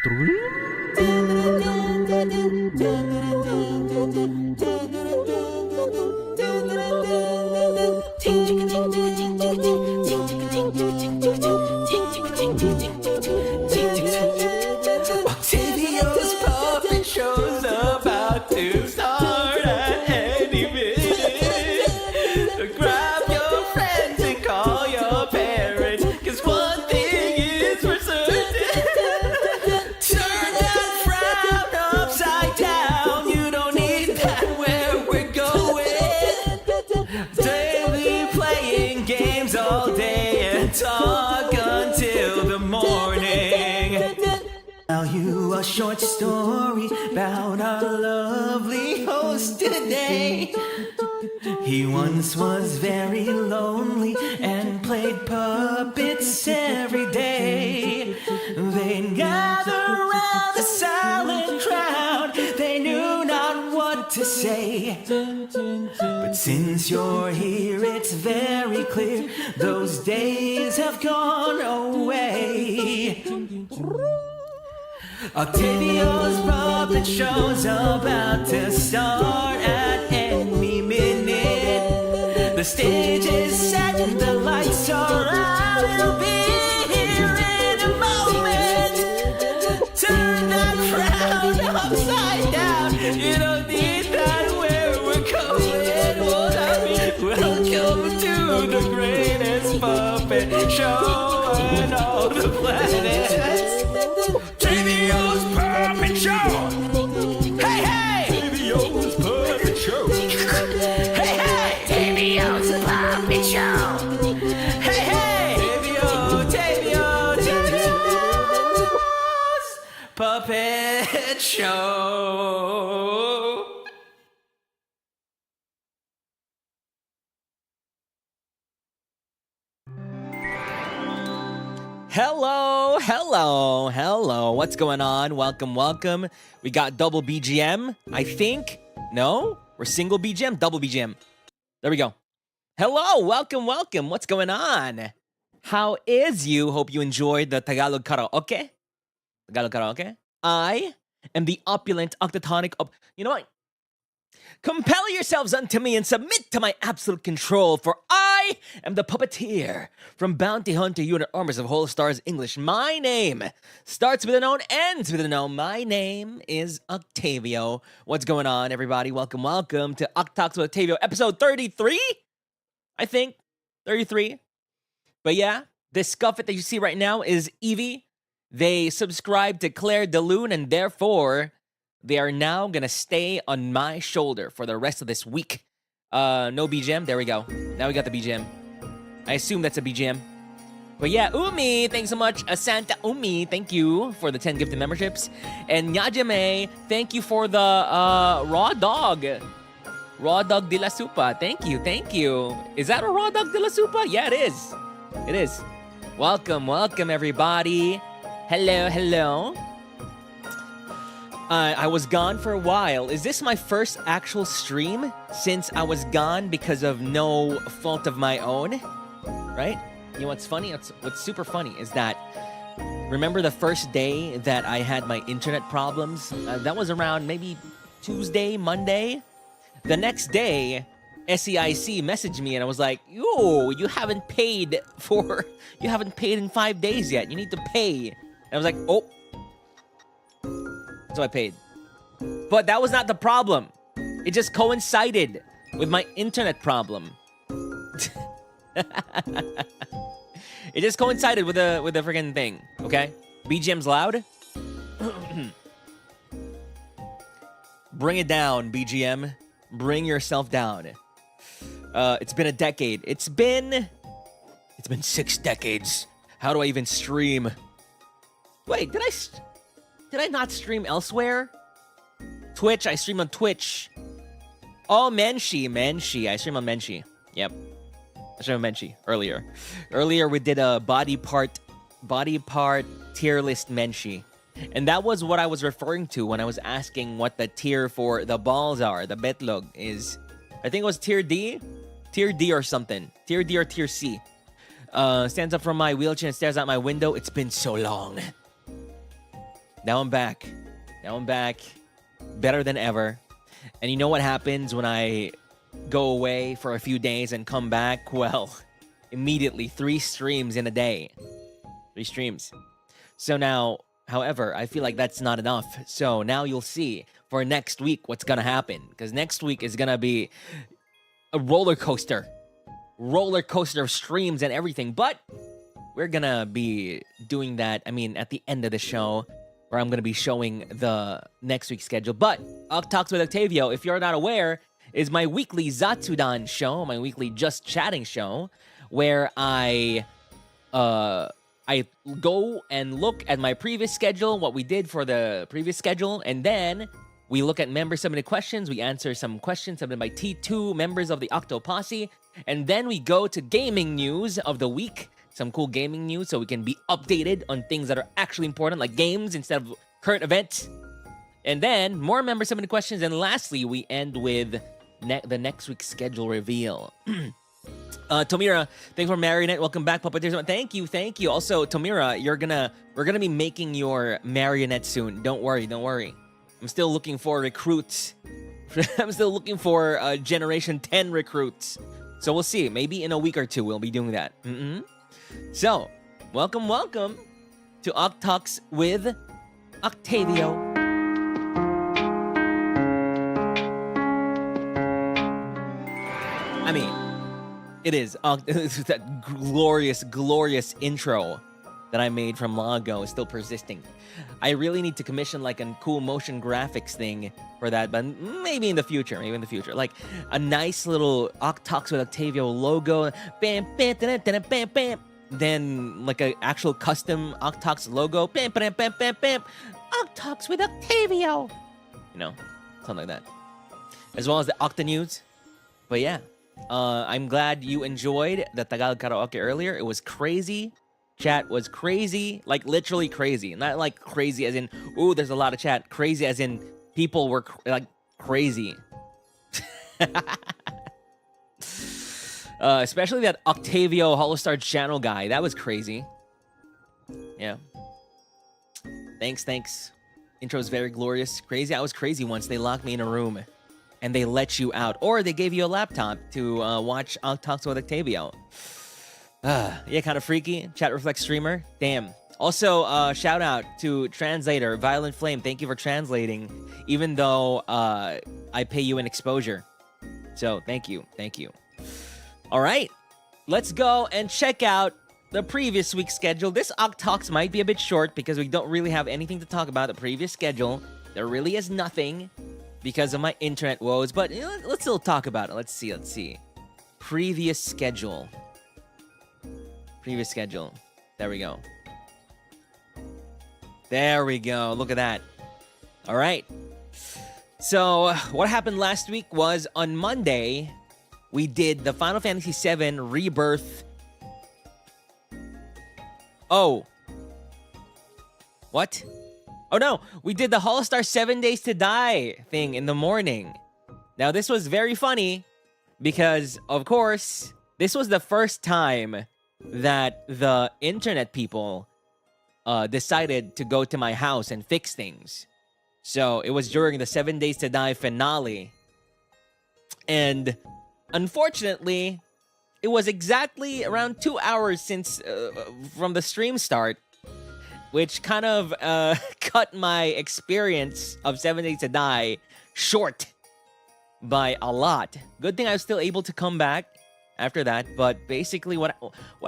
Octavio's puppet show's about to start at any minute. Grab your friends and call your parents, 'cause one thing is for certain. Turn that frown upside down. You don't need that where we're going. Daily playing games all day and talk until the morning. Tell you a short story about our lovely host today. He once was very lonely and played puppets every day. They'd gather around the silent crowd. They knew not what to say. But since you're here, it's very clear those days have gone away. Octavio's puppet show's about to start at any minute. The stage is set and the lights are out. It'll be here in a moment. Turn that frown upside down. You don't need that where we're going. What I mean, welcome to the greatest puppet show on all the planets. Octavio's Puppet Show! Hey, hey! Octavio's Puppet Show! Hey, hey! Octavio's Puppet Show! Hey, hey! Octavio's Puppet Show! Hello, hello, hello. What's going on? Welcome, welcome. We got double BGM, I think. No? We're single BGM, double BGM. There we go. Hello, welcome, welcome. What's going on? How is you? Hope you enjoyed the Tagalog karaoke. Tagalog karaoke. I am the opulent octatonic You know what? Compel yourselves unto me and submit to my absolute control, for I am the puppeteer from Bounty Hunter Unit Armors of HOLOSTARS English. My name starts with an O and ends with an O. My name is Octavio. What's going on, everybody? Welcome, welcome to OcTalks with Octavio, episode 33? I think. 33. But yeah, this scuffet that you see right now is Evie. They subscribed to Claire DeLune, and therefore they are now gonna stay on my shoulder for the rest of this week. No BGM. There we go. Now we got the BGM. I assume that's a BGM. But yeah, Umi, thanks so much. Santa Umi, thank you for the 10 gifted memberships. And Nyajame, thank you for the raw dog. Raw dog de la Supa. Thank you, thank you. Is that a raw dog de la Supa? Yeah, it is. It is. Welcome, welcome, everybody. Hello, hello. I was gone for a while. Is this my first actual stream since I was gone because of no fault of my own? Right? You know what's funny? What's super funny is that, remember the first day that I had my internet problems? That was around maybe Tuesday, Monday. The next day, SEIC messaged me and I was like, yo, you haven't paid in 5 days yet. You need to pay. And I was like, oh. So I paid. But that was not the problem. It just coincided with my internet problem. It just coincided with the freaking thing, okay? BGM's loud. Bring it down, BGM. Bring yourself down. It's been a decade. It's been 6 decades. How do I even stream? Wait, did I not stream elsewhere? Twitch, I stream on Twitch. Oh, Menshi. I stream on Menshi. Yep. I streamed on Menshi earlier. Earlier, we did a body part tier list Menshi. And that was what I was referring to when I was asking what the tier for the balls are. The betlog is, I think it was tier D? Tier D or something. Tier D or tier C. Stands up from my wheelchair and stares out my window. It's been so long. Now I'm back. Better than ever. And you know what happens when I go away for a few days and come back? Well, immediately 3 streams in a day. 3 streams. So now, however, I feel like that's not enough. So now you'll see for next week what's gonna happen. Because next week is gonna be a roller coaster of streams and everything. But we're gonna be doing that, at the end of the show, where I'm gonna be showing the next week's schedule. But OcTalks with Octavio, if you're not aware, is my weekly Zatsudan show, my weekly Just Chatting show, where I go and look at my previous schedule, what we did for the previous schedule, and then we look at member-submitted questions. We answer some questions submitted by T2 members of the Octo Posse, and then we go to gaming news of the week. Some cool gaming news so we can be updated on things that are actually important, like games instead of current events. And then more member-submitted questions, and lastly, we end with the next week's schedule reveal. Tomira, thanks for Marionette. Welcome back, puppeteers. Thank you. Also, Tomira, we're gonna be making your Marionette soon. Don't worry. I'm still looking for recruits. I'm still looking for Generation 10 recruits. So we'll see. Maybe in a week or two we'll be doing that. So, welcome to OcTalks with Octavio. It is that glorious intro that I made from long ago is still persisting. I really need to commission like a cool motion graphics thing for that, but maybe in the future. Like a nice little OcTalks with Octavio logo. Bam, bam, bam, bam, bam. Then like an actual custom OcTalks logo. Bam, bam, bam, bam, bam. OcTalks with Octavio. Something like that. As well as the Octa News. But yeah. I'm glad you enjoyed the Tagalog karaoke earlier. It was crazy. Chat was crazy. Like, literally crazy. Not like crazy as in, ooh, there's a lot of chat. Crazy as in, people were crazy. Especially that Octavio HOLOSTARS channel guy. That was crazy. Yeah. Thanks. Intro's very glorious. Crazy. I was crazy once. They locked me in a room. And they let you out. Or they gave you a laptop to watch OcTalks with Octavio. Yeah, kind of freaky. Chat reflects streamer. Damn. Also, shout out to translator, Violent Flame. Thank you for translating, even though I pay you an exposure. So, thank you. All right. Let's go and check out the previous week's schedule. This OcTalks might be a bit short because we don't really have anything to talk about the previous schedule. There really is nothing. Because of my internet woes, but let's still talk about it. Let's see. Previous schedule. There we go. Look at that. All right. So, what happened last week was on Monday, we did the Final Fantasy VII Rebirth. Oh. What? Oh no, we did the HOLOSTARS 7 Days to Die thing in the morning. Now this was very funny because, of course, this was the first time that the internet people decided to go to my house and fix things. So it was during the 7 Days to Die finale. And unfortunately, it was exactly around 2 hours since from the stream start, which kind of cut my experience of 7 Days to Die short by a lot. Good thing I was still able to come back after that, but basically what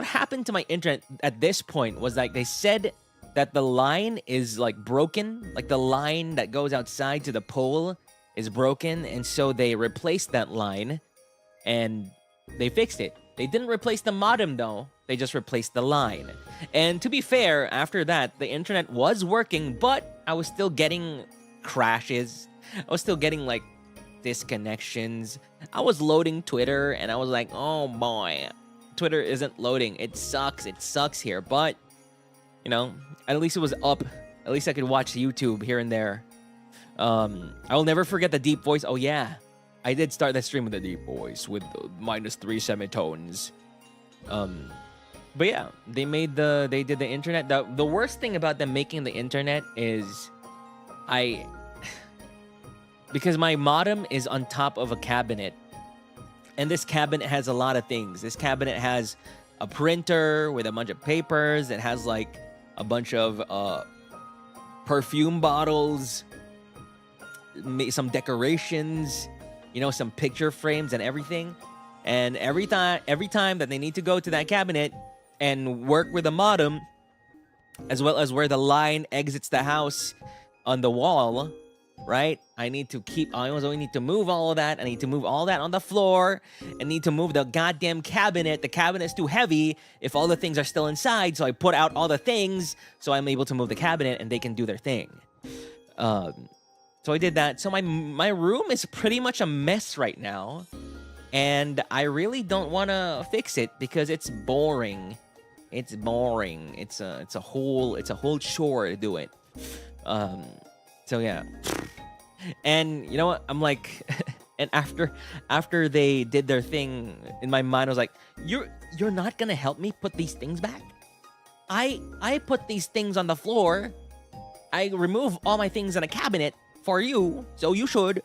happened to my internet at this point was like they said that the line is like broken, like the line that goes outside to the pole is broken, and so they replaced that line and they fixed it. They didn't replace the modem though. They just replaced the line. And to be fair, after that, the internet was working, but I was still getting crashes. I was still getting, like, disconnections. I was loading Twitter, and I was like, oh boy, Twitter isn't loading. It sucks here. But, at least it was up. At least I could watch YouTube here and there. I will never forget the deep voice. Oh, yeah. I did start that stream with a deep voice with -3 semitones. But yeah, they did the internet. The worst thing about them making the internet is because my modem is on top of a cabinet, and this cabinet has a lot of things. This cabinet has a printer with a bunch of papers. It has like a bunch of perfume bottles, some decorations, some picture frames and everything. And every time that they need to go to that cabinet and work with the modem, as well as where the line exits the house on the wall, right? I also need to move all of that. I need to move all that on the floor. I need to move the goddamn cabinet. The cabinet's too heavy if all the things are still inside. So I put out all the things so I'm able to move the cabinet and they can do their thing. So I did that. So my room is pretty much a mess right now. And I really don't want to fix it because it's boring. It's boring. It's a whole chore to do it. So yeah. And you know what? I'm like, and after they did their thing, in my mind I was like, you're not gonna help me put these things back? I put these things on the floor. I remove all my things in a cabinet for you, so you should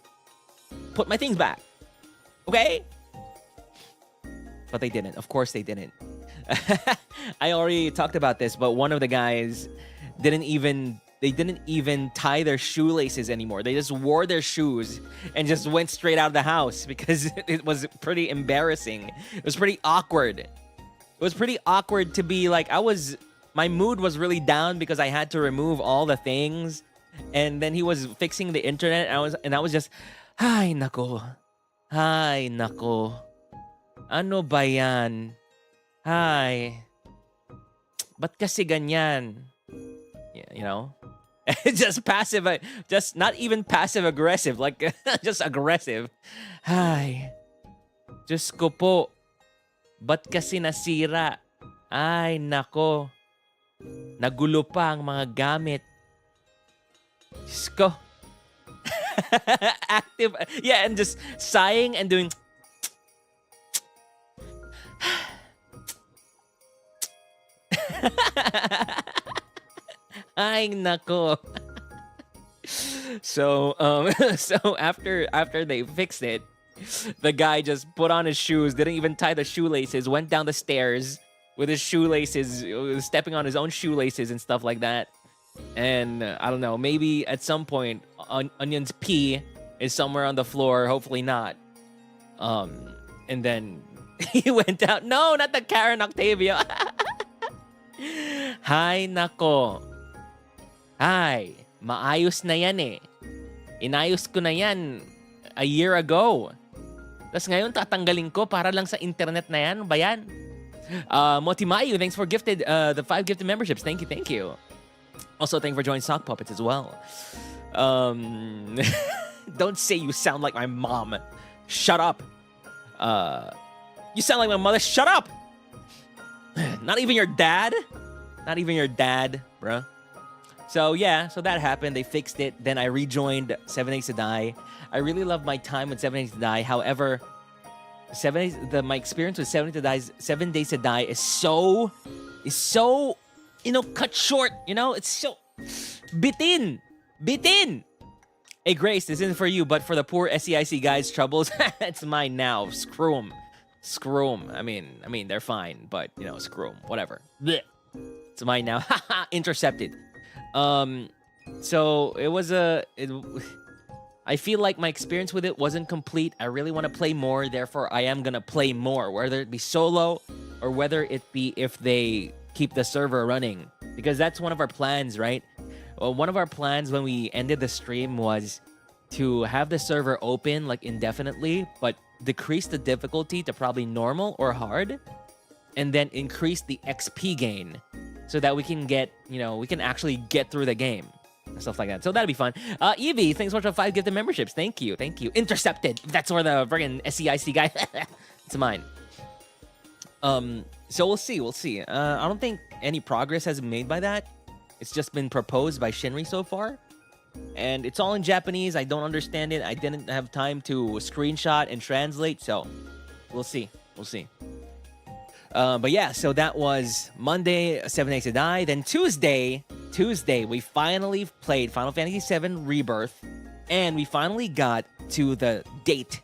put my things back. Okay? But they didn't. Of course they didn't. I already talked about this, but one of the guys didn't even tie their shoelaces anymore. They just wore their shoes and just went straight out of the house because it was pretty embarrassing. It was pretty awkward. It was pretty awkward to be like, my mood was really down because I had to remove all the things. And then he was fixing the internet. And I was just, Ay, nako. Ay, nako. Ano ba yan? Hi. Ba't kasi ganyan? Yeah, just not even passive aggressive, like just aggressive. Hi. Diyos ko po. Ba't kasi nasira? Ay, nako. Nagulo pa ang mga gamit. Diyos ko. Active. Yeah, and just sighing and doing... Ay, nako. So after they fixed it, the guy just put on his shoes, didn't even tie the shoelaces, went down the stairs with his shoelaces, stepping on his own shoelaces and stuff like that. And I don't know, maybe at some point, Onion's pee is somewhere on the floor. Hopefully not. And then he went out. No, not the Karen Octavio. Hi, nako. Hi, maayos na yan eh. Inayos ko na yan a year ago. Tapos ngayon tatanggalin ko para lang sa internet na yan. Ba yan? Motimayu, thanks for the 5 gifted memberships. Thank you. Also, thank you for joining Sock Puppets as well. Don't say you sound like my mom. Shut up. You sound like my mother. Shut up. Not even your dad? Not even your dad, bruh. So yeah, so that happened. They fixed it. Then I rejoined 7 Days to Die. I really love my time with 7 Days to Die. However, my experience with 7 Days to Die is so cut short. It's so bitin. Hey Grace, this isn't for you, but for the poor SEIC guys' troubles, it's mine now. Screw them. I mean, they're fine, but screw them. Whatever. Blech. It's mine now. Intercepted. So it was I feel like my experience with it wasn't complete. I really want to play more, therefore I am gonna play more, whether it be solo or whether it be if they keep the server running, because that's one of our plans, right? Well, one of our plans when we ended the stream was to have the server open like indefinitely, but decrease the difficulty to probably normal or hard, and then increase the XP gain so that we can get, we can actually get through the game and stuff like that. So that'd be fun. Evie, thanks so much for 5 gifted memberships. Thank you. Intercepted. That's where the friggin' SEIC guy. It's mine. So we'll see. I don't think any progress has been made by that. It's just been proposed by Shinri so far. And it's all in Japanese. I don't understand it. I didn't have time to screenshot and translate. So we'll see. But yeah, so that was Monday, 7 Days to Die. Then Tuesday, we finally played Final Fantasy VII Rebirth, and we finally got to the date.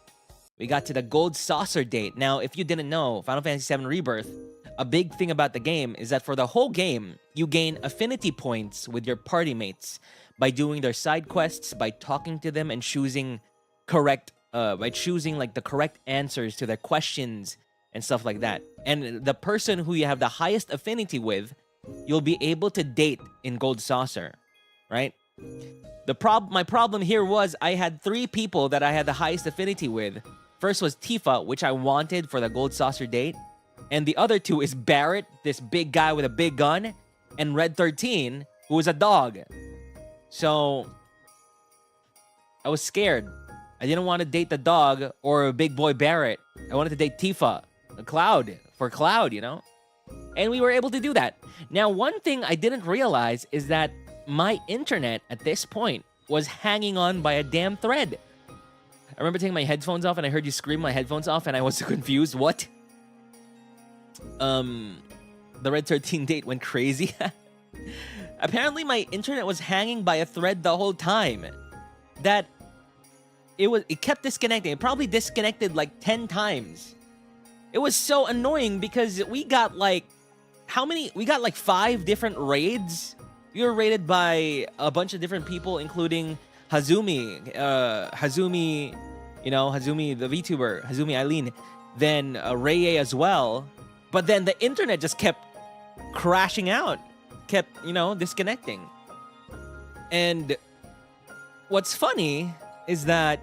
We got to the Gold Saucer date. Now, if you didn't know, Final Fantasy VII Rebirth, a big thing about the game is that for the whole game, you gain affinity points with your party mates by doing their side quests, by talking to them, and choosing like the correct answers to their questions and stuff like that. And the person who you have the highest affinity with, you'll be able to date in Gold Saucer, right? My problem here was I had 3 people that I had the highest affinity with. First was Tifa, which I wanted for the Gold Saucer date. And the other 2 is Barrett, this big guy with a big gun, and Red 13, who is a dog. So I was scared. I didn't want to date the dog or big boy Barrett. I wanted to date Tifa, Cloud, for Cloud, you know? And we were able to do that. Now, one thing I didn't realize is that my internet at this point was hanging on by a damn thread. I remember taking my headphones off and I heard you scream my headphones off and I was confused. What? The Red 13 date went crazy. Apparently my internet was hanging by a thread the whole time. That it kept disconnecting. It probably disconnected like 10 times. It was so annoying because we got like how many? We got like 5 different raids. We were raided by a bunch of different people, including Hazumi, you know, Hazumi the VTuber, Hazumi Eileen, then Reye as well. But then the internet just kept crashing out, kept, you know, disconnecting. And what's funny is that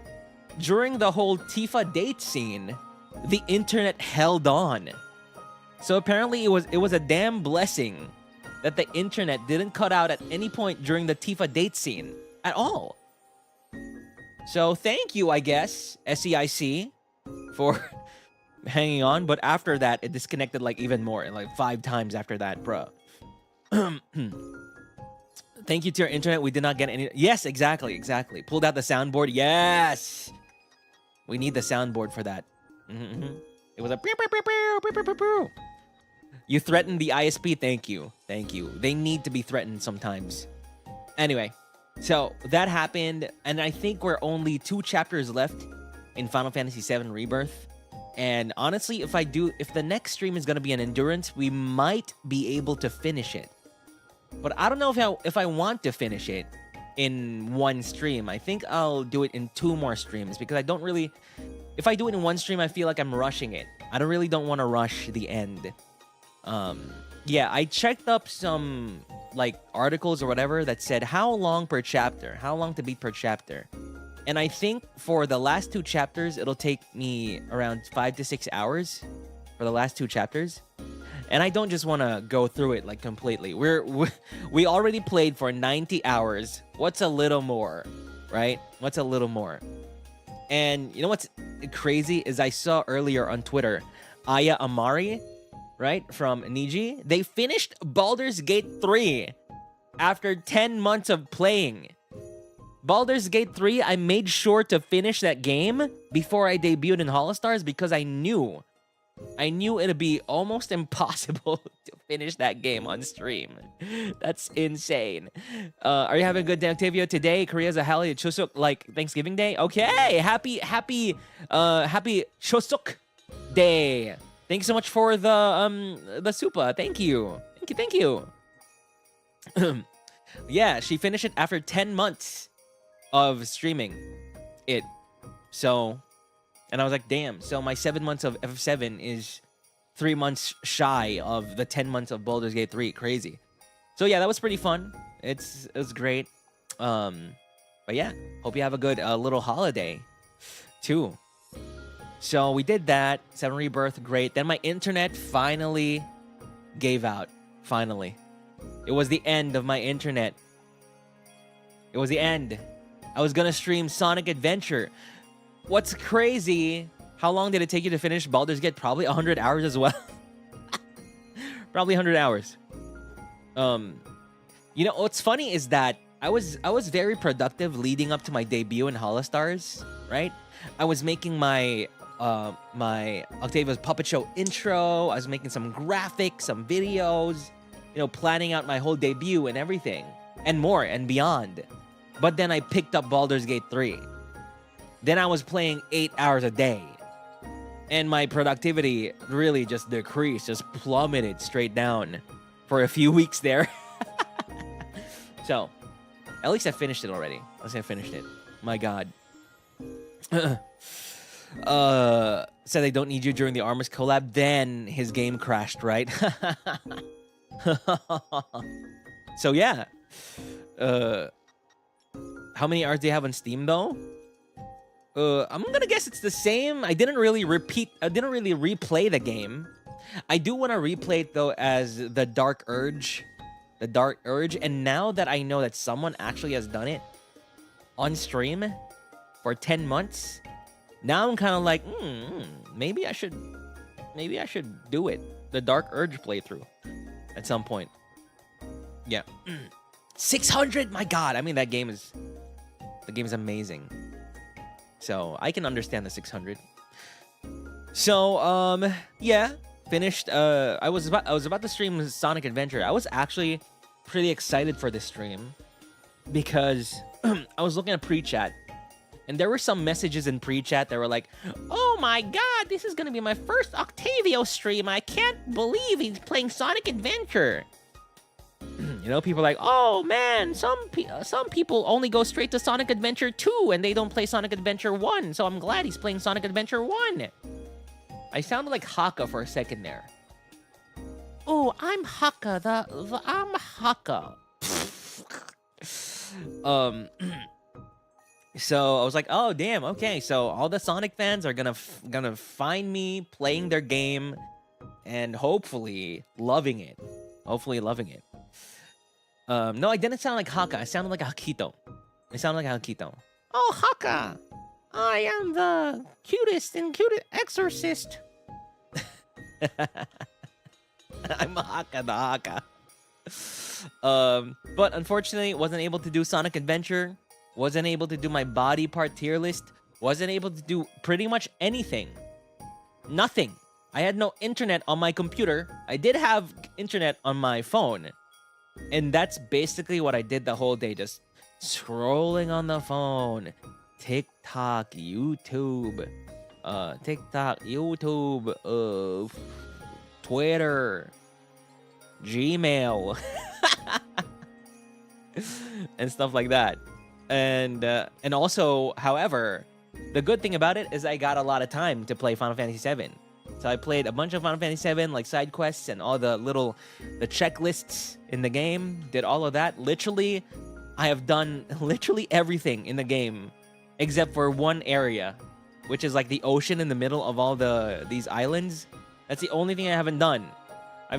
during the whole Tifa date scene, the internet held on. So apparently it was a damn blessing that the internet didn't cut out at any point during the Tifa date scene at all. So thank you, I guess, SEIC, for hanging on. But after that, it disconnected like even more, like 5 times after that, bro. Thank you to your internet. We did not get any. Yes, exactly. Pulled out the soundboard. Yes, we need the soundboard for that. It was a pew, pew, pew, pew, pew, pew, pew, pew. You threatened the ISP. Thank you. They need to be threatened sometimes. Anyway, so that happened, and I think we're only 2 chapters left in Final Fantasy VII Rebirth. And honestly, if the next stream is gonna be an endurance, we might be able to finish it. But I don't know if I want to finish it in 1 stream. I think I'll do it in 2 more streams because I don't really. If I do it in 1 stream, I feel like I'm rushing it. I don't want to rush the end. Yeah, I checked up some like articles or whatever that said how long per chapter, how long to beat per chapter. And I think for the last 2 chapters, it'll take me around 5 to 6 hours for the last 2 chapters. And I don't just want to go through it like completely. We already played for 90 hours. What's a little more, right? What's a little more? And you know what's crazy is I saw earlier on Twitter, Aya Amari, right, from Niji, they finished Baldur's Gate 3 after 10 months of playing. Baldur's Gate 3, I made sure to finish that game before I debuted in HOLOSTARS because I knew it'd be almost impossible to finish that game on stream. That's insane. Are you having a good day, Octavio? Today, Korea's a holiday Chuseok, like Thanksgiving Day. Okay, happy Chuseok Day. Thank you so much for the supa. Thank you. Yeah, she finished it after 10 months of streaming it. So, and I was like, damn. So my 7 months of FF7 is 3 months shy of the 10 months of Baldur's Gate 3. Crazy. So yeah, that was pretty fun. It was great. But yeah, hope you have a good little holiday too. So we did that. 7 Rebirth, great. Then my internet finally gave out. Finally. It was the end of my internet. It was the end. I was gonna stream Sonic Adventure. What's crazy, how long did it take you to finish Baldur's Gate? Probably 100 hours as well. Probably 100 hours. You know, what's funny is that I was very productive leading up to my debut in HOLOSTARS, right? I was making my my Octavio's puppet show intro. I was making some graphics, some videos, planning out my whole debut and everything, and more and beyond. But then I picked up Baldur's Gate 3. Then I was playing 8 hours a day. And my productivity really just decreased, just plummeted straight down for a few weeks there. So, at least I finished it already. At least I finished it. My God. Said they don't need you during the Armors collab. Then his game crashed, right? So yeah. How many hours do you have on Steam though? I'm gonna guess it's the same. I didn't really replay the game. I do want to replay it though as the Dark Urge. The Dark Urge. And now that I know that someone actually has done it on stream for 10 months, now I'm kind of like, maybe I should do it. The Dark Urge playthrough at some point. Yeah. 600, my God. I mean, the game is amazing. So I can understand the 600. So yeah, finished. I was about to stream Sonic Adventure. I was actually pretty excited for this stream because I was looking at pre-chat. And there were some messages in pre-chat that were like, "Oh my God, this is gonna be my first Octavio stream. I can't believe he's playing Sonic Adventure." People are like, "Oh man, some people only go straight to Sonic Adventure 2 and they don't play Sonic Adventure 1. So I'm glad he's playing Sonic Adventure 1." I sounded like Haka for a second there. Oh, I'm Haka. I'm Haka. So I was like, oh damn, okay. So all the Sonic fans are gonna find me playing their game and hopefully loving it. No, I didn't sound like Haka. I sounded like Hakito. Oh, Haka! I am the cutest exorcist. I'm Haka, the Haka. But unfortunately, wasn't able to do Sonic Adventure. Wasn't able to do my body part tier list. Wasn't able to do pretty much anything. Nothing. I had no internet on my computer. I did have internet on my phone. And that's basically what I did the whole day. Just scrolling on the phone. TikTok, YouTube. Twitter. Gmail. And stuff like that. And also, however, the good thing about it is I got a lot of time to play Final Fantasy VII. So I played a bunch of Final Fantasy VII, like side quests and all the checklists in the game. Did all of that. Literally, I have done literally everything in the game except for one area, which is like the ocean in the middle of all these islands. That's the only thing I haven't done. I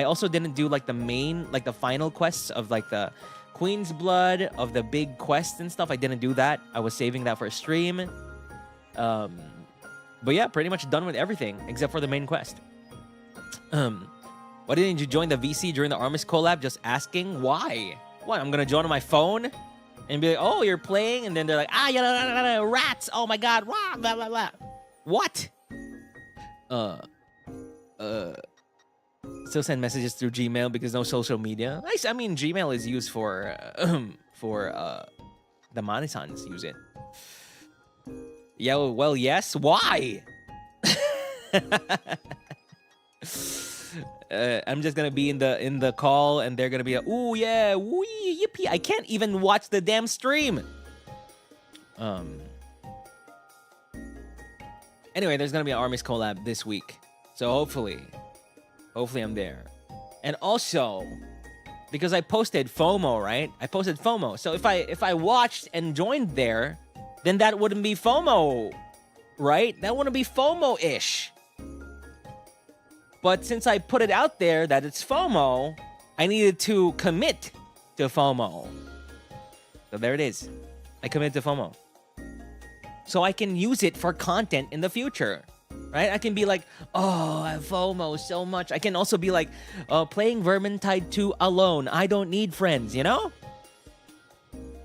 also didn't do like the main, like the final quests of like the Queen's Blood, of the big quests and stuff. I didn't do that. I was saving that for a stream. But yeah, pretty much done with everything except for the main quest. Why didn't you join the VC during the Armis collab? Just asking. Why? What? I'm gonna join on my phone and be like, "Oh, you're playing," and then they're like, "Ah, rats! Oh my God, rah, blah blah blah." What? Still send messages through Gmail because no social media. I mean, Gmail is used for the Manisans use it. Yeah, well, yes. Why? I'm just gonna be in the call, and they're gonna be like, "Ooh yeah, wee yippee!" I can't even watch the damn stream. Anyway, there's gonna be an Armies collab this week, so hopefully I'm there. And also, because I posted FOMO, right? I posted FOMO. So if I watched and joined there, then that wouldn't be FOMO, right? That wouldn't be FOMO-ish. But since I put it out there that it's FOMO, I needed to commit to FOMO. So there it is. I committed to FOMO. So I can use it for content in the future. Right? I can be like, "Oh, I have FOMO so much." I can also be like, playing Vermintide 2 alone. I don't need friends, you know?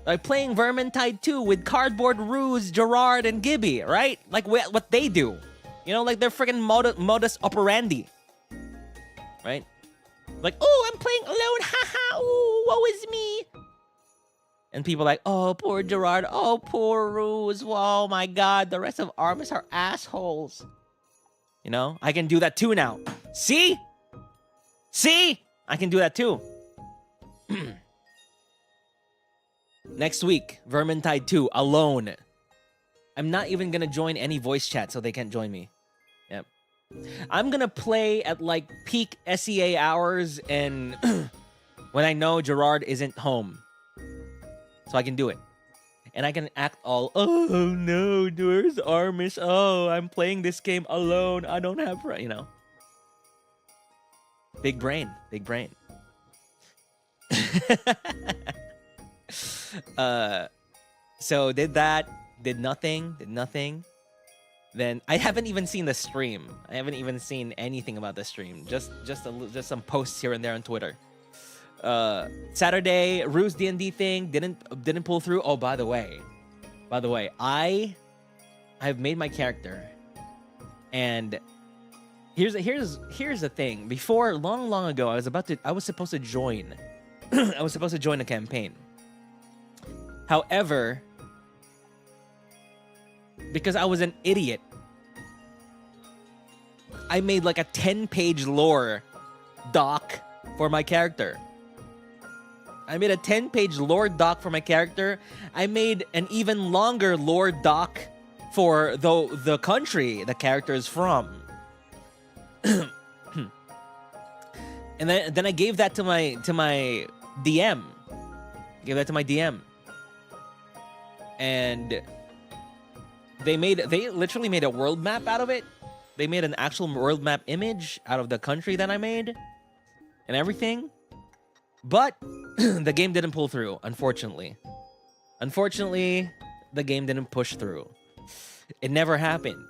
Like playing Vermintide 2 with Cardboard, Ruse, Gerard, and Gibby, right? Like what they do. You know, like they're freaking modus operandi. Right? Like, oh, I'm playing alone, haha, ooh, woe is me. And people like, oh, poor Gerard, oh, poor Ruse, oh my god, the rest of Armis are assholes. You know, I can do that too now. See? See? I can do that too. Next week, Vermintide 2, alone. I'm not even gonna join any voice chat so they can't join me. Yep. I'm gonna play at like peak SEA hours and when I know Gerard isn't home. So I can do it. And I can act all, oh no, where's Armis? Oh, I'm playing this game alone. I don't have, you know. Big brain, big brain. So did that, did nothing. Then I haven't even seen the stream. I haven't even seen anything about the stream. Just some posts here and there on Twitter. Saturday, Ruse D&D thing didn't pull through. Oh, by the way, I've made my character, and here's the thing. Before, long ago, I was supposed to join. I was supposed to join a campaign. However, because I was an idiot, I made like a 10-page lore doc for my character. I made a 10-page lore doc for my character. I made an even longer lore doc for the country the character is from. And then I gave that to my DM. Gave that to my DM. And they literally made a world map out of it. They made an actual world map image out of the country that I made and everything. But the game didn't pull through, unfortunately. Unfortunately, the game didn't push through. It never happened.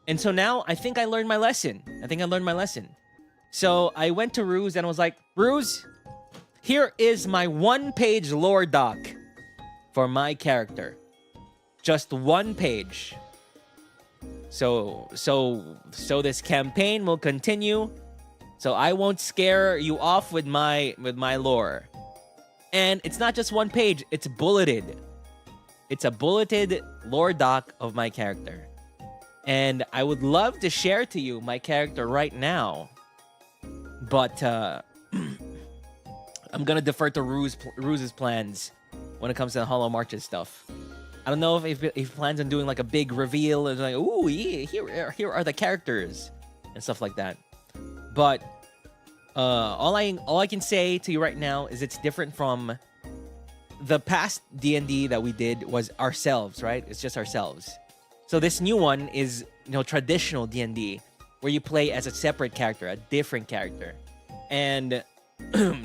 And so now I think I learned my lesson. So I went to Ruse and was like, Ruse, here is my 1-page lore doc for my character. Just 1 page. So this campaign will continue. So I won't scare you off with my lore. And it's not just 1 page, it's bulleted. It's a bulleted lore doc of my character. And I would love to share to you my character right now. But I'm gonna defer to Ruse's plans when it comes to the Hollow Marches stuff. I don't know if he plans on doing like a big reveal and like, ooh, yeah, here are the characters and stuff like that. But all I can say to you right now is it's different from the past D&D that we did was ourselves, right? It's just ourselves. So this new one is, you know, traditional D&D where you play as a separate character, a different character. And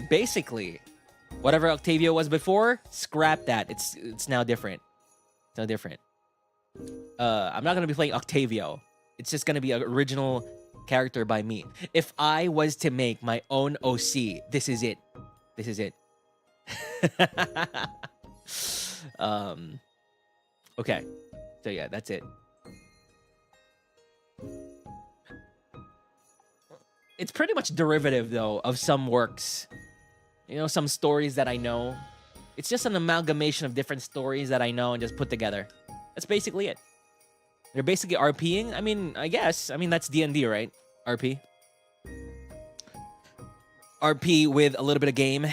basically, whatever Octavio was before, scrap that. It's now different. It's now different. I'm not gonna be playing Octavio. It's just gonna be an original character by me. If I was to make my own OC, this is it. This is it. Okay. So yeah, that's it. It's pretty much derivative though of some works. You know, some stories that I know. It's just an amalgamation of different stories that I know and just put together. That's basically it. They're basically RPing. I mean, I guess. I mean, that's D&D, right? RP. RP with a little bit of game.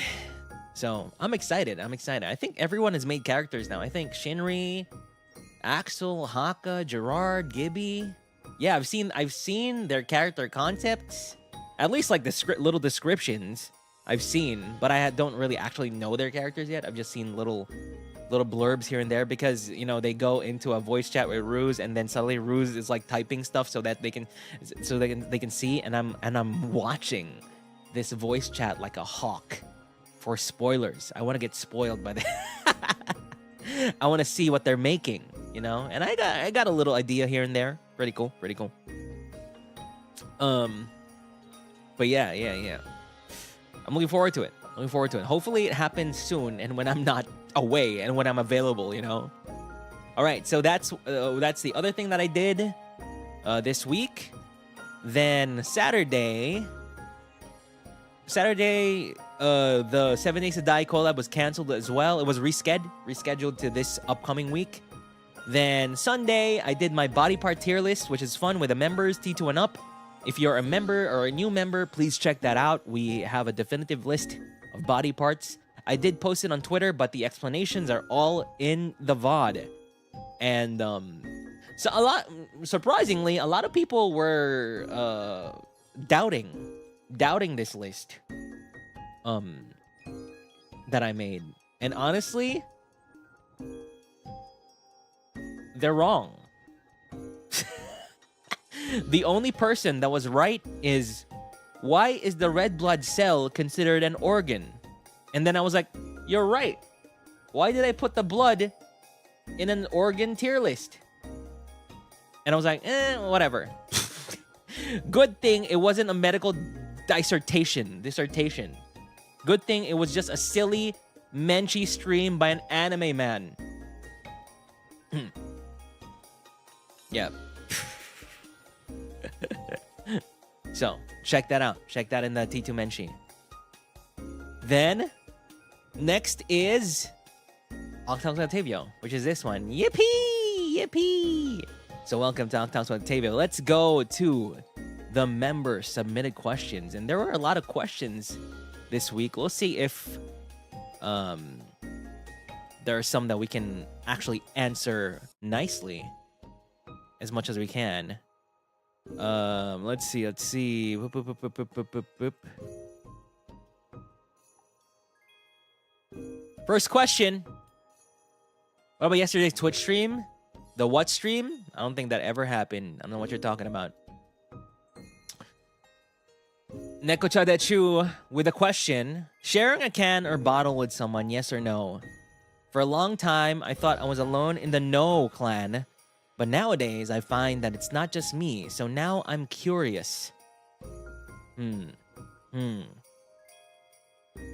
So, I'm excited. I think everyone has made characters now. I think Shinri, Axel, Haka, Gerard, Gibby. Yeah, I've seen their character concepts. At least like the little descriptions I've seen, but I don't really actually know their characters yet. I've just seen little blurbs here and there because, you know, they go into a voice chat with Ruse and then suddenly Ruse is like typing stuff so that they can see, and I'm watching this voice chat like a hawk for spoilers. I want to get spoiled by that. I want to see what they're making, you know? And I got a little idea here and there. Pretty cool. But yeah. I'm looking forward to it. Hopefully it happens soon, and when I'm not away and when I'm available, you know. All right, so that's the other thing that I did this week. Then Saturday, the 7 Days to Die collab was canceled as well. It was rescheduled to this upcoming week. Then Sunday, I did my body part tier list, which is fun with the members, T2 and up. If you're a member or a new member, please check that out. We have a definitive list of body parts. I did post it on Twitter, but the explanations are all in the VOD. And so surprisingly, a lot of people were doubting this list that I made. And honestly, they're wrong. The only person that was right is, why is the red blood cell considered an organ? And then I was like, you're right. Why did I put the blood in an organ tier list? And I was like, whatever. Good thing it wasn't a medical dissertation. Good thing it was just a silly Menchie stream by an anime man. Yeah. So, check that out. Check that in the T2 Menchie. Then, next is OcTalks with Octavio, which is this one. Yippee! Yippee! So, welcome to OcTalks with Octavio. Let's go to the member submitted questions. And there were a lot of questions this week. We'll see if there are some that we can actually answer nicely as much as we can. Let's see. Whoop, whoop, whoop, whoop, whoop, whoop, whoop. First question. What about yesterday's Twitch stream? The what stream? I don't think that ever happened. I don't know what you're talking about. Nekochadechu with a question. Sharing a can or bottle with someone, yes or no? For a long time, I thought I was alone in the no clan. But nowadays, I find that it's not just me. So now I'm curious.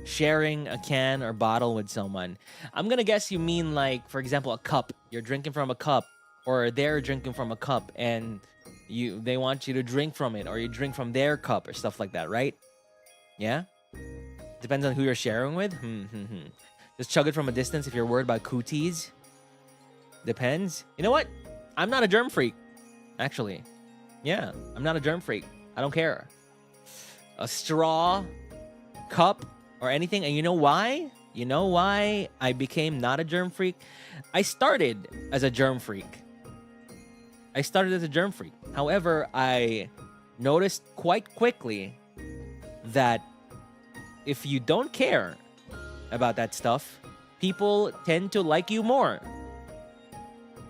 Sharing a can or bottle with someone. I'm gonna guess you mean, like, for example, a cup. You're drinking from a cup. Or they're drinking from a cup. And they want you to drink from it. Or you drink from their cup. Or stuff like that, right? Yeah? Depends on who you're sharing with. Just chug it from a distance if you're worried about cooties. Depends. You know what? I'm not a germ freak, actually. Yeah, I'm not a germ freak. I don't care. A straw, cup, or anything. And you know why? You know why I became not a germ freak? I started as a germ freak. However, I noticed quite quickly that if you don't care about that stuff, people tend to like you more.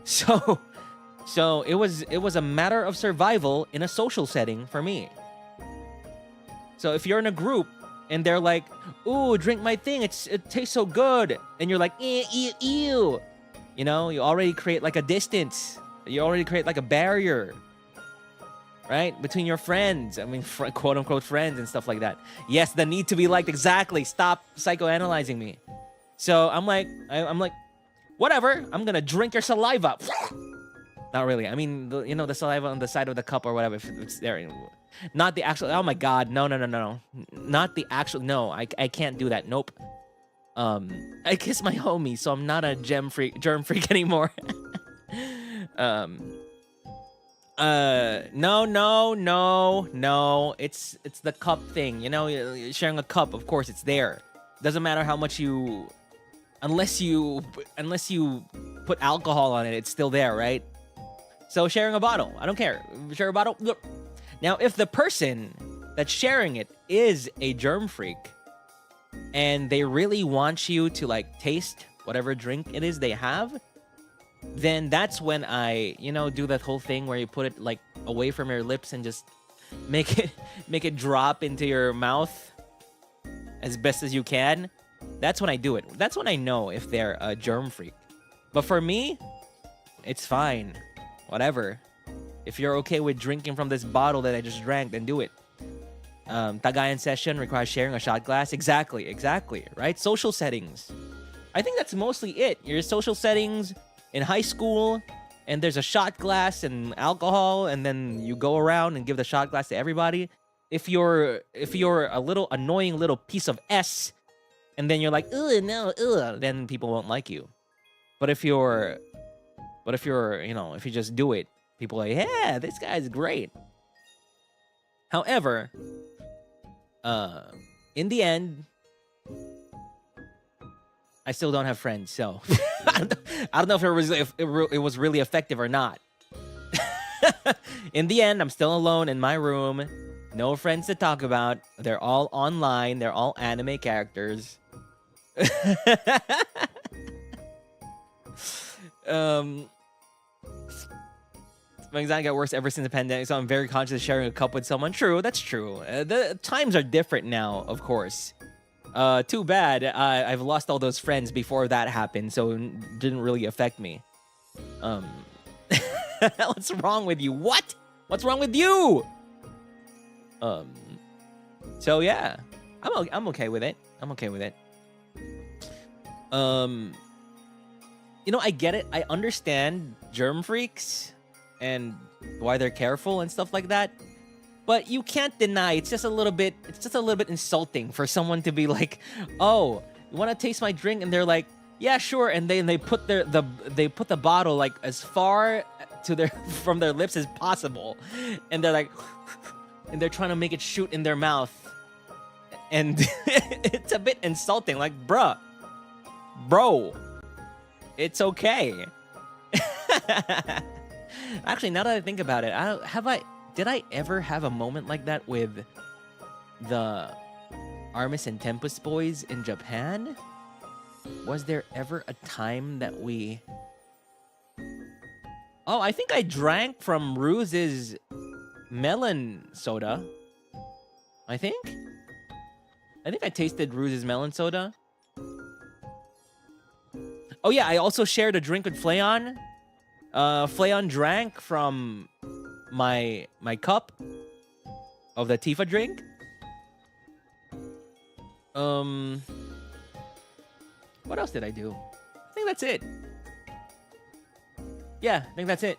So it was a matter of survival in a social setting for me. So if you're in a group and they're like, "Ooh, drink my thing. It tastes so good," and you're like, "Ew." You know, you already create like a distance. You already create like a barrier, right, between your friends. I mean, quote unquote friends and stuff like that. Yes, the need to be liked. Exactly. Stop psychoanalyzing me. So I'm like, whatever. I'm gonna drink your saliva. Not really. I mean, the saliva on the side of the cup or whatever, if it's there. Not the actual. Oh my God. No. Not the actual. No, I can't do that. Nope. I kiss my homie, so I'm not a germ freak anymore. No. It's the cup thing. You know, you're sharing a cup. Of course, it's there. Doesn't matter how much unless you put alcohol on it, it's still there, right? So sharing a bottle, I don't care. Share a bottle. Look. Now, if the person that's sharing it is a germ freak, and they really want you to like taste whatever drink it is they have, then that's when I, do that whole thing where you put it like away from your lips and just make it drop into your mouth as best as you can. That's when I do it. That's when I know if they're a germ freak. But for me, it's fine. Whatever. If you're okay with drinking from this bottle that I just drank, then do it. Tagayan session requires sharing a shot glass. Exactly. Right? Social settings. I think that's mostly it. Your social settings in high school, and there's a shot glass and alcohol, and then you go around and give the shot glass to everybody. If you're a little annoying little piece of S, and then you're like, ugh, no, ugh, then people won't like you. But if you're, if you just do it, people are like, yeah, this guy's great. However, in the end, I still don't have friends, so I don't know if it was really effective or not. In the end, I'm still alone in my room. No friends to talk about. They're all online. They're all anime characters. My anxiety got worse ever since the pandemic, so I'm very conscious of sharing a cup with someone. True, that's true. The times are different now, of course. Too bad. I've lost all those friends before that happened, so it didn't really affect me. What's wrong with you? What? What's wrong with you? So yeah, I'm okay with it. I'm okay with it. I get it. I understand germ freaks and why they're careful and stuff like that. But you can't deny it's just a little bit insulting for someone to be like, "Oh, you want to taste my drink?" and they're like, "Yeah, sure." And they put the bottle like as far to from their lips as possible. And they're like and they're trying to make it shoot in their mouth. And it's a bit insulting, like, bro, it's okay. Actually, now that I think about it, did I ever have a moment like that with the Armis and Tempest boys in Japan? Was there ever a time that we... Oh, I think I drank from Ruse's melon soda. I think I tasted Ruse's melon soda. Oh yeah, I also shared a drink with Flayon. Flayon drank from my cup of the Tifa drink. What else did I do? I think that's it. Yeah, I think that's it.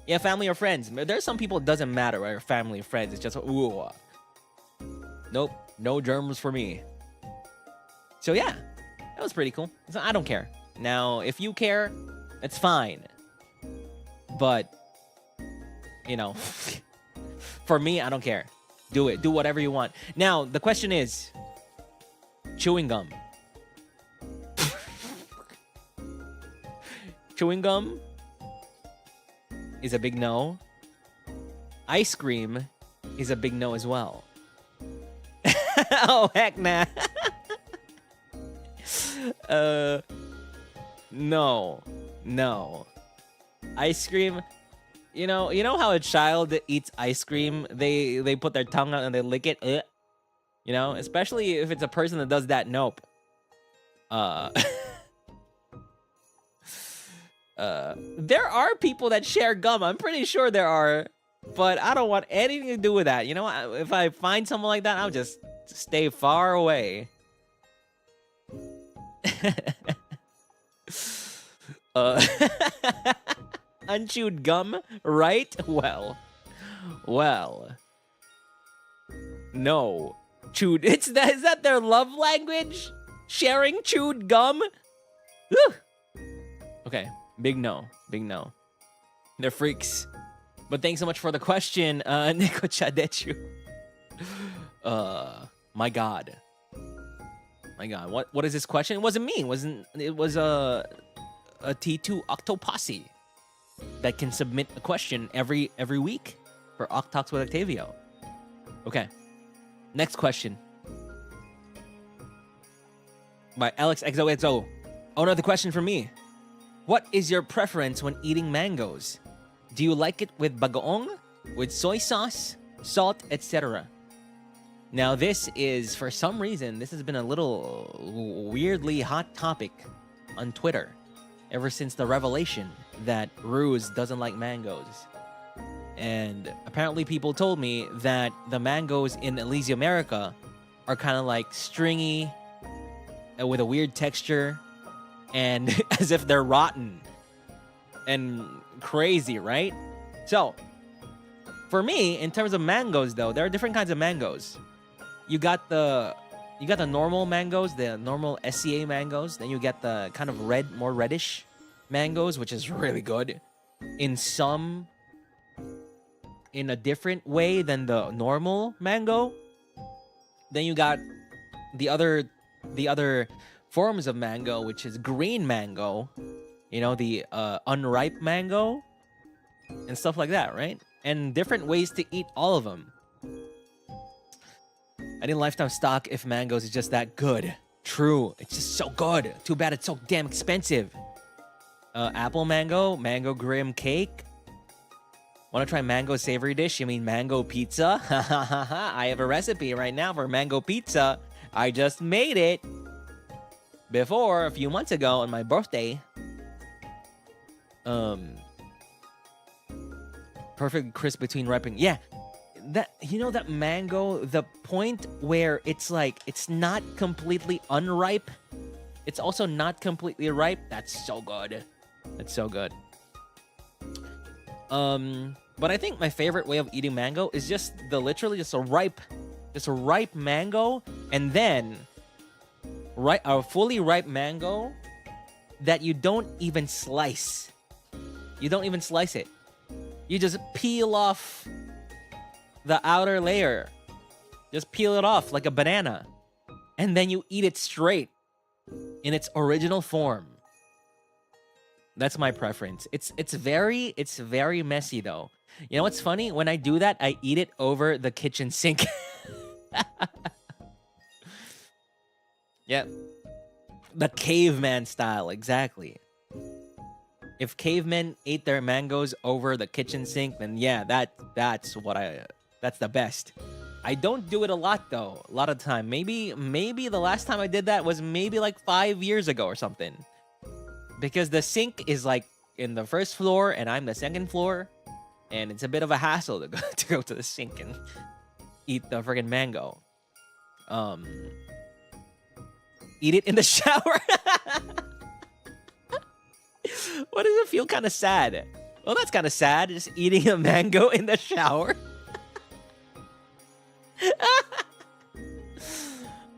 Yeah, family or friends. There's some people it doesn't matter, right? Family or friends. It's just, ooh. Nope, no germs for me. So yeah, that was pretty cool. So I don't care. Now, if you care, it's fine. But, for me, I don't care. Do it. Do whatever you want. Now, the question is, chewing gum. Chewing gum is a big no. Ice cream is a big no as well. Oh, heck nah. No. Ice cream, you know how a child eats ice cream, they put their tongue out and they lick it, especially if it's a person that does that. Nope. There are people that share gum. I'm pretty sure there are, but I don't want anything to do with that. If I find someone like that, I'll just stay far away. Unchewed gum, right? Well. No. Chewed. Is that their love language? Sharing chewed gum? Whew. Okay. Big no. They're freaks. But thanks so much for the question, Nico Chadechu. My God. What is this question? It wasn't me. It was a T2 Octoposse that can submit a question every week for OcTalks with Octavio. Okay. Next question. By Alex XOXO. Oh, another question from me. What is your preference when eating mangoes? Do you like it with bagoong, with soy sauce, salt, etc.? Now this is, for some reason, this has been a little weirdly hot topic on Twitter ever since the revelation that Ruse doesn't like mangoes. And apparently people told me that the mangoes in Elysia America are kind of like stringy with a weird texture and as if they're rotten and crazy, right? So, for me, in terms of mangoes, though, there are different kinds of mangoes. You got the normal mangoes, the normal SCA mangoes. Then you get the kind of red, more reddish mangoes, which is really good. In a different way than the normal mango. Then you got the other forms of mango, which is green mango. You know, the unripe mango and stuff like that, right? And different ways to eat all of them. I need lifetime stock if mangoes is just that good. True, it's just so good. Too bad it's so damn expensive. Apple mango, mango graham cake. Want to try mango savory dish? You mean mango pizza? I have a recipe right now for mango pizza. I just made it before, a few months ago on my birthday. Perfect crisp between ripening. Yeah, that mango, the point where it's like it's not completely unripe, it's also not completely ripe. That's so good. That's so good. But I think my favorite way of eating mango is just literally just a ripe mango, and then a fully ripe mango that you don't even slice. You don't even slice it. You just peel off the outer layer. Just peel it off like a banana. And then you eat it straight in its original form. That's my preference. It's very messy though. You know what's funny? When I do that, I eat it over the kitchen sink. Yep. The caveman style, exactly. If cavemen ate their mangoes over the kitchen sink, then yeah, that's the best. I don't do it a lot though. A lot of the time. Maybe the last time I did that was maybe like 5 years ago or something. Because the sink is like in the first floor and I'm the second floor, and it's a bit of a hassle to go to the sink and eat the friggin' mango. Eat it in the shower. What does it feel kind of sad? Well, that's kind of sad, just eating a mango in the shower.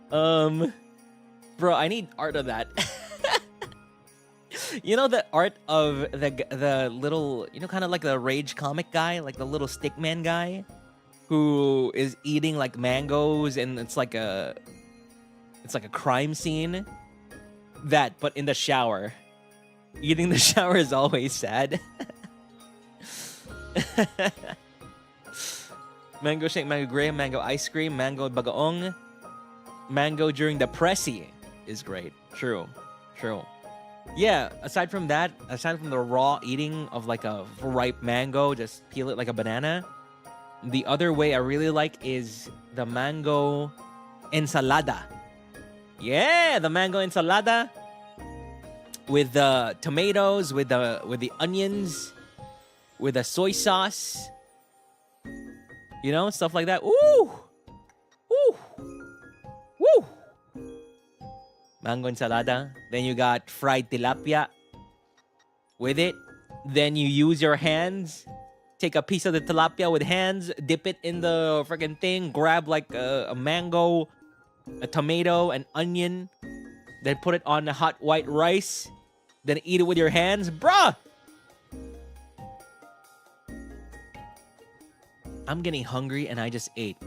Bro, I need art of that. You know the art of the little, you know, kind of like the rage comic guy, like the little stickman guy who is eating like mangoes, and it's like a crime scene. That, but in the shower. Eating the shower is always sad. Mango shake, mango graham, mango ice cream, mango bagaong, mango during the pressy is great. True. Yeah, aside from that, aside from the raw eating of like a ripe mango, just peel it like a banana, the other way I really like is the mango ensalada. Yeah, the mango ensalada with the tomatoes, with the onions, with the soy sauce, you know, stuff like that. Ooh, woo. Mango ensalada. Then you got fried tilapia with it. Then you use your hands. Take a piece of the tilapia with hands. Dip it in the freaking thing. Grab like a mango, a tomato, an onion. Then put it on the hot white rice. Then eat it with your hands. Bruh! I'm getting hungry and I just ate.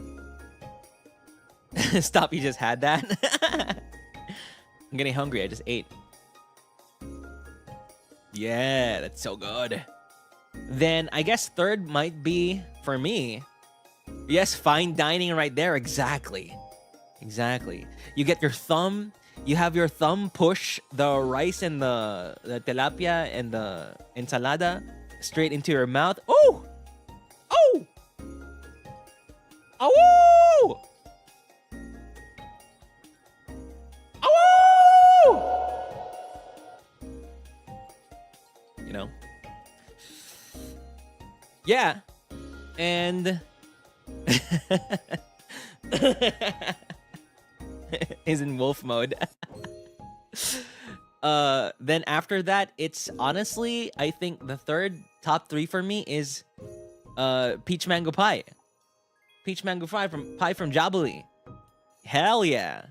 Stop, you just had that? I'm getting hungry, I just ate. Yeah, that's so good. Then I guess third might be, for me, yes, fine dining right there. Exactly. You get your thumb, you have your thumb push the rice and the tilapia and the ensalada straight into your mouth. Oh! Oh! Oh! You know? Yeah. And is in wolf mode. Then after that, it's honestly, I think the third top 3 for me is peach mango pie. Peach mango pie from Jabuli. Hell yeah.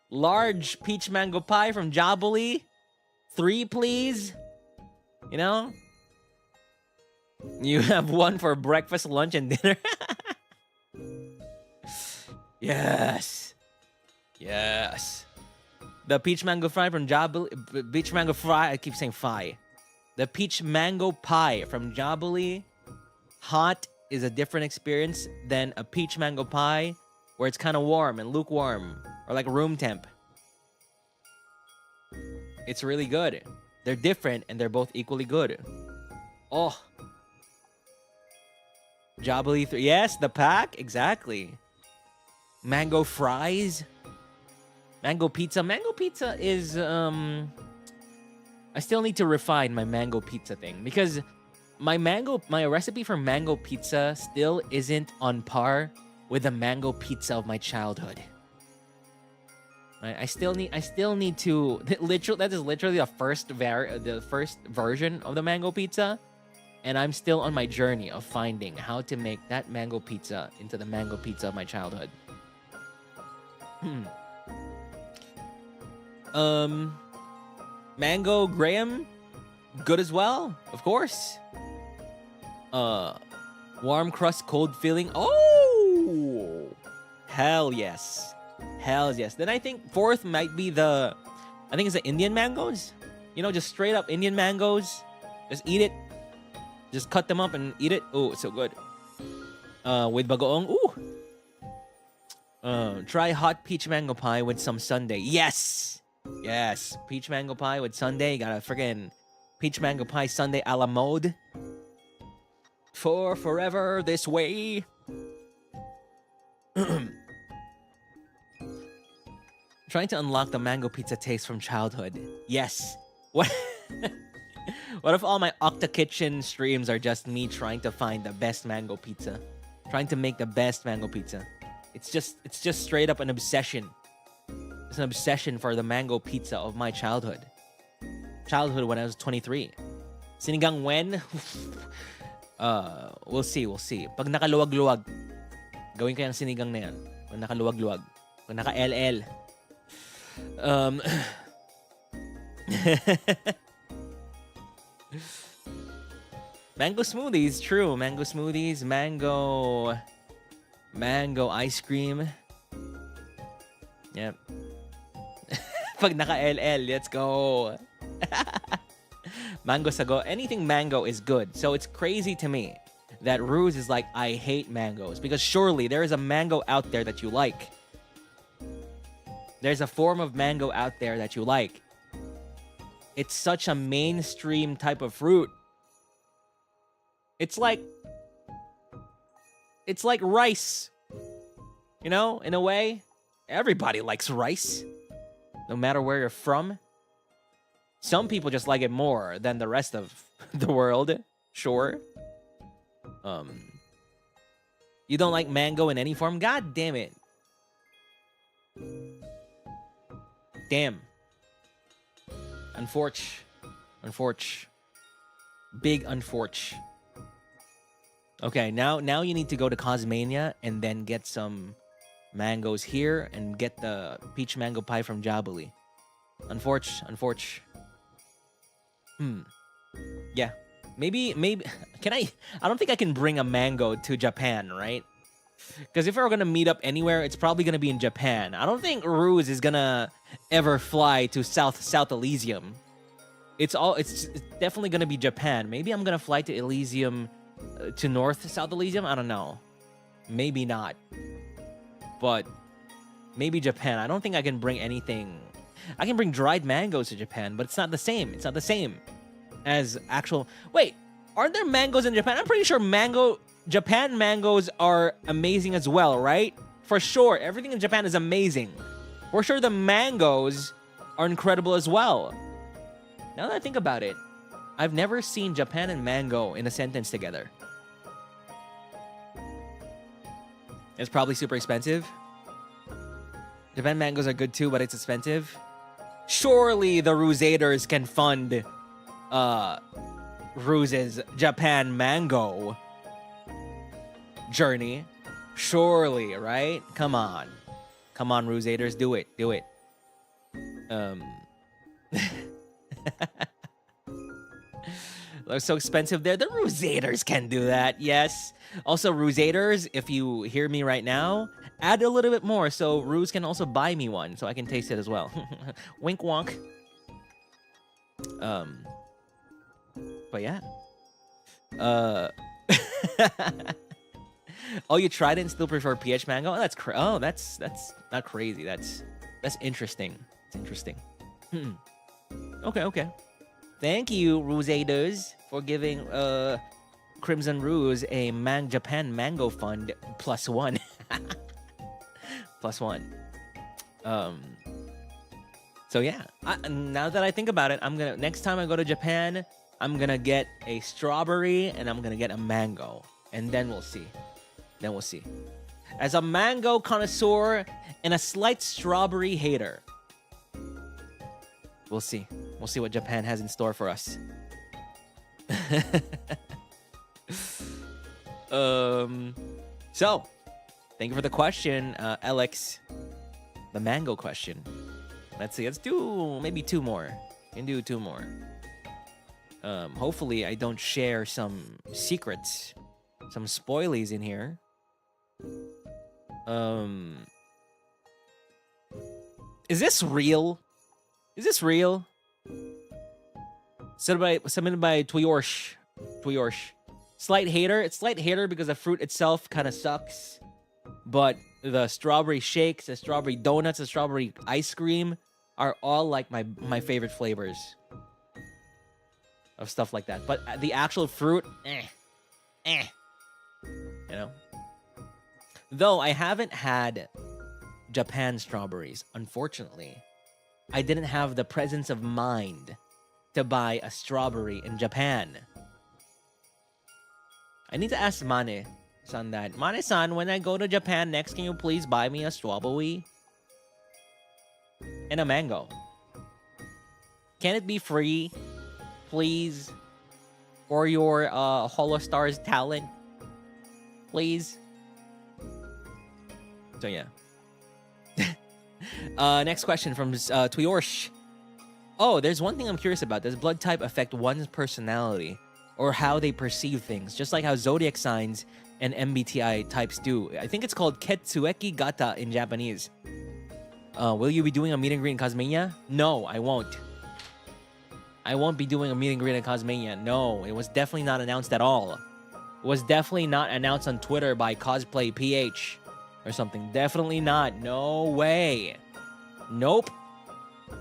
Large peach mango pie from Jabuli. 3, please. You know? You have one for breakfast, lunch, and dinner. Yes. Yes. The peach mango fry from Jabuli. Peach mango fry. I keep saying fry. The peach mango pie from Jabuli. Hot is a different experience than a peach mango pie where it's kind of warm and lukewarm or like room temp. It's really good. They're different and they're both equally good. Oh. Jabuli 3. Yes, the pack. Exactly. Mango fries. Mango pizza. Mango pizza is, I still need to refine my mango pizza thing because my recipe for mango pizza still isn't on par with the mango pizza of my childhood. Right? I still need to that is literally the first version of the mango pizza, and I'm still on my journey of finding how to make that mango pizza into the mango pizza of my childhood. Mango Graham, good as well, of course. Warm crust, cold filling. Oh, hell yes, hell yes. Then I think 4th might be I think it's the Indian mangoes. You know, just straight up Indian mangoes. Just eat it. Just cut them up and eat it. Oh, it's so good. With bagoong. Ooh. Try hot peach mango pie with some sundae. Yes. Yes. Peach mango pie with sundae. Got a friggin' peach mango pie sundae a la mode. For forever this way. Trying to unlock the mango pizza taste from childhood. Yes. What? What if all my Octa Kitchen streams are just me trying to find the best mango pizza? Trying to make the best mango pizza. It's just straight up an obsession. It's an obsession for the mango pizza of my childhood. Childhood when I was 23. Sinigang when? We'll see. Pag nakaluwag-luwag, gawin ko yung sinigang na yan. Pag nakaluwag-luwag. Pag naka-LL. Mango smoothies, true. Mango smoothies, mango ice cream. Yep. Pag naka-LL, let's go. Mango sago. Anything mango is good. So it's crazy to me that Ruse is like, I hate mangoes. Because surely there is a mango out there that you like. There's a form of mango out there that you like. It's such a mainstream type of fruit. It's like rice. You know, in a way, everybody likes rice. No matter where you're from. Some people just like it more than the rest of the world. Sure. You don't like mango in any form? God damn it. Damn. Unfortunate. Big unfortunate. Okay, now you need to go to Cosmania and then get some mangoes here and get the peach mango pie from Jabuli. Unfortunate. Yeah. Maybe can I don't think I can bring a mango to Japan, right? Because if we're gonna meet up anywhere, it's probably gonna be in Japan. I don't think Ruse is gonna ever fly to South Elysium. It's definitely gonna be Japan. Maybe I'm gonna fly to Elysium to South Elysium. I don't know. Maybe not. But maybe Japan. I don't think I can bring anything. I can bring dried mangoes to Japan, but it's not the same. It's not the same as actual. Wait, aren't there mangoes in Japan? I'm pretty sure Japan mangoes are amazing as well, right? For sure, everything in Japan is amazing. For sure, the mangoes are incredible as well. Now that I think about it, I've never seen Japan and mango in a sentence together. It's probably super expensive. Japan mangoes are good too, but it's expensive. Surely the Rusaders can fund Ruse's Japan mango journey. Surely, right? Come on. Come on, Rusaders, do it. Do it. They're so expensive there. The Rusaders can do that, yes. Also, Rusaders, if you hear me right now, add a little bit more so Ruse can also buy me one so I can taste it as well. Wink wonk. But yeah. Oh, you tried it and still prefer PH mango? Oh, that's not crazy. That's interesting. It's interesting. Okay. Thank you, Rusaders, for giving Crimson Ruse a Japan Mango Fund +1. +1. So yeah, now that I think about it, next time I go to Japan, I'm gonna get a strawberry and I'm gonna get a mango, and then we'll see. As a mango connoisseur and a slight strawberry hater, we'll see. We'll see what Japan has in store for us. So, thank you for the question, Alex. The mango question. Let's see. Let's do maybe 2 more. We can do 2 more. Hopefully, I don't share some secrets, some spoilies in here. Is this real? Is this real? Submitted by Twiorsh. Slight hater. It's slight hater because the fruit itself kind of sucks. But the strawberry shakes, the strawberry donuts, the strawberry ice cream are all like my favorite flavors of stuff like that. But the actual fruit, you know? Though I haven't had Japan strawberries, unfortunately. I didn't have the presence of mind to buy a strawberry in Japan. I need to ask Mane-san that. Mane-san, when I go to Japan next, can you please buy me a strawberry? And a mango. Can it be free? Please? For your HOLOSTARS talent? Please? So yeah. Next question from Twiorsh. Oh, there's one thing I'm curious about. Does blood type affect one's personality or how they perceive things? Just like how zodiac signs and MBTI types do. I think it's called Ketsueki Gata in Japanese. Will you be doing a meet and greet in Cosmania? No, I won't. I won't be doing a meet and greet in Cosmania. No, it was definitely not announced at all. It was definitely not announced on Twitter by Cosplay PH or something. Definitely not. No way. Nope.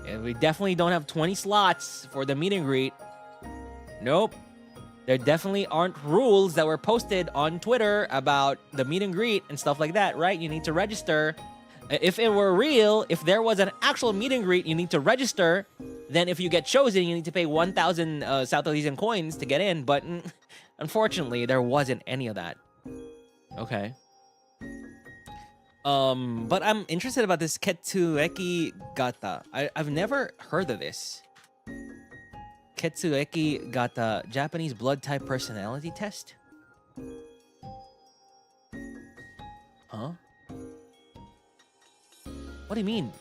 And we definitely don't have 20 slots for the meet and greet. Nope. There definitely aren't rules that were posted on Twitter about the meet and greet and stuff like that, right? You need to register. If it were real, if there was an actual meet and greet, you need to register. Then if you get chosen, you need to pay 1,000 South Asian coins to get in. But unfortunately, there wasn't any of that. Okay. But I'm interested about this Ketsueki Gata. I've never heard of this. Ketsueki Gata, Japanese blood type personality test? Huh? What do you mean?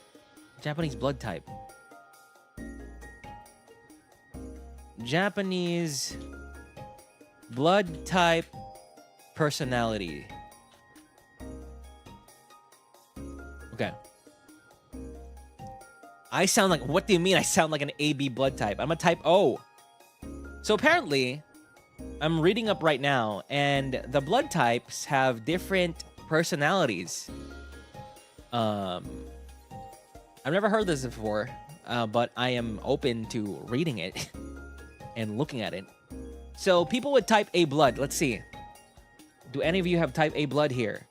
Japanese blood type. Japanese blood type personality. Okay. I sound like, what do you mean I sound like an AB blood type? I'm a type O. So apparently, I'm reading up right now, and the blood types have different personalities. I've never heard this before, but I am open to reading it and looking at it. So people with type A blood, let's see. Do any of you have type A blood here?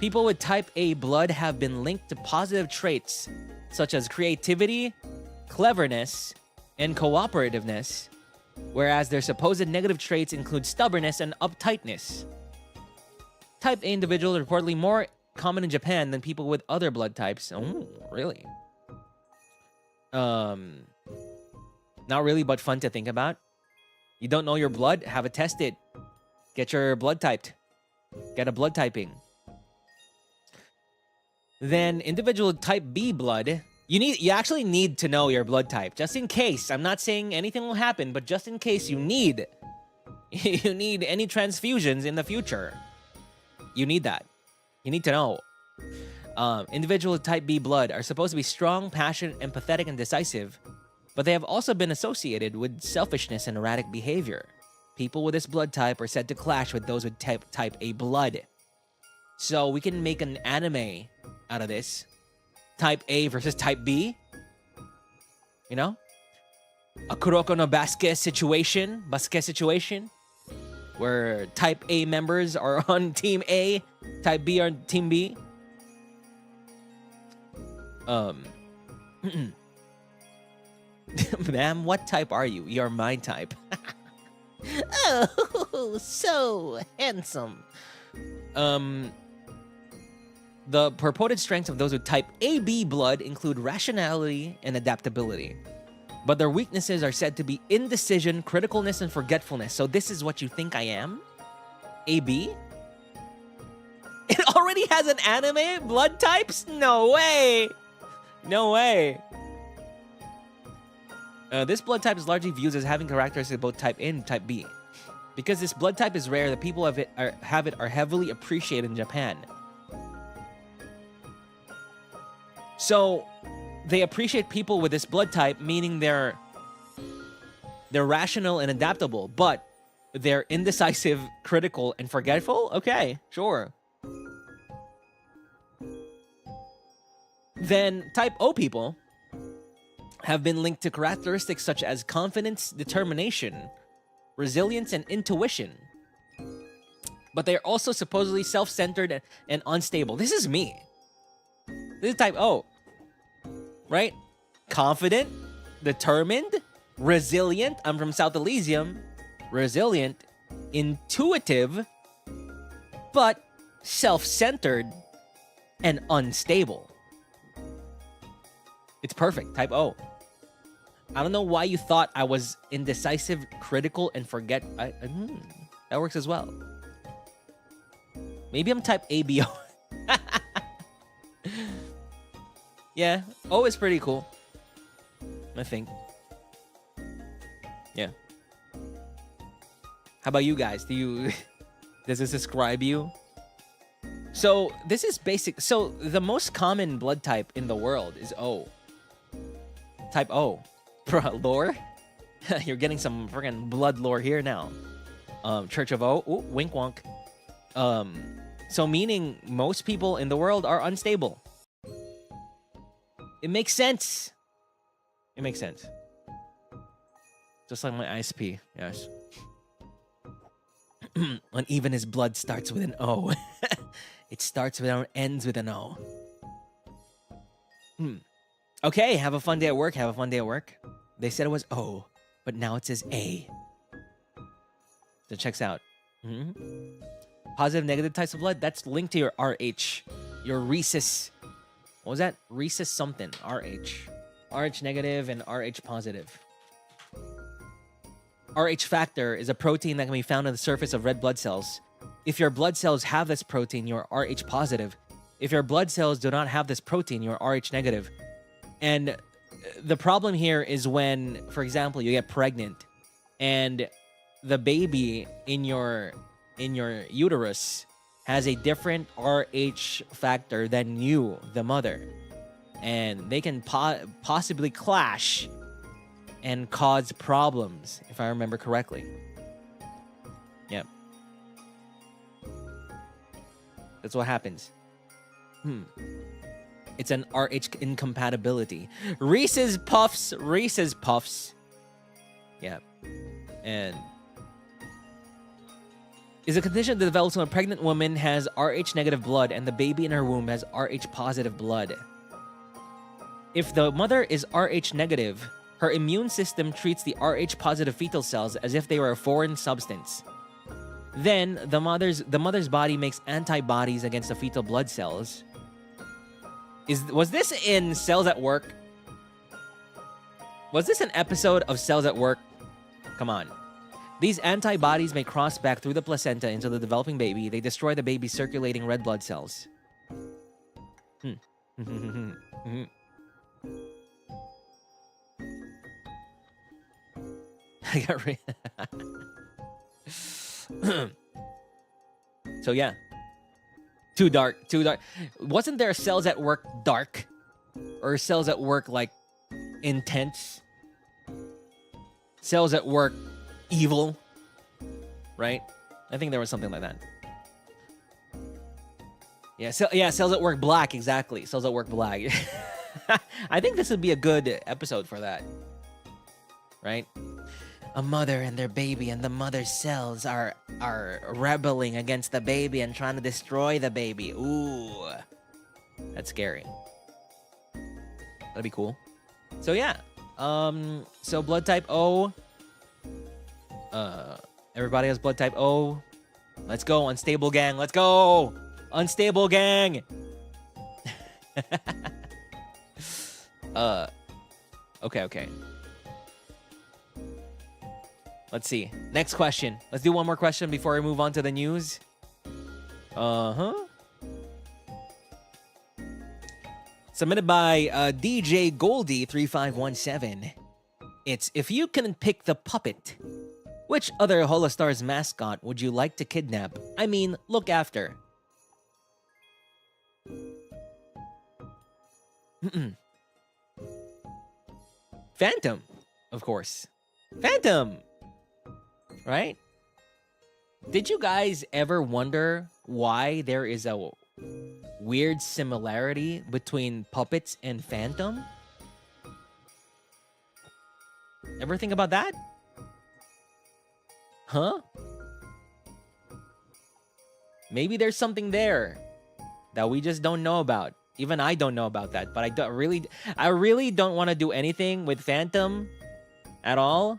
People with type A blood have been linked to positive traits such as creativity, cleverness, and cooperativeness, whereas their supposed negative traits include stubbornness and uptightness. Type A individuals are reportedly more common in Japan than people with other blood types. Oh, really? Not really, but fun to think about. You don't know your blood? Have it tested. Get your blood typed. Get a blood typing. Then individual type B blood. You actually need to know your blood type, just in case. I'm not saying anything will happen, but just in case you need any transfusions in the future. You need that. You need to know. Individual type B blood are supposed to be strong, passionate, empathetic, and decisive, but they have also been associated with selfishness and erratic behavior. People with this blood type are said to clash with those with type A blood. So we can make an anime out of this. Type A versus type B. You know? A Kuroko no basket situation. Where type A members are on team A. Type B are on team B. Ma'am, what type are you? You're my type. Oh, so handsome. The purported strengths of those with type AB blood include rationality and adaptability. But their weaknesses are said to be indecision, criticalness, and forgetfulness. So this is what you think I am? AB? It already has an anime blood types? No way! No way. This blood type is largely viewed as having characteristics of both type A and type B. Because this blood type is rare, the people of it are heavily appreciated in Japan. So, they appreciate people with this blood type, meaning they're rational and adaptable, but they're indecisive, critical, and forgetful? Okay, sure. Then, type O people have been linked to characteristics such as confidence, determination, resilience, and intuition. But they are also supposedly self-centered and unstable. This is me. This is type O. Right? Confident, determined, resilient. I'm from South Elysium. Resilient, intuitive, but self-centered and unstable. It's perfect. Type O. I don't know why you thought I was indecisive, critical, and forget. That works as well. Maybe I'm type ABO. Yeah, O is pretty cool, I think. Yeah. How about you guys? Does this describe you? So this is basic. So the most common blood type in the world is O. Type O. Bro, lore? You're getting some friggin' blood lore here now. Church of O. Ooh, wink wonk. So meaning most people in the world are unstable. It makes sense. It makes sense. Just like my ISP, yes. Unevenness blood starts with an O. It starts with and ends with an O. Okay, have a fun day at work. Have a fun day at work. They said it was O, but now it says A. So checks out. Positive, negative types of blood. That's linked to your RH. Your rhesus. What was that? Rhesus something. RH. RH negative and RH positive. RH factor is a protein that can be found on the surface of red blood cells. If your blood cells have this protein, you're RH positive. If your blood cells do not have this protein, you're RH negative. And the problem here is when, for example, you get pregnant and the baby in your uterus has a different RH factor than you, the mother. And they can possibly clash and cause problems, if I remember correctly. Yep. That's what happens. It's an RH incompatibility. Reese's Puffs. Yeah. And is a condition that develops when a pregnant woman has RH negative blood and the baby in her womb has RH positive blood. If the mother is RH negative, her immune system treats the RH positive fetal cells as if they were a foreign substance. Then the mother's body makes antibodies against the fetal blood cells. Was this in Cells at Work? Was this an episode of Cells at Work? Come on. These antibodies may cross back through the placenta into the developing baby. They destroy the baby's circulating red blood cells. I got So yeah. Too dark. Too dark. Wasn't there Cells at Work dark? Or Cells at Work like intense? Cells at Work evil? Right? I think there was something like that. Yeah, Cells at Work black, exactly. Cells at Work black. I think this would be a good episode for that. Right? A mother and their baby, and the mother's cells are rebelling against the baby and trying to destroy the baby. Ooh. That's scary. That'd be cool. So yeah. So blood type O. Everybody has blood type O. Let's go, unstable gang. Let's go. Unstable gang. Okay. Let's see. Next question. Let's do one more question before we move on to the news. Submitted by DJ Goldie 3517. It's, if you can pick the puppet, which other HOLOSTARS mascot would you like to kidnap? I mean, look after. Phantom, of course. Phantom! Right? Did you guys ever wonder why there is a weird similarity between puppets and Phantom? Ever think about that? Huh? Maybe there's something there that we just don't know about. Even I don't know about that, but I really don't want to do anything with Phantom at all.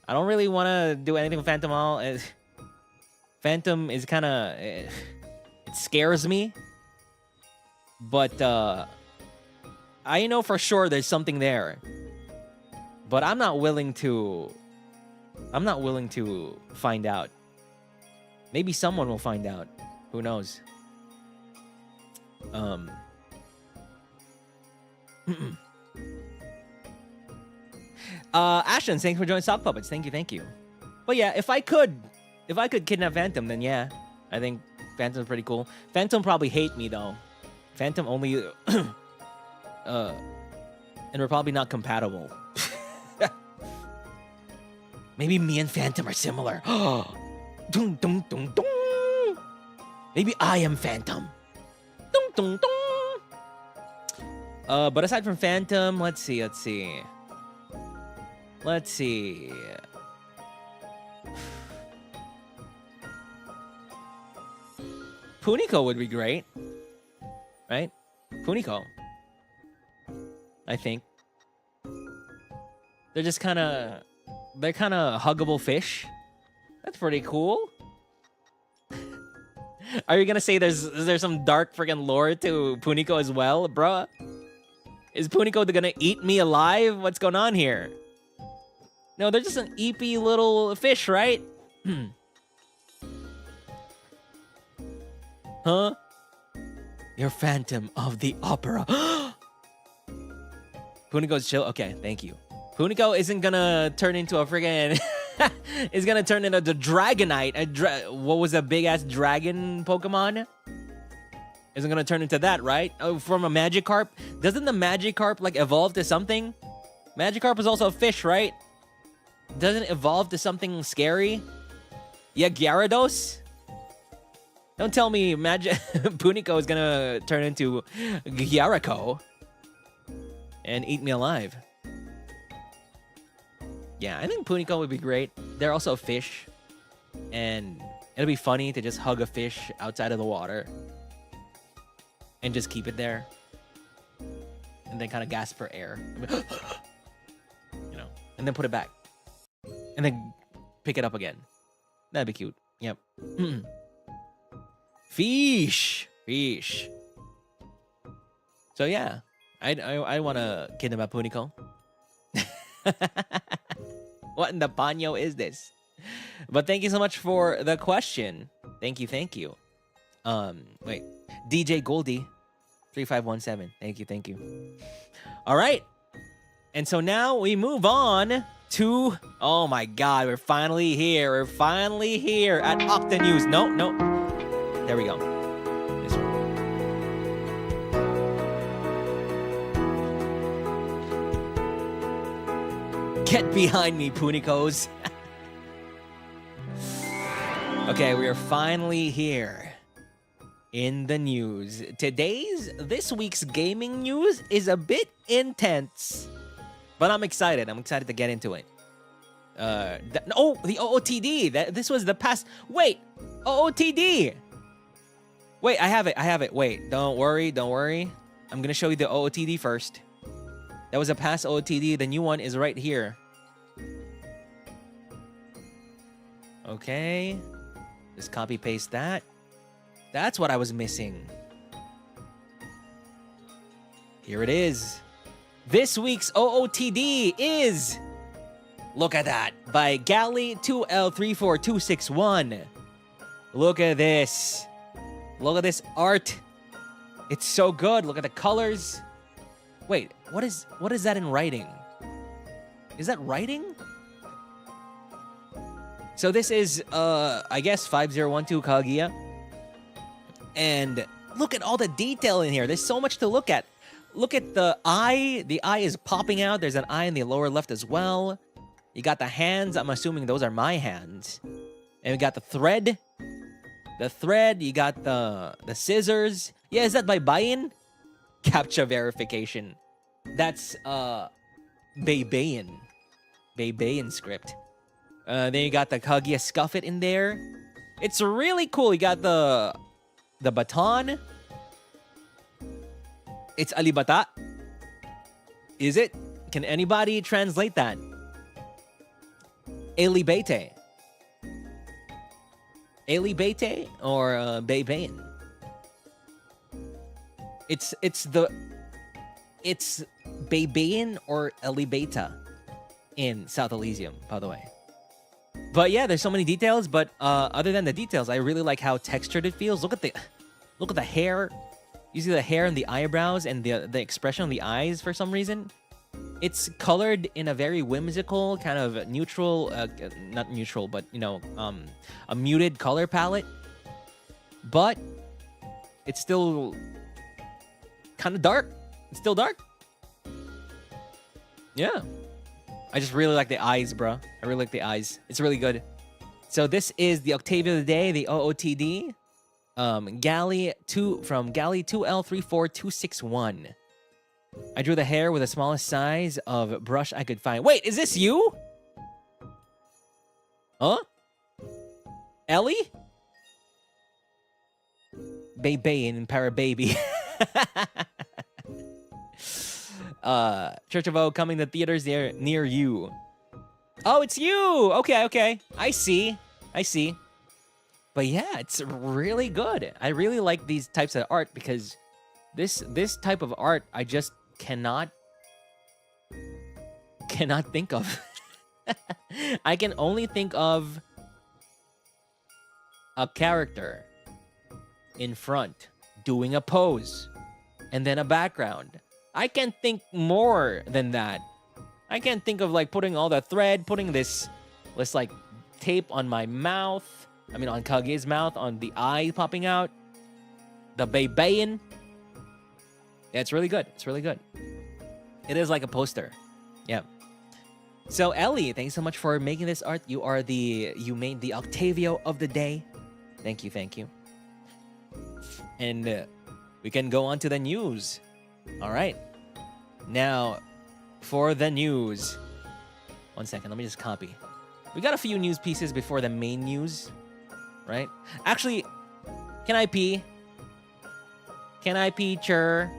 I don't really want to do anything with Phantom at all. Phantom is kind of... It scares me. But I know for sure there's something there. But I'm not willing to find out. Maybe someone will find out. Who knows? Ashton, thanks for joining Sock Puppets. Thank you. But yeah, if I could kidnap Phantom, then yeah, I think Phantom's pretty cool. Phantom probably hate me though. Phantom only, and we're probably not compatible. Maybe me and Phantom are similar. Dun, dun, dun, dun. Maybe I am Phantom. Dun, dun, dun. But aside from Phantom, let's see. Puniko would be great, right? Puniko, I think. They're kind of huggable fish. That's pretty cool. Are you gonna say there's some dark freaking lore to Puniko as well, bruh? Is Puniko gonna eat me alive? What's going on here? No, they're just an eepy little fish, right? Huh? You're Phantom of the Opera. Puniko's chill. Okay, thank you. Puniko isn't gonna turn into a friggin' is gonna turn into the Dragonite. What was a big ass dragon Pokemon? Isn't gonna turn into that, right? Oh, from a Magikarp? Doesn't the Magikarp like evolve to something? Magikarp is also a fish, right? Doesn't it evolve to something scary? Yeah, Gyarados? Don't tell me Puniko is gonna turn into Gyarako and eat me alive. Yeah, I think Puniko would be great. They're also a fish, and it'll be funny to just hug a fish outside of the water and just keep it there, and then kind of gasp for air, you know, and then put it back, and then pick it up again. That'd be cute. Yep. Fish. So yeah, I want to kidnap Puniko. What in the paño is this? But thank you so much for the question. Thank you, thank you. Wait. DJ Goldie 3517. Thank you. All right. And so now we move on to, oh my god, we're finally here. We're finally here at Octa News. No. There we go. This one. Get behind me, Punicos. Okay, we are finally here in the news. This week's gaming news is a bit intense, but I'm excited. I'm excited to get into it. The OOTD. This was the past. Wait, OOTD. Wait, I have it. Wait, don't worry. I'm gonna show you the OOTD first. That was a past OOTD. The new one is right here. Okay. Just copy paste that. That's what I was missing. Here it is. This week's OOTD is, look at that, by Galley2L34261. Look at this. Look at this art. It's so good. Look at the colors. Wait, what is that in writing? Is that writing? So this is, I guess 5012 Kaguya. And look at all the detail in here. There's so much to look at. Look at the eye. The eye is popping out. There's an eye in the lower left as well. You got the hands. I'm assuming those are my hands. And we got the thread. You got the scissors. Yeah, is that by buy-in? Captcha verification. That's Beibein script. Then you got the Kaguya Scuff It in there. It's really cool. You got the baton. It's alibata. Is it? Can anybody translate that? Alibete. Alibete or Beibein? It's Beibein or Alibeta in South Elysium, by the way. But yeah, there's so many details. But other than the details, I really like how textured it feels. Look at the hair. You see the hair and the eyebrows and the expression on the eyes for some reason. It's colored in a very whimsical, kind of neutral, not neutral, but you know, a muted color palette. But it's still kind of dark. It's still dark. Yeah. I just really like the eyes, bro. I really like the eyes. It's really good. So this is the Octavio of the day, the OOTD. Galley 2 from Galley2L34261. I drew the hair with the smallest size of brush I could find. Wait, is this you? Huh? Ellie? Beibein and Parababy. Church of O coming to theaters near you. Oh, it's you. Okay. I see. But yeah, it's really good. I really like these types of art because this type of art I just cannot think of. I can only think of a character in front doing a pose and then a background. I can't think more than that. I can't think of like putting all the thread, putting this like tape on my mouth. I mean, on Kage's mouth, on the eye popping out. The Beibein. Yeah, it's really good. It is like a poster. Yeah. So Ellie, thanks so much for making this art. You made the Octavio of the day. Thank you. And we can go on to the news. All right. Now, for the news. 1 second, let me just copy. We got a few news pieces before the main news, right? Actually, can I pee? Can I pee, chur?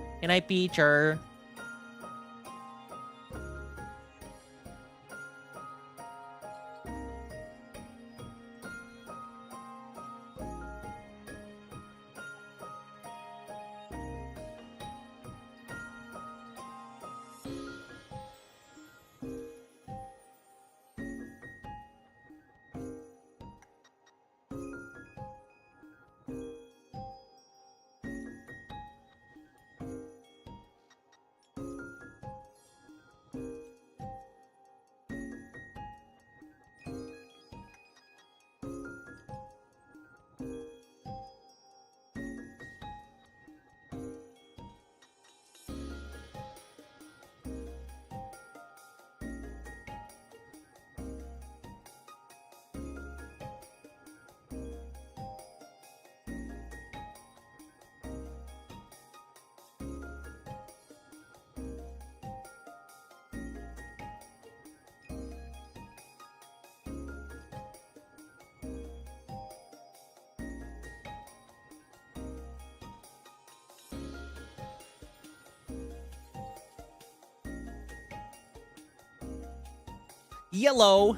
Yellow.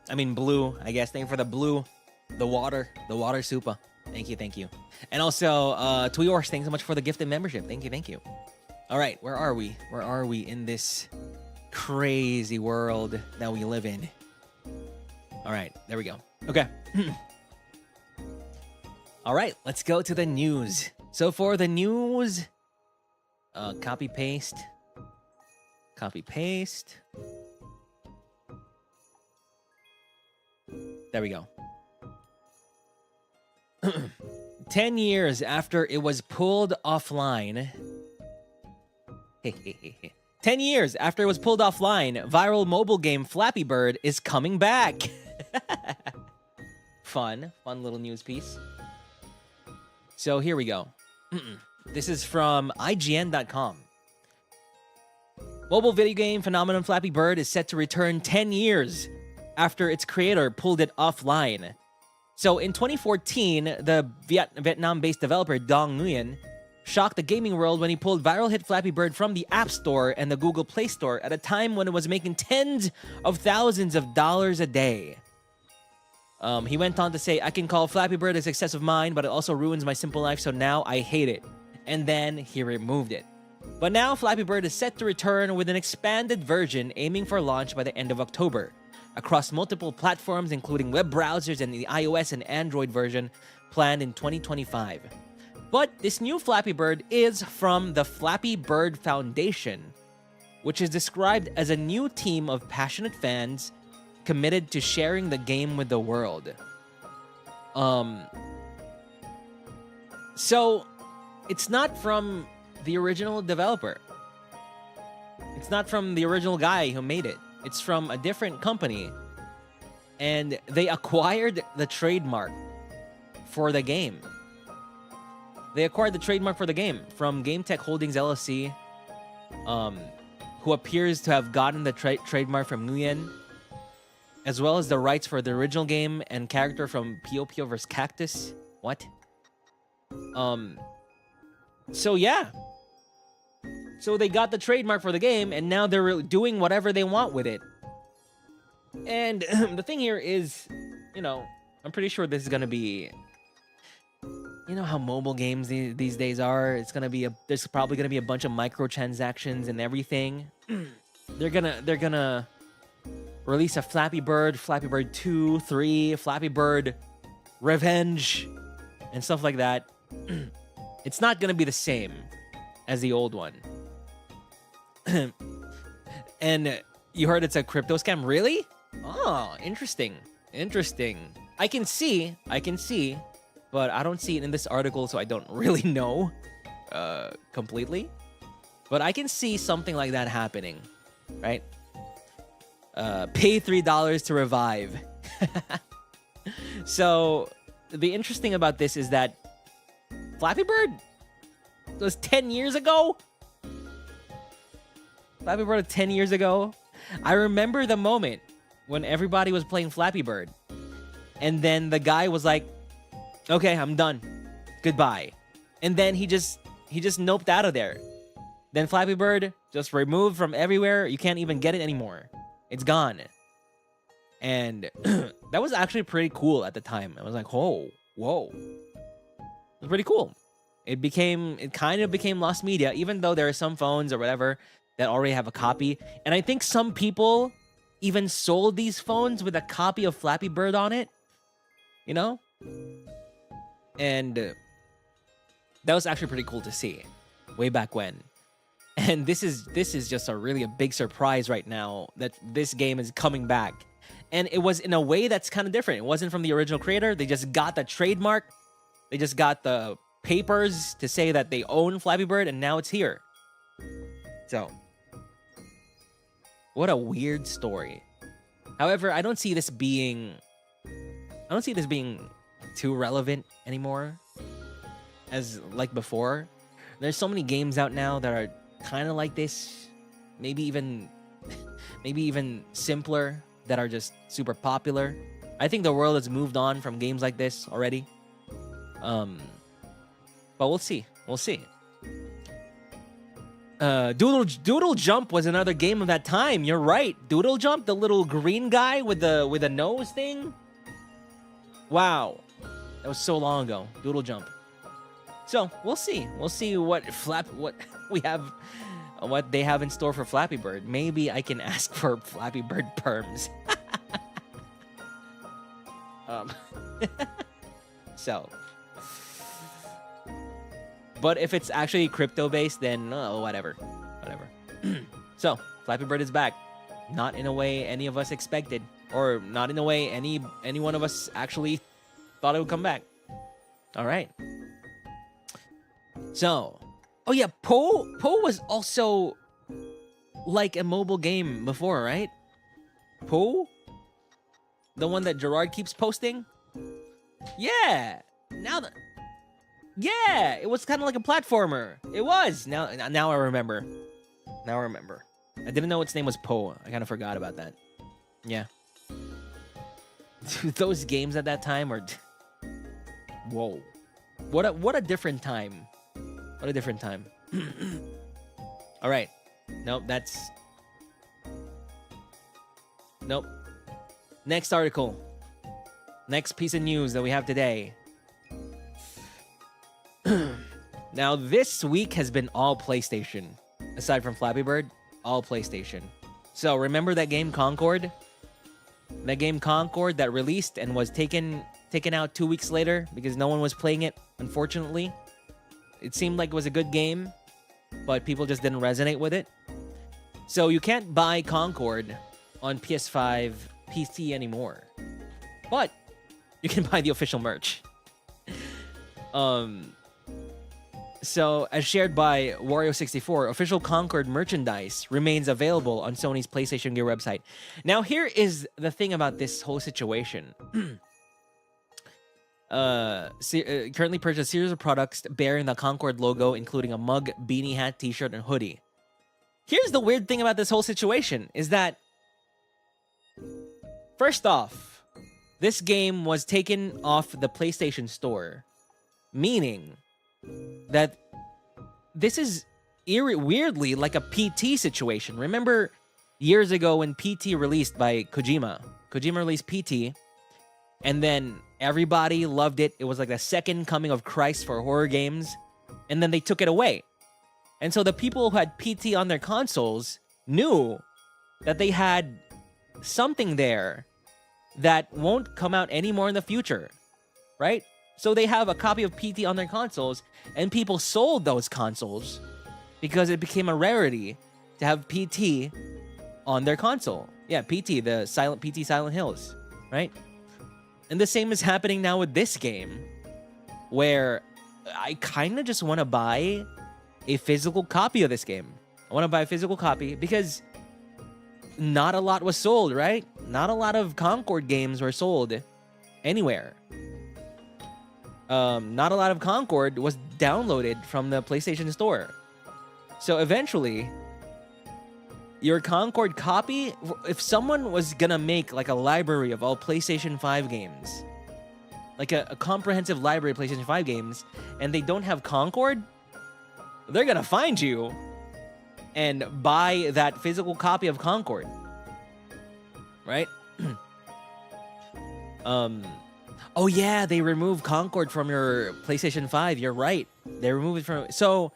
I mean blue, I guess. Thank you for the blue, the water super. Thank you. And also, Tuyors, thanks so much for the gifted membership. Thank you. All right, where are we? Where are we in this crazy world that we live in? All right, there we go. Okay. All right, let's go to the news. So for the news, copy paste. There we go. 10 years after it was pulled offline. 10 years after it was pulled offline, viral mobile game Flappy Bird is coming back. Fun little news piece. So here we go. This is from IGN.com. Mobile video game phenomenon Flappy Bird is set to return 10 years after its creator pulled it offline. So in 2014, the Vietnam-based developer Dong Nguyen shocked the gaming world when he pulled viral hit Flappy Bird from the App Store and the Google Play Store at a time when it was making tens of thousands of dollars a day. He went on to say, "I can call Flappy Bird a success of mine, but it also ruins my simple life, so now I hate it." And then he removed it. But now Flappy Bird is set to return with an expanded version aiming for launch by the end of October, across multiple platforms including web browsers and the iOS and Android version planned in 2025. But this new Flappy Bird is from the Flappy Bird Foundation, which is described as a new team of passionate fans committed to sharing the game with the world. So it's not from the original developer. It's not from the original guy who made it. It's from a different company. And they acquired the trademark for the game. They acquired the trademark for the game from Game Tech Holdings LLC, who appears to have gotten the trademark from Nguyen, as well as the rights for the original game and character from Pio vs. Cactus. What? So yeah. So they got the trademark for the game, and now they're doing whatever they want with it. And the thing here is, I'm pretty sure this is gonna be, how mobile games these days are. It's gonna be there's probably gonna be a bunch of microtransactions and everything. They're gonna release a Flappy Bird 2, 3, Flappy Bird Revenge, and stuff like that. It's not gonna be the same as the old one. And you heard it's a crypto scam, really? Oh, interesting. I can see, but I don't see it in this article, so I don't really know completely. But I can see something like that happening, right? Pay $3 to revive. So the interesting about this is that Flappy Bird was 10 years ago. Flappy Bird 10 years ago. I remember the moment when everybody was playing Flappy Bird, and then the guy was like, "Okay, I'm done. Goodbye." And then he just noped out of there. Then Flappy Bird just removed from everywhere. You can't even get it anymore. It's gone. And that was actually pretty cool at the time. I was like, whoa. It was pretty cool. It kind of became lost media, even though there are some phones or whatever that already have a copy. And I think some people even sold these phones with a copy of Flappy Bird on it. And that was actually pretty cool to see way back when. And this is just a big surprise right now that this game is coming back. And it was in a way that's kind of different. It wasn't from the original creator. They just got the trademark. They just got the papers to say that they own Flappy Bird, and now it's here. So, what a weird story. However, I don't see this being too relevant anymore as like before. There's so many games out now that are kind of like this, maybe even simpler, that are just super popular. I think the world has moved on from games like this already. But we'll see. Doodle Jump was another game of that time. You're right. Doodle Jump, the little green guy with the nose thing. Wow, that was so long ago. Doodle Jump. So we'll see. We'll see what we have, what they have in store for Flappy Bird. Maybe I can ask for Flappy Bird perms. So, but if it's actually crypto based, then whatever. So Flappy Bird is back, not in a way any of us expected, or not in a way any one of us actually thought it would come back. All right. So, oh yeah, Po was also like a mobile game before, right? Po, the one that Gerard keeps posting. Yeah. Yeah, it was kind of like a platformer. It was. Now I remember. I didn't know its name was Po. I kind of forgot about that. Yeah. Those games at that time are... Whoa. What a different time. What a different time. All right. Nope, that's... Nope. Next article. Next piece of news that we have today. Now, this week has been all PlayStation. Aside from Flappy Bird, all PlayStation. So, remember that game Concord? That game Concord that released and was taken out 2 weeks later because no one was playing it, unfortunately. It seemed like it was a good game, but people just didn't resonate with it. So, you can't buy Concord on PS5 PC anymore. But you can buy the official merch. So, as shared by Wario64, official Concord merchandise remains available on Sony's PlayStation Gear website. Now, here is the thing about this whole situation. Currently purchase a series of products bearing the Concord logo, including a mug, beanie hat, t-shirt, and hoodie. Here's the weird thing about this whole situation, is that, first off, this game was taken off the PlayStation Store, meaning that this is weirdly like a PT situation. Remember years ago when PT released by Kojima? Kojima released PT, and then everybody loved it. It was like the second coming of Christ for horror games, and then they took it away. And so the people who had PT on their consoles knew that they had something there that won't come out anymore in the future, right? So they have a copy of PT on their consoles, and people sold those consoles because it became a rarity to have PT on their console. Yeah, PT, the PT Silent Hills, right? And the same is happening now with this game, where I kind of just want to buy a physical copy of this game. I want to buy a physical copy because not a lot was sold, right? Not a lot of Concord games were sold anywhere. Not a lot of Concord was downloaded from the PlayStation Store. So eventually, your Concord copy, if someone was gonna make like a library of all PlayStation 5 games, like a comprehensive library of PlayStation 5 games, and they don't have Concord, they're gonna find you and buy that physical copy of Concord, right? Oh yeah, they removed Concord from your PlayStation 5. You're right. They removed it from... So,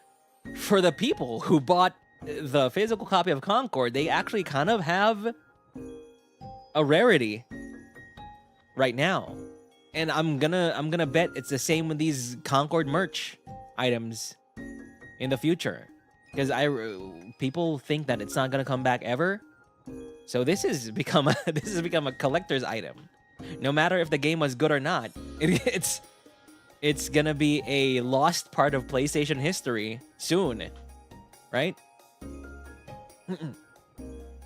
for the people who bought the physical copy of Concord, they actually kind of have a rarity right now. And I'm gonna bet it's the same with these Concord merch items in the future. Because people think that it's not gonna come back ever. So this has become a collector's item. No matter if the game was good or not, it's gonna be a lost part of PlayStation history soon, right?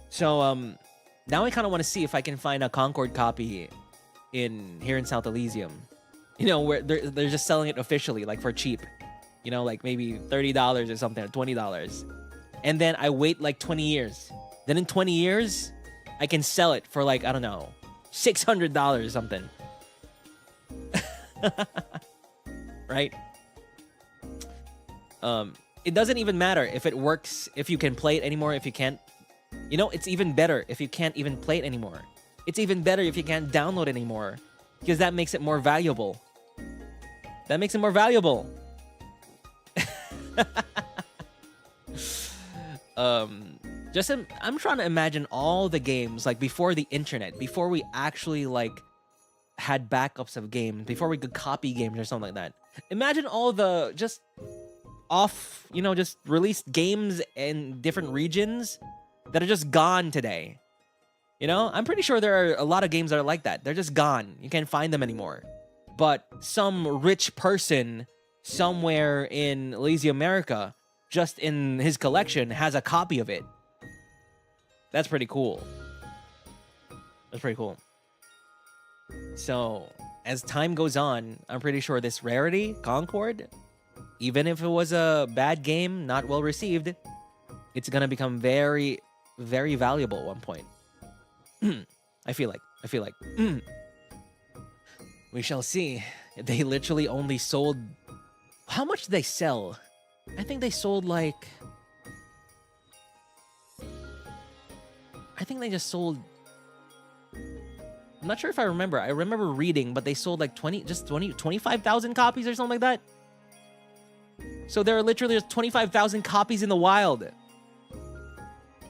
So now I kind of want to see if I can find a Concord copy here in South Elysium. You know, where they're just selling it officially, like for cheap. You know, like maybe $30 or something, or $20, and then I wait like 20 years. Then in 20 years, I can sell it for like, I don't know, $600 or something. Right? It doesn't even matter if it works, if you can play it anymore, if you can't. You know, it's even better if you can't even play it anymore. It's even better if you can't download it anymore, because that makes it more valuable. That makes it more valuable. I'm trying to imagine all the games like before the internet, before we actually like had backups of games, before we could copy games or something like that. Imagine all the just off, you know, just released games in different regions that are just gone today. You know, I'm pretty sure there are a lot of games that are like that. They're just gone. You can't find them anymore. But some rich person somewhere in Lazy America, just in his collection, has a copy of it. That's pretty cool. That's pretty cool. So, as time goes on, I'm pretty sure this rarity, Concord, even if it was a bad game, not well received, it's gonna become very, very valuable at one point. I feel like. We shall see. They literally only sold... How much did they sell? I think they sold like... I think they just sold... I'm not sure if I remember. I remember reading, but they sold like 25,000 copies or something like that. So there are literally just 25,000 copies in the wild.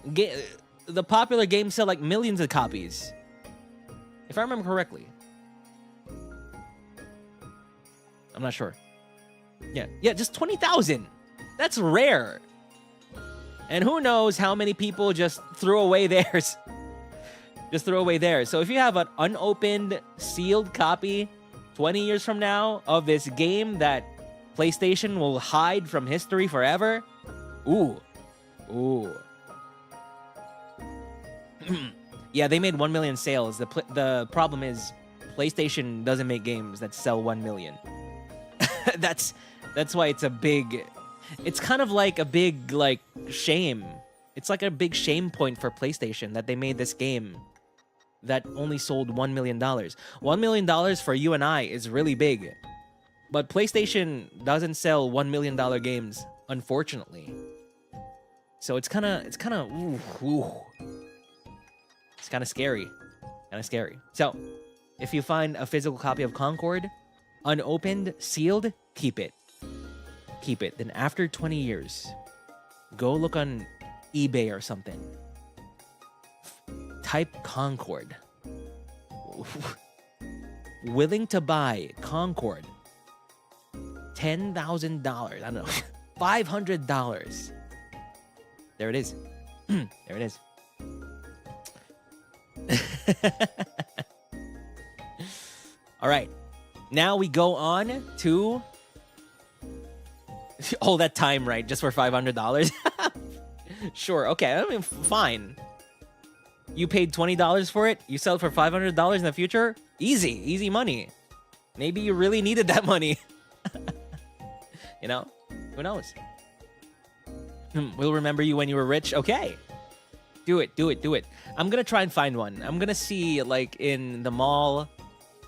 The popular games sell like millions of copies, if I remember correctly. I'm not sure. Yeah, just 20,000. That's rare. And who knows how many people just threw away theirs. Just throw away theirs. So if you have an unopened, sealed copy 20 years from now of this game that PlayStation will hide from history forever, ooh. Yeah, they made 1 million sales. The problem is PlayStation doesn't make games that sell 1 million. That's why it's a big... It's kind of like a big, like, shame. It's like a big shame point for PlayStation that they made this game that only sold $1 million. $1 million for you and I is really big. But PlayStation doesn't sell $1 million games, unfortunately. So it's kind of scary. So, if you find a physical copy of Concord, unopened, sealed, keep it. Keep it. Then after 20 years, go look on eBay or something. Type Concord. Willing to buy Concord. $10,000. I don't know. $500. There it is. There it is. All right. Now we go on to all that time, right? Just for $500? Sure. Okay. I mean, fine. You paid $20 for it. You sell it for $500 in the future. Easy money. Maybe you really needed that money. You know? Who knows? We'll remember you when you were rich. Okay. Do it. I'm gonna try and find one. I'm gonna see, like, in the mall,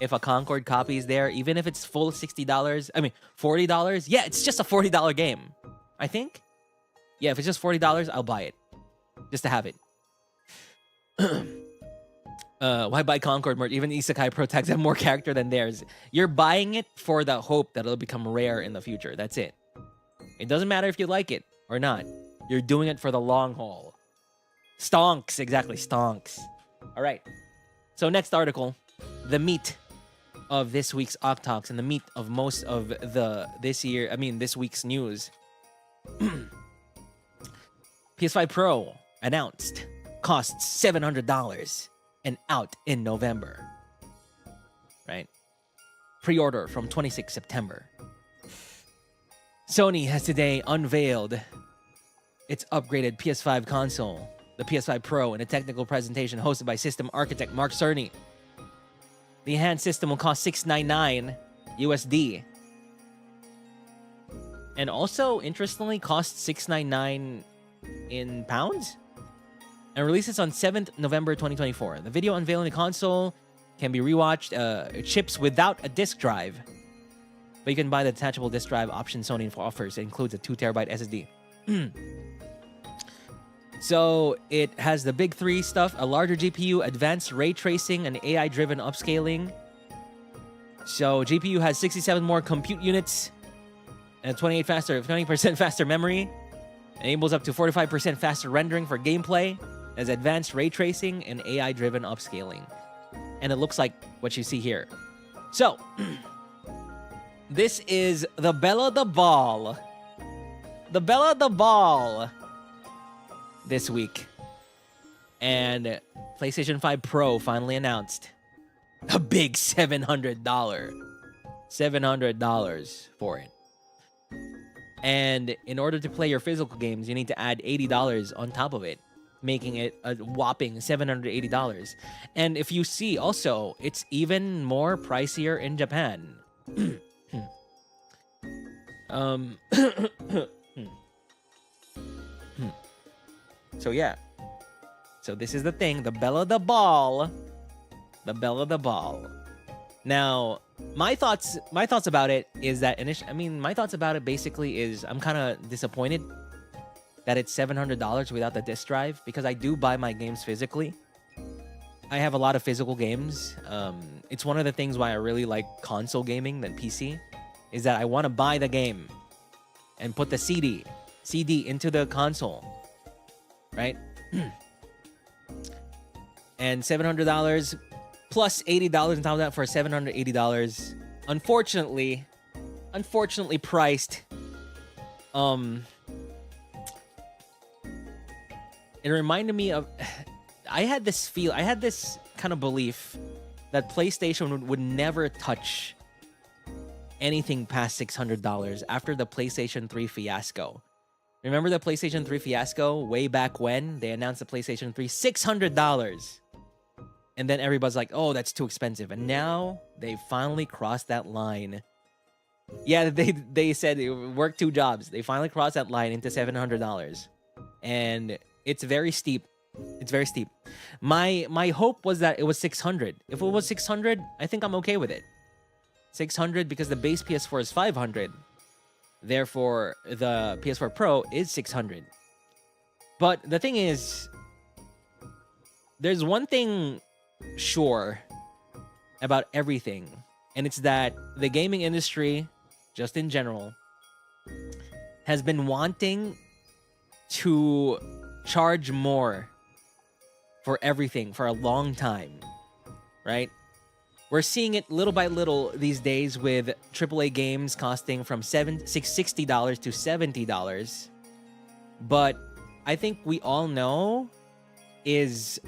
if a Concord copy is there, even if it's full $60. I mean, $40. Yeah, it's just a $40 game, I think. Yeah, if it's just $40, I'll buy it. Just to have it. Why buy Concord merch? Even Isekai Pro tags have more character than theirs. You're buying it for the hope that it'll become rare in the future. That's it. It doesn't matter if you like it or not. You're doing it for the long haul. Stonks. Exactly, stonks. All right. So next article. The meat of this week's OcTalks and the meat of most of this week's news. PS5 Pro announced. Costs $700 and out in November. Right? Pre-order from 26 September. Sony has today unveiled its upgraded PS5 console, the PS5 Pro, in a technical presentation hosted by system architect Mark Cerny. The enhanced system will cost $699 USD. And also, interestingly, costs $699 in pounds? And releases on 7th November 2024. The video unveiling the console can be rewatched. It ships without a disk drive. but you can buy the detachable disk drive option Sony offers. It includes a 2TB SSD. So it has the big three stuff: a larger GPU, advanced ray tracing, and AI-driven upscaling. So GPU has 67 more compute units and 20% faster memory. Enables up to 45% faster rendering for gameplay. Has advanced ray tracing and AI-driven upscaling. And it looks like what you see here. So, this is the belle of the ball. The belle of the ball this week. And PlayStation 5 Pro finally announced a big $700 for it. And in order to play your physical games, you need to add $80 on top of it, making it a whopping $780. And if you see also, it's even more pricier in Japan. So yeah. So this is the thing, the belle of the ball. The belle of the ball. Now, my thoughts about it is that my thoughts about it basically is I'm kind of disappointed that it's $700 without the disc drive, because I do buy my games physically. I have a lot of physical games. It's one of the things why I really like console gaming than PC, is that I want to buy the game and put the CD into the console, right? And $700 plus $80 on top of that for $780. Unfortunately priced. It reminded me of, I had this kind of belief that PlayStation would never touch anything past $600 after the PlayStation 3 fiasco. Remember the PlayStation 3 fiasco way back when they announced the PlayStation 3 $600? And then everybody's like, oh, that's too expensive. And now they finally crossed that line. Yeah, they said work two jobs. They finally crossed that line into $700. And it's very steep. It's very steep. My hope was that it was 600. If it was 600, I think I'm okay with it. 600 because the base PS4 is 500. Therefore, the PS4 Pro is 600. But the thing is, there's one thing sure about everything, and it's that the gaming industry, just in general, has been wanting to charge more for everything for a long time, right? We're seeing it little by little these days with AAA games costing from $60 to $70. But I think we all know is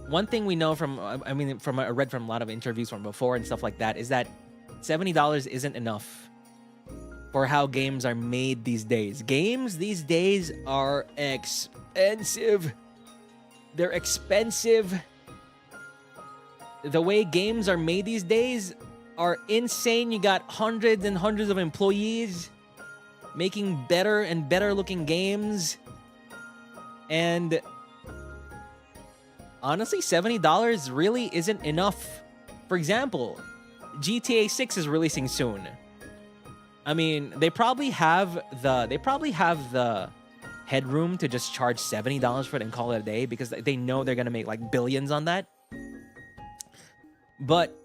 one thing we know from, I read from a lot of interviews from before and stuff like that, is that $70 isn't enough for how games are made these days. Games these days are expensive. They're expensive. The way games are made these days are insane. You got hundreds and hundreds of employees making better and better looking games. And honestly, $70 really isn't enough. For example, GTA 6 is releasing soon. I mean, they probably have the headroom to just charge $70 for it and call it a day, because they know they're gonna make like billions on that. But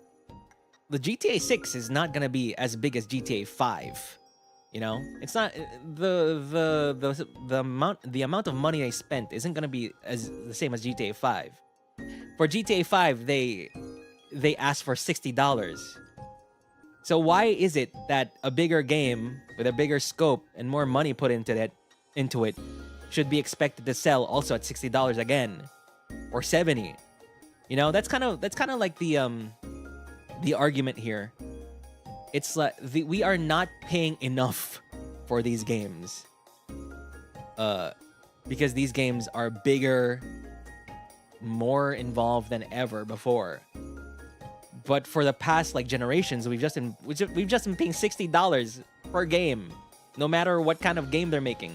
the GTA 6 is not gonna be as big as GTA 5. You know, it's not the amount of money they spent isn't gonna be the same as GTA 5. For GTA 5, they asked for $60. So why is it that a bigger game with a bigger scope and more money put into it should be expected to sell also at $60 again, or $70? You know, that's kind of like the argument here. It's like we are not paying enough for these games, because these games are bigger, more involved than ever before. But for the past like generations, we've just been paying $60 per game, no matter what kind of game they're making.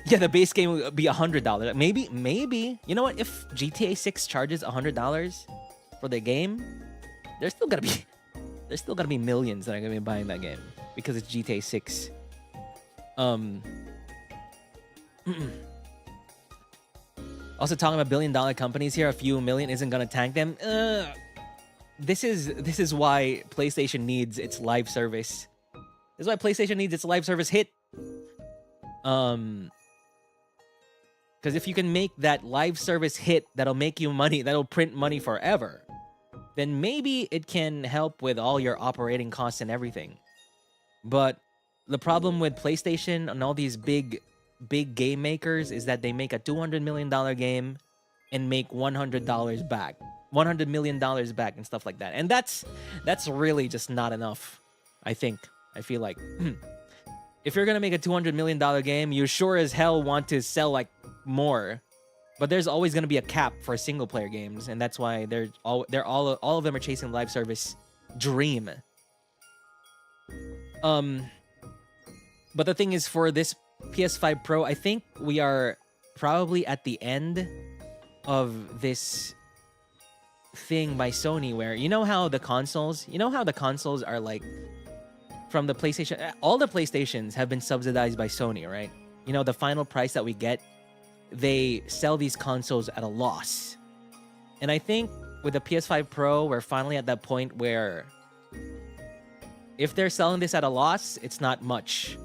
Yeah, the base game would be $100. Maybe. You know what? If GTA 6 charges $100 for the game, there's still gonna be millions that are gonna be buying that game because it's GTA 6. Also talking about billion-dollar companies here, a few million isn't gonna tank them. This is why PlayStation needs its live service. This is why PlayStation needs its live service hit. Because if you can make that live service hit that'll make you money, that'll print money forever, then maybe it can help with all your operating costs and everything. But the problem with PlayStation and all these big game makers is that they make a $200 million game and make $100 back. $100 million back and stuff like that. And that's really just not enough, I think. I feel like if you're gonna make a $200 million game, you sure as hell want to sell like more. But there's always gonna be a cap for single player games, and that's why all of them are chasing live service dream. But the thing is, for this PS5 Pro, I think we are probably at the end of this thing by Sony where you know how the consoles are like from the PlayStation, all the PlayStations have been subsidized by Sony, right? You know, the final price that we get, they sell these consoles at a loss. And I think with the PS5 Pro, we're finally at that point where if they're selling this at a loss, it's not much.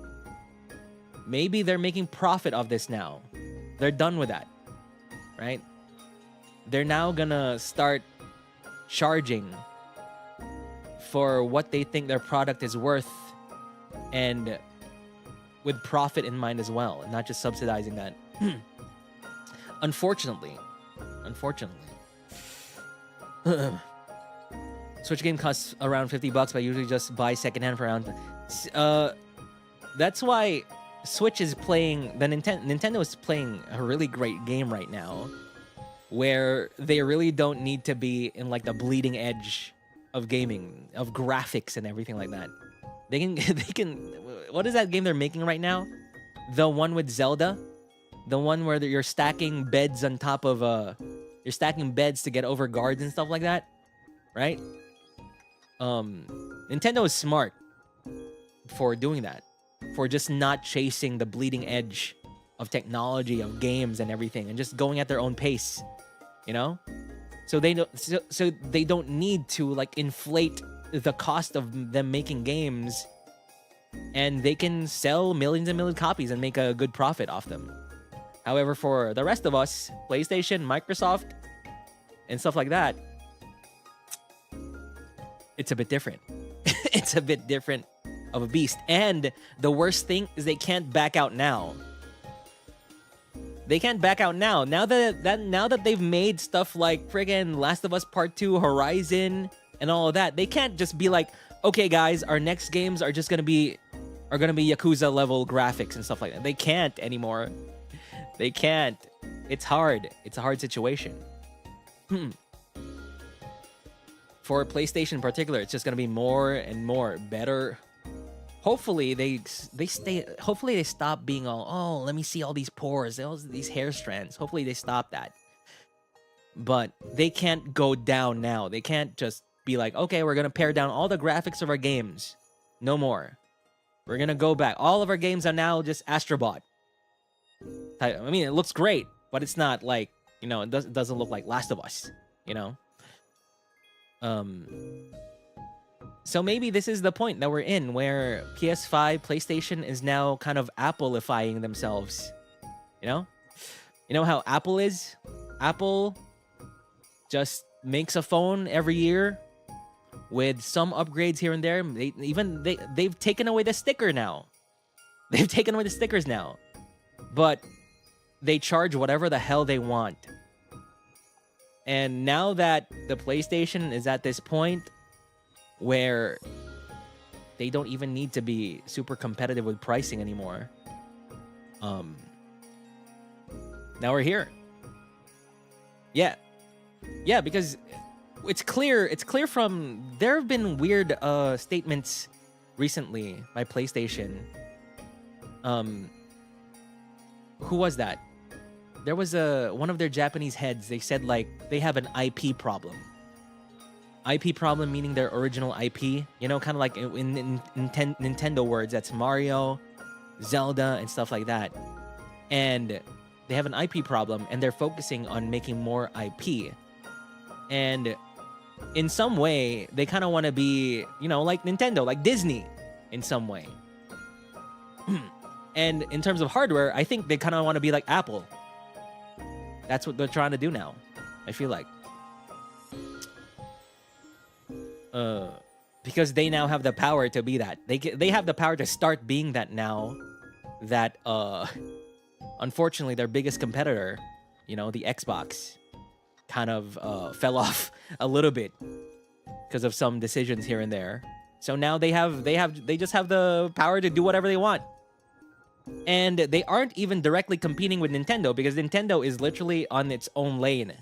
Maybe they're making profit of this now. They're done with that, right? They're now gonna start charging for what they think their product is worth, and with profit in mind as well, and not just subsidizing that. Unfortunately. Switch game costs around $50, but I usually just buy secondhand for around. That's why Switch is playing, Nintendo is playing a really great game right now, where they really don't need to be in like the bleeding edge of gaming, of graphics and everything like that. They can. What is that game they're making right now? The one with Zelda, the one where you're stacking beds on top of you're stacking beds to get over guards and stuff like that, right? Nintendo is smart for doing that, for just not chasing the bleeding edge of technology, of games and everything, and just going at their own pace, you know? So they don't need to like inflate the cost of them making games, and they can sell millions and millions of copies and make a good profit off them. However, for the rest of us, PlayStation, Microsoft, and stuff like that, it's a bit different. It's a bit different of a beast. And the worst thing is they can't back out now. They can't back out now. Now that they've made stuff like friggin' Last of Us Part 2, Horizon, and all of that, they can't just be like, okay guys, our next games are gonna be Yakuza level graphics and stuff like that. They can't anymore. They can't. It's hard. It's a hard situation. For PlayStation in particular, it's just gonna be more and more better. Hopefully they stop being all, oh, let me see all these pores, all these hair strands. Hopefully they stop that. But they can't go down now. They can't just be like, okay, we're gonna pare down all the graphics of our games. No more. We're gonna go back. All of our games are now just Astrobot. I mean, it looks great, but it's not like, you know, it doesn't look like Last of Us, you know? So maybe this is the point that we're in, where PS5, PlayStation is now kind of Apple-ifying themselves. You know? You know how Apple is? Apple just makes a phone every year with some upgrades here and there. They've taken away the sticker now. They've taken away the stickers now. But they charge whatever the hell they want. And now that the PlayStation is at this point where they don't even need to be super competitive with pricing anymore. Now we're here. Yeah, because it's clear from, there have been weird statements recently by PlayStation who was that? There was one of their Japanese heads. They said like they have an IP problem. IP problem meaning their original IP. You know, kind of like in Nintendo words, that's Mario, Zelda, and stuff like that. And they have an IP problem, and they're focusing on making more IP. And in some way, they kind of want to be, you know, like Nintendo, like Disney, in some way. And in terms of hardware, I think they kind of want to be like Apple. That's what they're trying to do now, I feel like. Because they now have the power to be that. They have the power to start being that now. That unfortunately their biggest competitor, you know, the Xbox, kind of fell off a little bit because of some decisions here and there. So now they just have the power to do whatever they want. And they aren't even directly competing with Nintendo because Nintendo is literally on its own lane.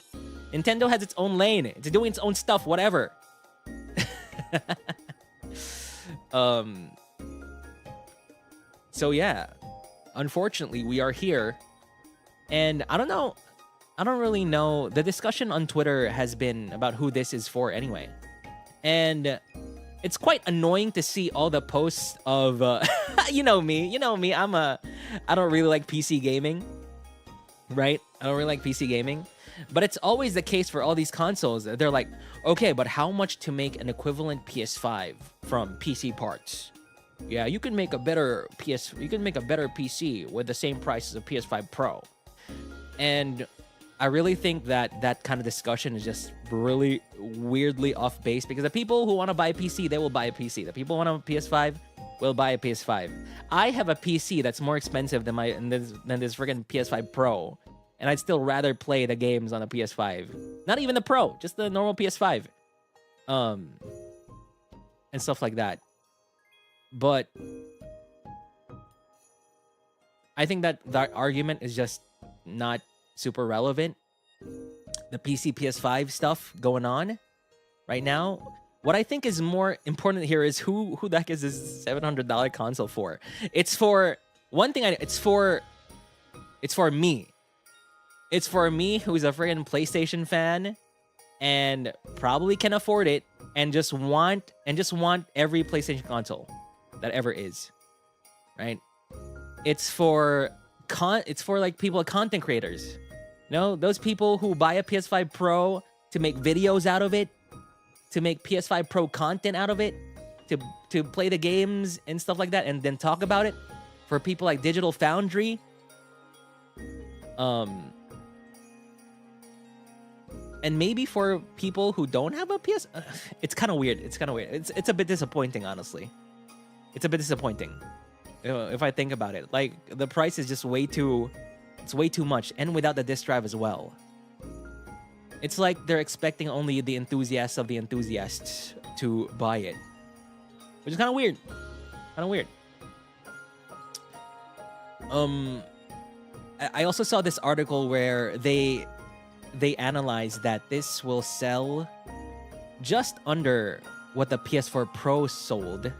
Nintendo has its own lane. It's doing its own stuff, whatever. So yeah, unfortunately, we are here. And I don't know. I don't really know. The discussion on Twitter has been about who this is for anyway. And it's quite annoying to see all the posts of, you know me, I don't really like PC gaming, right? I don't really like PC gaming, but it's always the case for all these consoles. They're like, okay, but how much to make an equivalent PS5 from PC parts? Yeah, you can make a better PC with the same price as a PS5 Pro. And I really think that that kind of discussion is just really weirdly off base because the people who want to buy a PC, they will buy a PC. The people who want a PS5 will buy a PS5. I have a PC that's more expensive than this freaking PS5 Pro, and I'd still rather play the games on a PS5. Not even the Pro, just the normal PS5. And stuff like that. But I think that argument is just not super relevant. The PC PS5 stuff going on right now. What I think is more important here is who the heck is this $700 console for? It's for one thing. It's for me. It's for me who's a friggin' PlayStation fan and probably can afford it and just want every PlayStation console that ever is, right? It's for like people, content creators. You know, those people who buy a PS5 Pro to make videos out of it, to make PS5 Pro content out of it, to play the games and stuff like that, and then talk about it. For people like Digital Foundry, and maybe for people who don't have a PS, it's kind of weird. It's a bit disappointing, honestly. It's a bit disappointing if I think about it. Like the price is just way too much, and without the disc drive as well. It's like they're expecting only the enthusiasts of the enthusiasts to buy it, which is kind of weird. I also saw this article where they analyzed that this will sell just under what the PS4 Pro sold.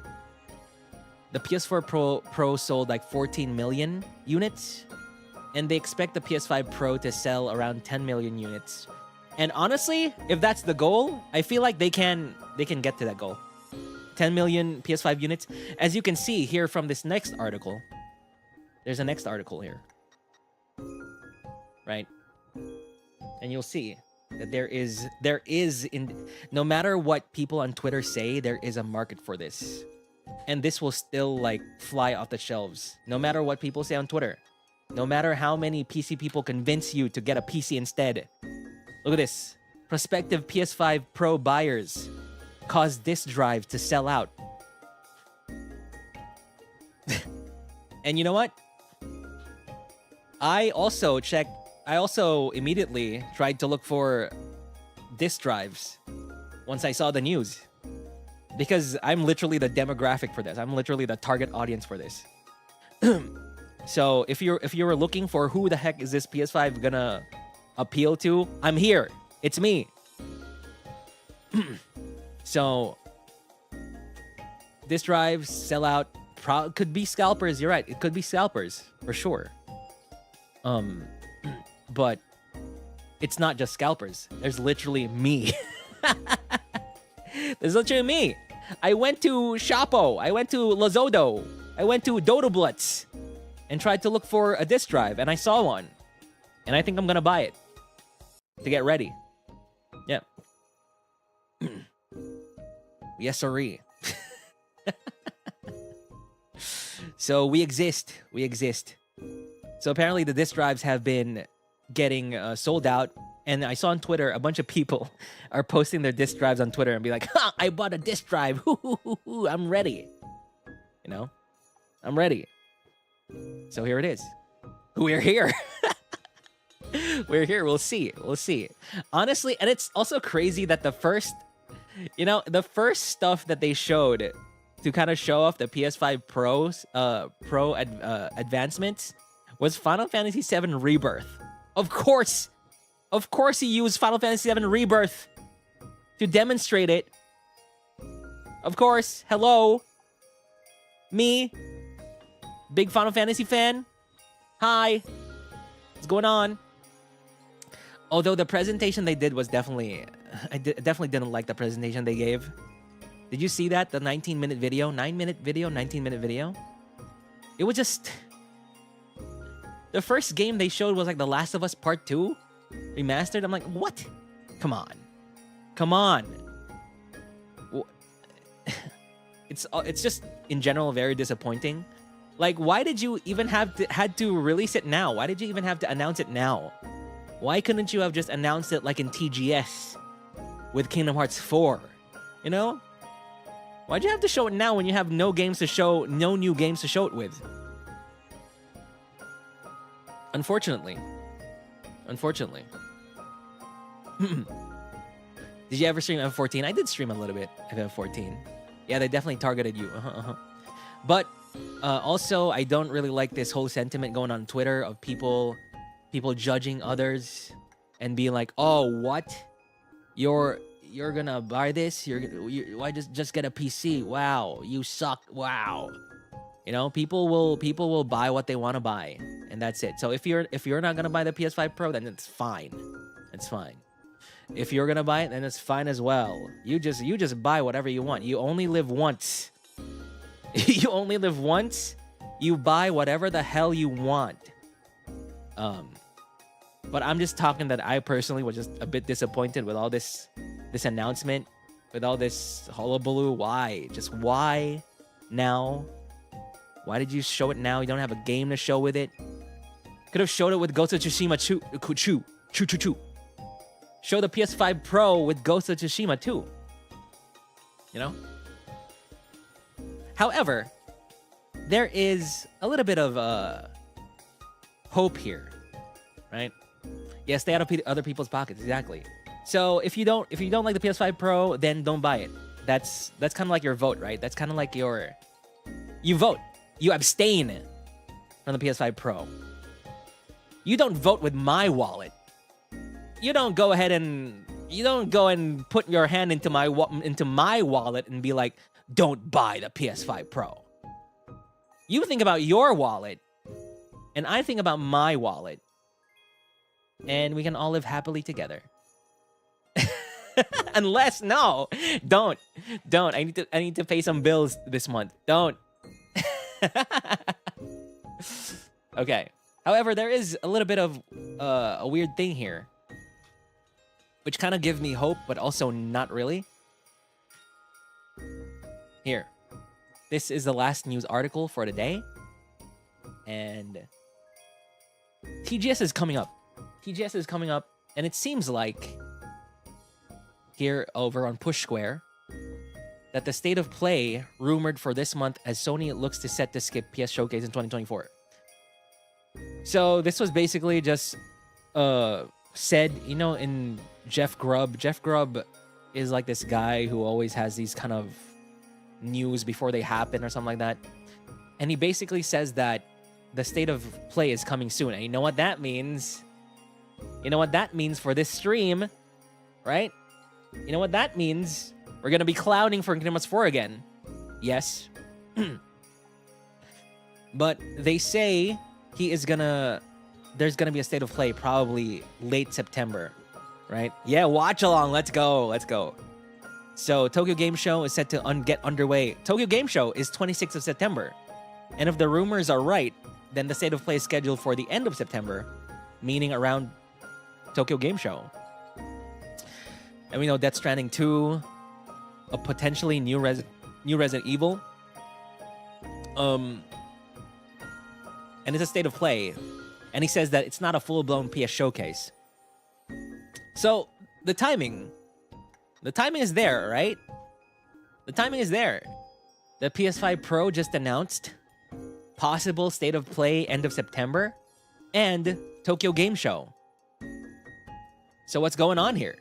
The PS4 Pro sold like 14 million units, and they expect the PS5 Pro to sell around 10 million units. And honestly, if that's the goal, I feel like they can get to that goal. 10 million PS5 units. As you can see here from this next article, there's a next article here, right? And you'll see that there is no matter what people on Twitter say, there is a market for this. And this will still like fly off the shelves, no matter what people say on Twitter. No matter how many PC people convince you to get a PC instead. Look at this. Prospective PS5 Pro buyers cause disk drive to sell out. And you know what? I also immediately tried to look for disk drives once I saw the news. Because I'm literally the demographic for this. I'm literally the target audience for this. So if you were looking for who the heck is this PS5 gonna appeal to, I'm here. It's me. So disk drives sell out. Could be scalpers. You're right. It could be scalpers for sure. But it's not just scalpers. There's literally me. There's literally me. I went to Shoppo. I went to Lazodo. I went to Dodoblutz and tried to look for a disk drive, and I saw one. And I think I'm gonna buy it to get ready. Yeah. Yes, sirree. So we exist. We exist. So apparently the disk drives have been getting sold out. And I saw on Twitter a bunch of people are posting their disk drives on Twitter and be like, ha, I bought a disk drive. I'm ready. You know? I'm ready. So here it is. We're here. We're here. We'll see. We'll see. Honestly, and it's also crazy that the first stuff that they showed to kind of show off the PS5 Pro advancements was Final Fantasy VII Rebirth. Of course he used Final Fantasy VII Rebirth to demonstrate it. Of course. Hello. Me. Big Final Fantasy fan. Hi. What's going on? Although the presentation they did was definitely... I definitely didn't like the presentation they gave. Did you see that? The 19-minute video? 9-minute video? 19-minute video? It was just... The first game they showed was like The Last of Us Part 2? Remastered? I'm like, what? Come on. Come on. It's just, in general, very disappointing. Like, why did you even had to release it now? Why did you even have to announce it now? Why couldn't you have just announced it like in TGS with Kingdom Hearts 4? You know? Why'd you have to show it now when you have no games to show, no new games to show it with? Unfortunately. Unfortunately. Did you ever stream F14? I did stream a little bit of F14. Yeah, they definitely targeted you. But also, I don't really like this whole sentiment going on Twitter of people judging others and being like, "Oh, what? You're gonna buy this? Why just get a PC? Wow, you suck. Wow." You know, people will buy what they want to buy, and that's it. So if you're not gonna buy the PS5 Pro, then it's fine. It's fine. If you're gonna buy it, then it's fine as well. You just buy whatever you want. You only live once. You only live once. You buy whatever the hell you want. But I'm just talking that I personally was just a bit disappointed with all this announcement, with all this hullabaloo. Why? Just why now? Why did you show it now? You don't have a game to show with it. Could have showed it with Ghost of Tsushima 2. Show the PS5 Pro with Ghost of Tsushima 2. You know? However, there is a little bit of hope here, right? Yes, stay out of other people's pockets, exactly. So if you don't like the PS5 Pro, then don't buy it. That's kind of like your vote, right? That's kind of like you vote. You abstain from the PS5 Pro. You don't vote with my wallet. You don't go ahead and put your hand into my wallet and be like, "Don't buy the PS5 Pro." You think about your wallet, and I think about my wallet, and we can all live happily together. Unless, no, don't. I need to pay some bills this month. Don't. Okay. However, there is a little bit of a weird thing here, which kind of gives me hope, but also not really. Here. This is the last news article for the day. And TGS is coming up. TGS is coming up, and it seems like here over on Push Square that the state of play rumored for this month as Sony looks to set to skip PS Showcase in 2024. So this was basically just said, you know, in Jeff Grubb. Jeff Grubb is like this guy who always has these kind of news before they happen or something like that. And he basically says that the state of play is coming soon. And you know what that means? You know what that means for this stream, right? You know what that means? We're going to be clowning for Kingdom Hearts 4 again. Yes. But they say he is going to there's gonna be a state of play probably late September, right? Yeah, watch along. Let's go. Let's go. So Tokyo Game Show is set to get underway. Tokyo Game Show is 26th of September. And if the rumors are right, then the state of play is scheduled for the end of September, meaning around Tokyo Game Show. And we know Death Stranding 2, a potentially new Resident Evil. And it's a state of play. And he says that it's not a full-blown PS showcase. So the timing is there, right? The timing is there. The PS5 Pro just announced possible state of play end of September and Tokyo Game Show. So what's going on here?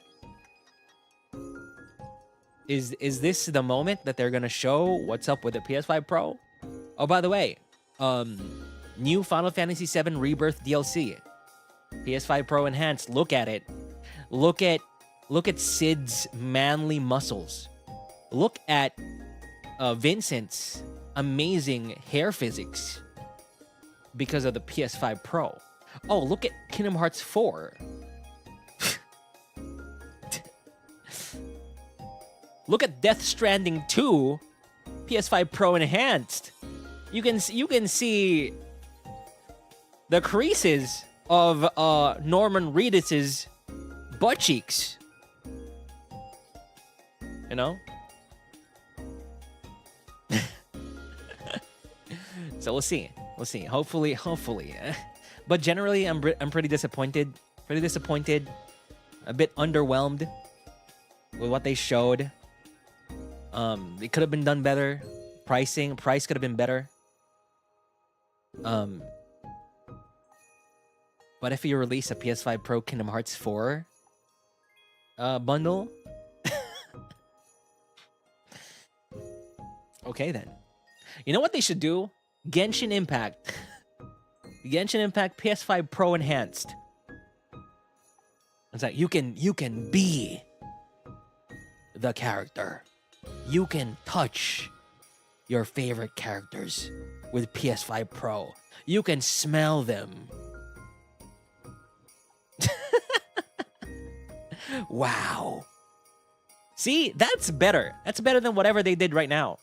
Is this the moment that they're gonna show what's up with the PS5 Pro? Oh, by the way, new Final Fantasy VII Rebirth DLC, PS5 Pro enhanced. Look at it. Look at Sid's manly muscles. Look at Vincent's amazing hair physics because of the PS5 Pro. Oh, look at Kingdom Hearts 4. Look at Death Stranding 2, PS5 Pro enhanced. You can see the creases of Norman Reedus's butt cheeks. You know? So we'll see. We'll see. Hopefully. But generally, I'm pretty disappointed. A bit underwhelmed with what they showed. It could have been done better. Price could have been better. But if you release a PS5 Pro Kingdom Hearts 4 bundle, okay then. You know what they should do? Genshin Impact. Genshin Impact PS5 Pro enhanced. It's like you can be the character. You can touch your favorite characters with PS5 Pro. You can smell them. Wow. See, that's better. That's better than whatever they did right now.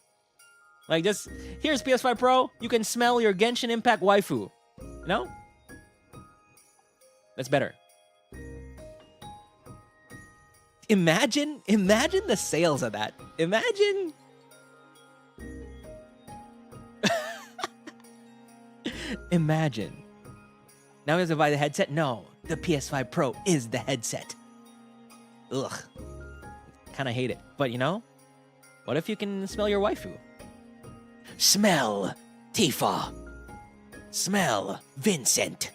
Like, just, here's PS5 Pro. You can smell your Genshin Impact waifu. You know? That's better. Imagine the sales of that. Imagine. Imagine. Now we have to buy the headset? No, the PS5 Pro is the headset. Ugh. Kind of hate it. But you know, what if you can smell your waifu? Smell Tifa. Smell Vincent.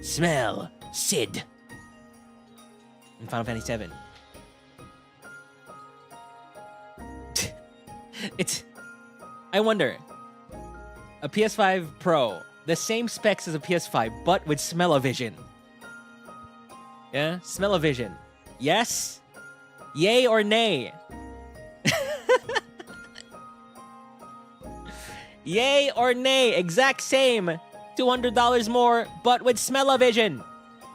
Smell Sid. In Final Fantasy VII. I wonder, a PS5 Pro, the same specs as a PS5, but with smell-o-vision. Yeah, smell-o-vision. Yes? Yay or nay? Yay or nay? Exact same. $200 more, but with smell-o-vision.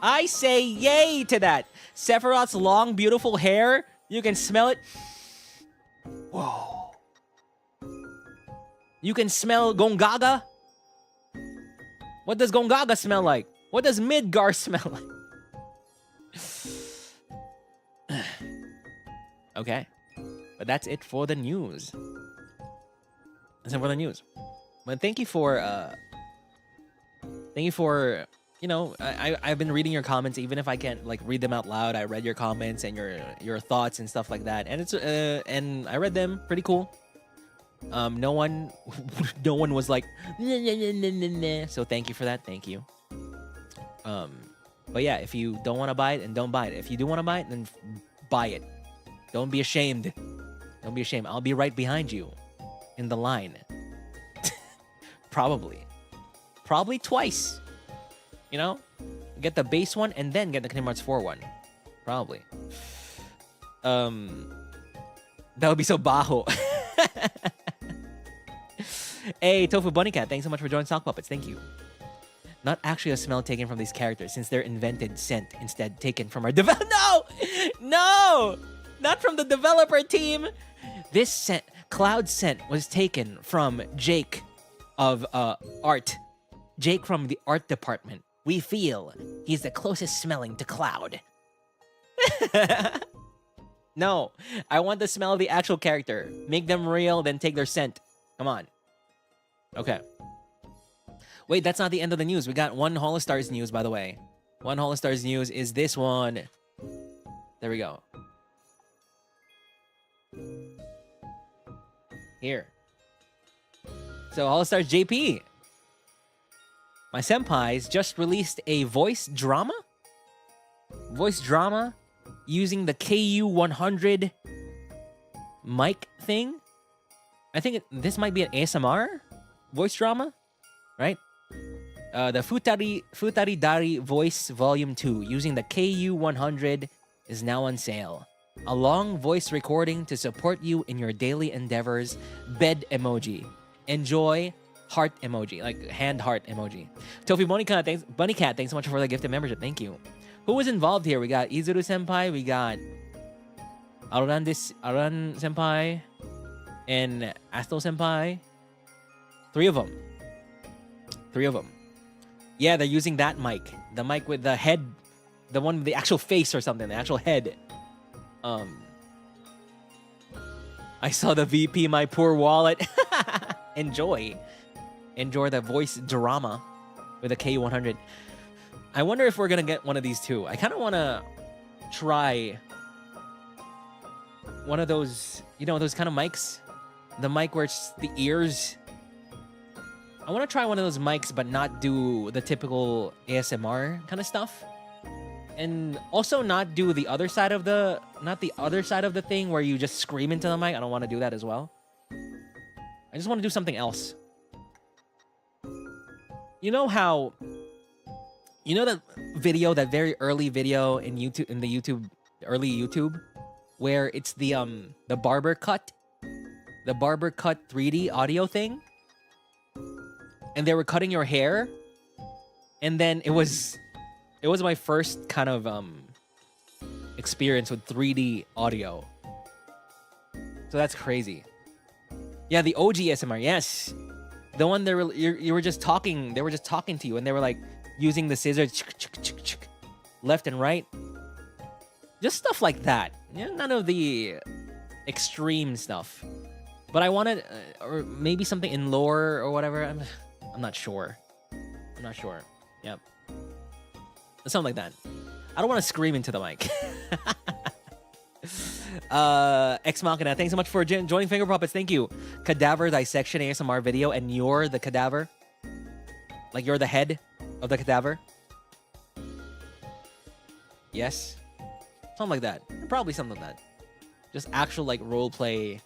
I say yay to that. Sephiroth's long, beautiful hair, you can smell it. Whoa. You can smell Gongaga. What does Gongaga smell like? What does Midgar smell like? Okay. But that's it for the news. That's it for the news. But thank you for, you know, I've been reading your comments, even if I can't like read them out loud. I read your comments and your thoughts and stuff like that, and it's and I read them. Pretty cool. No one was like, nah. So thank you for that. Thank you. But yeah, if you don't want to buy it, then don't buy it. If you do want to buy it, then buy it. Don't be ashamed. Don't be ashamed. I'll be right behind you in the line. Probably twice. You know, get the base one and then get the Kingdom Hearts 4 one. Probably. That would be so baho. Hey, Tofu Bunny Cat, thanks so much for joining Sock Puppets. Thank you. Not actually a smell taken from these characters, since they're invented scent instead taken from our developer. No! No! Not from the developer team! This scent, Cloud scent, was taken from Jake of art. Jake from the art department. We feel he's the closest smelling to Cloud. No, I want the smell of the actual character. Make them real, then take their scent. Come on. Okay. Wait, that's not the end of the news. We got one HOLOSTARS news, by the way. One HOLOSTARS news is this one. There we go. Here. So, HOLOSTARS JP. My senpais just released a voice drama? Voice drama using the KU100 mic thing. I think this might be an ASMR voice drama, right? The Futari Dari Voice Volume 2 using the KU100 is now on sale. A long voice recording to support you in your daily endeavors. Bed emoji. Enjoy heart emoji, like hand heart emoji. Tofi Bunnycat, thanks so much for the gifted membership. Thank you. Who was involved here? We got Izuru Senpai, we got Aran Senpai, and Asto Senpai. Three of them. Yeah, they're using that mic. The mic with the head, the one with the actual face or something, the actual head. I saw the VP, my poor wallet. Enjoy the voice drama with a K100. I wonder if we're gonna get one of these too. I kind of want to try one of those, you know, those kind of mics. The mic where it's the ears. I want to try one of those mics, but not do the typical ASMR kind of stuff. And also not do the other side of the, not the other side of the thing where you just scream into the mic. I don't want to do that as well. I just want to do something else. You know how, you know that video, that very early video in YouTube, in the YouTube, early YouTube, where it's the barber cut 3D audio thing, and they were cutting your hair, and then it was my first kind of experience with 3D audio. So that's crazy. Yeah, the OG ASMR, yes. The one you were just talking, they were just talking to you, and they were like using the scissors left and right. Just stuff like that. Yeah, none of the extreme stuff. But I wanted, or maybe something in lore or whatever. I'm not sure. I'm not sure. Yep. Something like that. I don't want to scream into the mic. Ex Machina, thanks so much for joining Finger Puppets. Thank you. Cadaver dissection ASMR video, and you're the cadaver. Like you're the head of the cadaver. Yes. Something like that. Probably something like that. Just actual like role play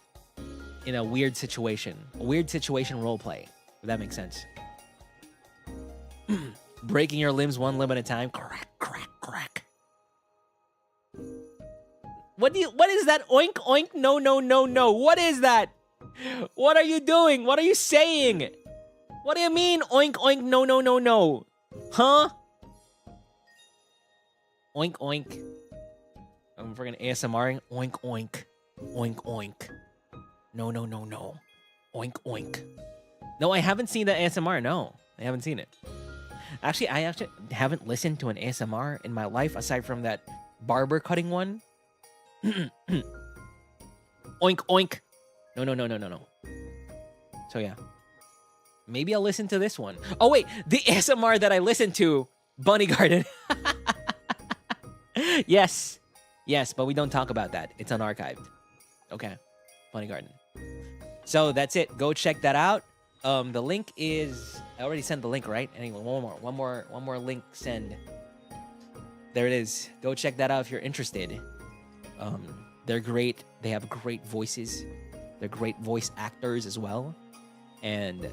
in a weird situation. A weird situation role play. If that makes sense. Breaking your limbs one limb at a time. Crack, crack, crack. What is that? Oink, oink, no, no, no, no. What is that? What are you doing? What are you saying? What do you mean, oink, oink, no, no, no, no? Huh? Oink, oink. I'm freaking ASMRing. Oink, oink. Oink, oink. No, no, no, no. Oink, oink. No, I haven't seen the ASMR. No, I haven't seen it. Actually, I actually haven't listened to an ASMR in my life aside from that barber cutting one. Oink, oink. No, no, no, no, no, no. So, yeah. Maybe I'll listen to this one. Oh, wait. The ASMR that I listened to, Bunny Garden. Yes. Yes, but we don't talk about that. It's unarchived. Okay. Bunny Garden. So, that's it. Go check that out. The link is... I already sent the link, right? Anyway, one more link send. There it is. Go check that out if you're interested. They're great. They have great voices. They're great voice actors as well. And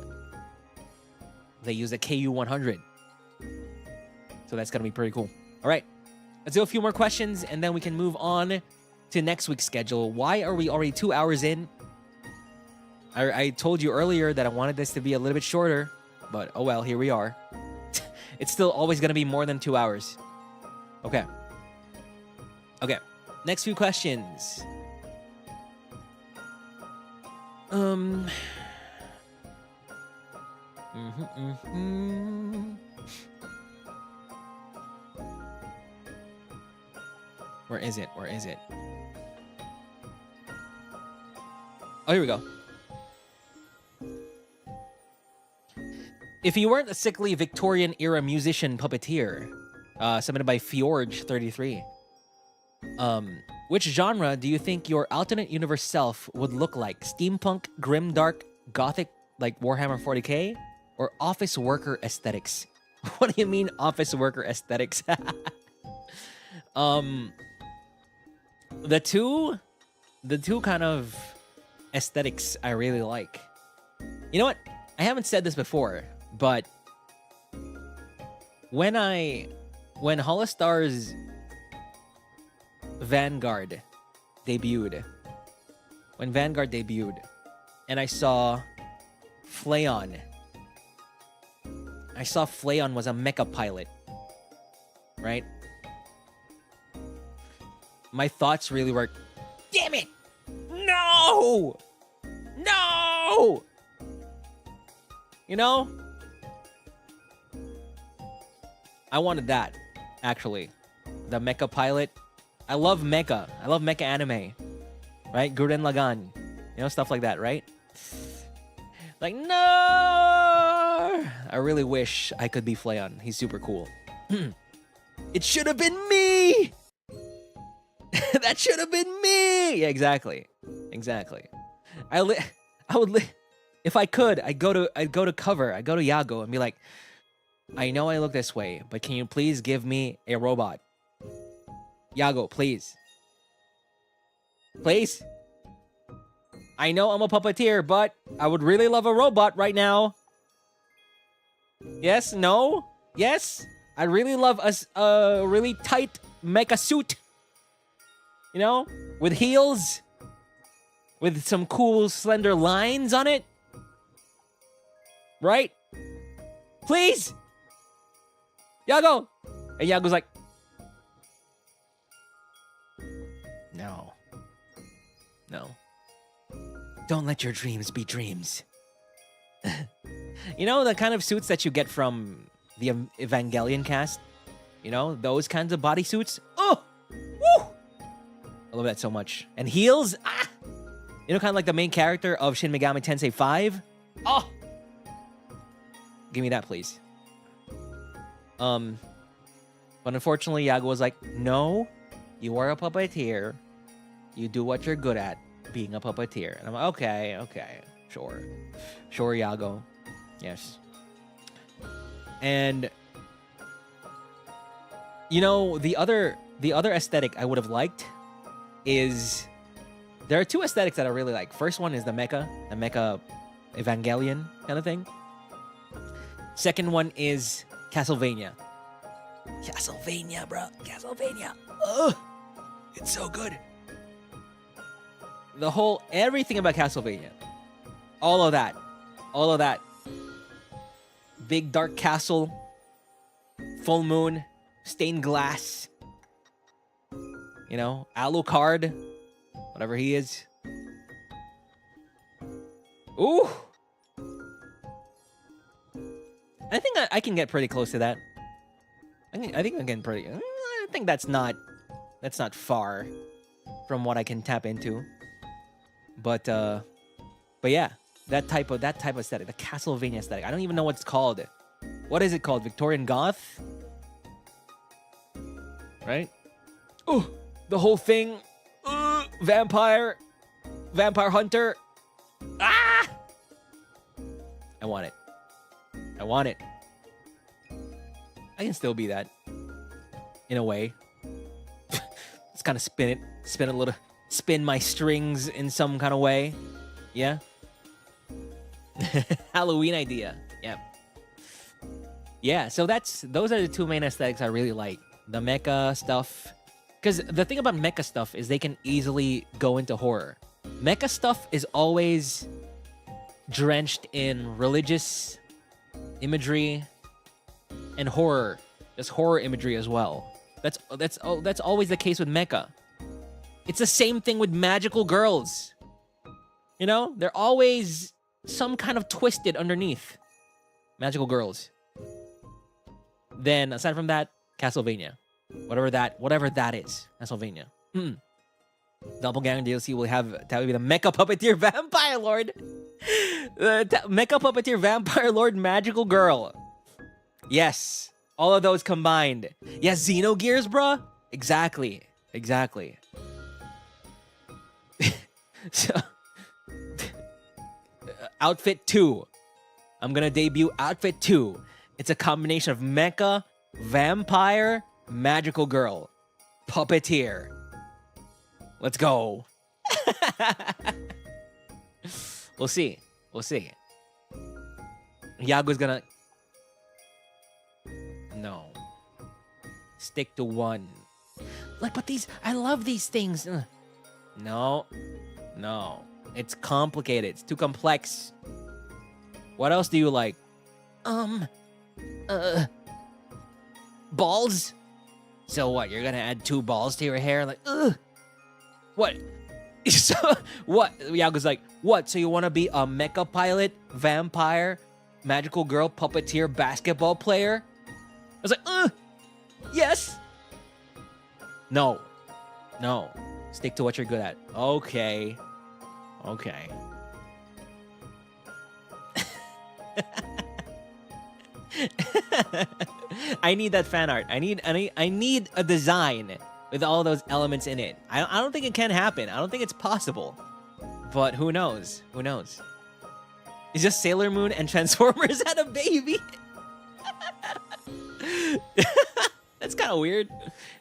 they use a KU100. So that's going to be pretty cool. All right. Let's do a few more questions, and then we can move on to next week's schedule. Why are we already 2 hours in? I told you earlier that I wanted this to be a little bit shorter, but oh well, here we are. It's still always gonna be more than 2 hours. Okay. Okay. Next few questions. Where is it? Where is it? Oh, here we go. If you weren't a sickly Victorian-era musician puppeteer, submitted by Fjorge33, which genre do you think your alternate universe self would look like? Steampunk, grimdark, gothic, like Warhammer 40k, or office worker aesthetics? What do you mean, office worker aesthetics? The two kind of aesthetics I really like. You know what? I haven't said this before, but when HOLOSTARS Vanguard debuted, and I saw Flayon was a mecha pilot, right? My thoughts really were, damn it! No! No! You know? I wanted that, actually. The mecha pilot. I love mecha. I love mecha anime. Right? Gurren Lagann. You know, stuff like that, right? Like, no! I really wish I could be Flayon. He's super cool. It should have been me! That should have been me! Yeah, exactly. Exactly. If I could, I'd go to Yago and be like, I know I look this way, but can you please give me a robot? Yago, please. Please? I know I'm a puppeteer, but I would really love a robot right now. Yes? No? Yes? I'd really love a really tight mecha suit. You know? With heels. With some cool slender lines on it. Right? Please! Yago! And Yago's like, no. No. Don't let your dreams be dreams. You know, the kind of suits that you get from the Evangelion cast? You know, those kinds of bodysuits? Oh! Woo! I love that so much. And heels? Ah! You know, kind of like the main character of Shin Megami Tensei 5? Oh! Give me that, please. But unfortunately, Yago was like, no, you are a puppeteer. You do what you're good at, being a puppeteer. And I'm like, okay, sure. Sure, Yago. Yes. And, you know, the other aesthetic I would have liked is, there are two aesthetics that I really like. First one is the mecha Evangelion kind of thing. Second one is Castlevania. Castlevania, bro. Castlevania. Ugh. It's so good. Everything about Castlevania. All of that. Big dark castle. Full moon. Stained glass. You know, Alucard. Whatever he is. Ooh. I think I can get pretty close to that. I think I'm getting pretty. I think that's not far from what I can tap into. But yeah, that type of aesthetic, the Castlevania aesthetic. I don't even know what it's called. What is it called? Victorian Goth? Right? Oh, the whole thing. Vampire hunter. Ah! I want it. I can still be that. In a way. Just kind of spin a little, spin my strings in some kind of way. Yeah? Halloween idea. Yeah. Yeah, so those are the two main aesthetics I really like. The mecha stuff. Because the thing about mecha stuff is they can easily go into horror. Mecha stuff is always drenched in religious imagery, and horror. There's horror imagery as well. That's always the case with mecha. It's the same thing with magical girls. You know, they're always some kind of twisted underneath. Magical girls. Then aside from that, Castlevania. Whatever that is. Castlevania. Doppelganger DLC will have that would be the Mecha Puppeteer Vampire Lord. The Mecha Puppeteer Vampire Lord Magical Girl. Yes. All of those combined. Yes, Xenogears, bruh. Exactly. So, Outfit 2. I'm gonna debut Outfit 2. It's a combination of mecha, vampire, magical girl, puppeteer. Let's go. We'll see. Yago's gonna... No. Stick to one. Like, but these... I love these things. No. It's complicated. It's too complex. What else do you like? Balls? So what? You're gonna add 2 balls to your hair? Like, ugh. What? So, what? Yago's like, what? So you want to be a mecha pilot, vampire, magical girl, puppeteer, basketball player? I was like, yes. No. Stick to what you're good at. Okay. I need that fan art. I need a design with all those elements in it. I don't think it can happen. I don't think it's possible. But who knows? It's just Sailor Moon and Transformers had a baby. That's kind of weird.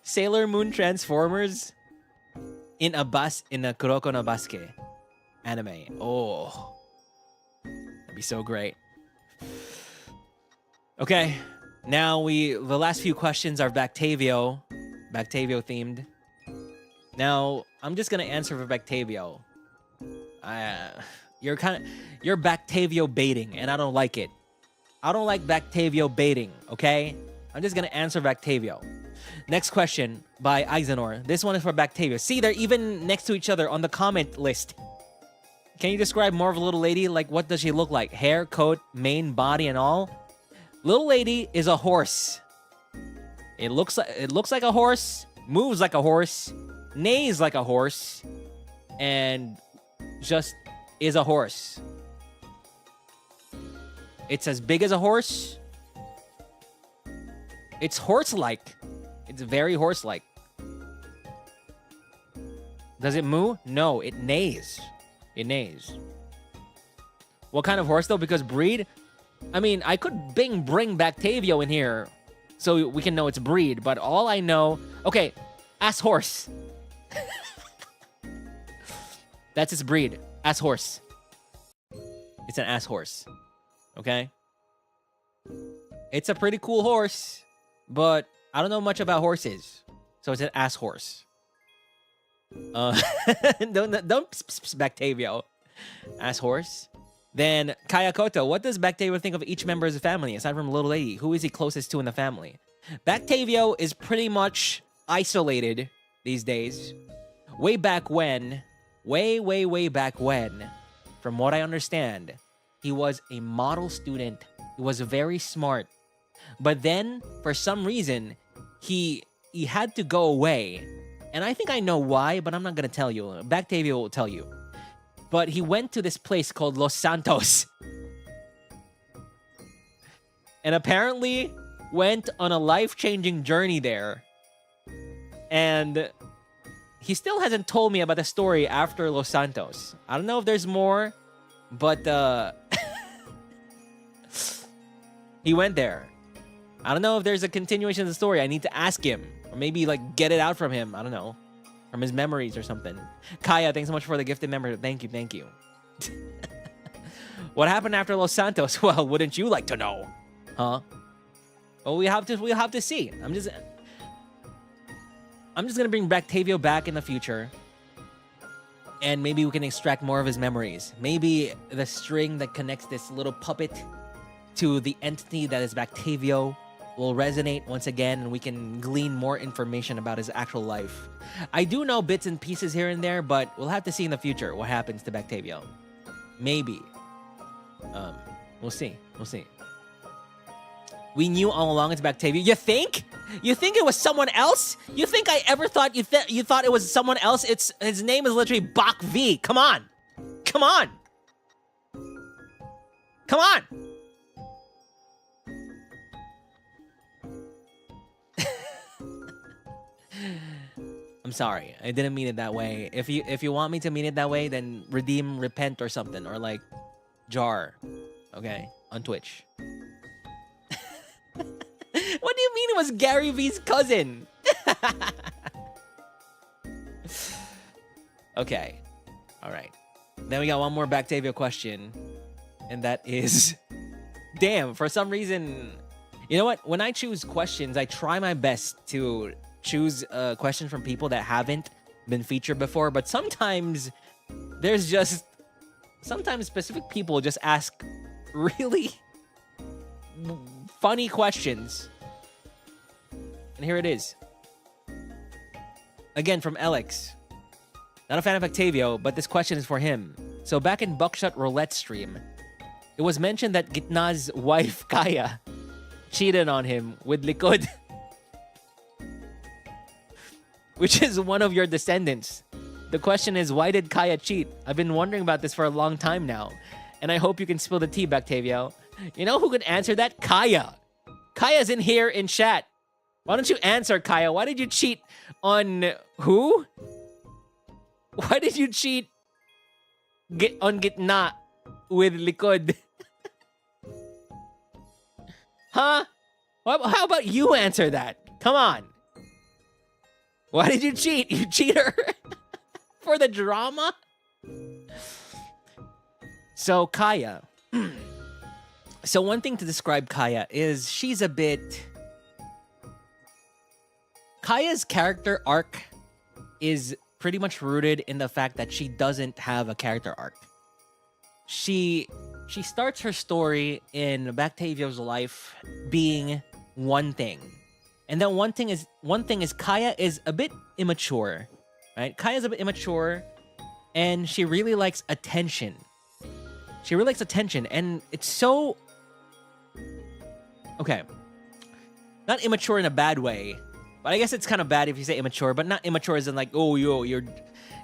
Sailor Moon Transformers in a Kuroko no Basuke anime. Oh. That'd be so great. Okay. Now the last few questions are Backtavio themed. Now, I'm just gonna answer for Backtavio. You're Backtavio baiting, and I don't like it. I don't like Backtavio baiting, okay? I'm just gonna answer Backtavio. Next question by Eisenor. This one is for Backtavio. See, they're even next to each other on the comment list. Can you describe more of a little lady? Like, what does she look like? Hair, coat, mane, body, and all? Little lady is a horse. It looks like a horse, moves like a horse, neighs like a horse, and just is a horse. It's as big as a horse. It's horse-like. It's very horse-like. Does it moo? No, it neighs. What kind of horse though? Because breed? I mean, I could bring Backtavio in here so we can know its breed, but all I know... Okay, ass horse. That's its breed. Ass horse. It's an ass horse. Okay? It's a pretty cool horse, but I don't know much about horses. So it's an ass horse. Don't Backtavio. Ass horse. Then, Kayakoto, what does Backtavio think of each member of the family, aside from Little Lady? Who is he closest to in the family? Backtavio is pretty much isolated these days. Way back when, way back when, from what I understand, he was a model student. He was very smart. But then, for some reason, he had to go away. And I think I know why, but I'm not going to tell you. Backtavio will tell you. But he went to this place called Los Santos. And apparently went on a life-changing journey there. And he still hasn't told me about the story after Los Santos. I don't know if there's more, but he went there. I don't know if there's a continuation of the story. I need to ask him. Or maybe, like, get it out from him. I don't know. From his memories or something. Kaya, thanks so much for the gifted membership. Thank you. What happened after Los Santos? Well, wouldn't you like to know? Huh? Well, we'll have to see. I'm just gonna bring Backtavio back in the future. And maybe we can extract more of his memories. Maybe the string that connects this little puppet to the entity that is Backtavio will resonate once again, and we can glean more information about his actual life. I do know bits and pieces here and there, but we'll have to see in the future what happens to Backtavio. Maybe. We'll see. We'll see. We knew all along it's Backtavio. You think? You think it was someone else? You think I ever thought you thought it was someone else? His name is literally Backtavio. Come on. Come on. Come on. I'm sorry. I didn't mean it that way. If you want me to mean it that way, then redeem, repent or something, or like jar. Okay? On Twitch. What do you mean it was Gary V's cousin? Okay. All right. Then we got one more Backtavio question. And that is... Damn, for some reason... You know what? When I choose questions, I try my best to choose questions from people that haven't been featured before. But sometimes there's just... Sometimes specific people just ask really funny questions. And here it is. Again, from Alex. Not a fan of Octavio, but this question is for him. So back in Buckshot Roulette stream, it was mentioned that Gitna's wife, Kaya, cheated on him with Likod. Which is one of your descendants. The question is, why did Kaya cheat? I've been wondering about this for a long time now. And I hope you can spill the tea, Backtavio. You know who could answer that? Kaya. Kaya's in here in chat. Why don't you answer, Kaya? Why did you cheat on who? Why did you cheat on Gitna with Likod? Huh? How about you answer that? Come on. Why did you cheat? You cheater? For the drama? So, Kaya. So, one thing to describe Kaya is she's a bit... Kaya's character arc is pretty much rooted in the fact that she doesn't have a character arc. She starts her story in Backtavio's life being one thing. And then one thing is Kaya is a bit immature, right? Kaya's a bit immature and she really likes attention. She really likes attention, and it's so... Okay. Not immature in a bad way. But I guess it's kind of bad if you say immature, but not immature as in like, oh, you're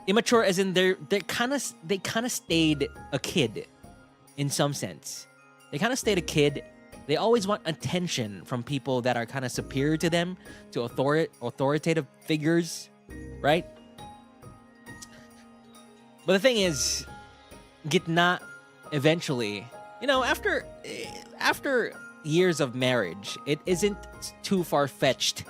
immature as in they kind of stayed a kid in some sense. They kind of stayed a kid. They always want attention from people that are kind of superior to them, to authoritative figures, right? But the thing is, Gitna eventually, you know, after years of marriage, it isn't too far-fetched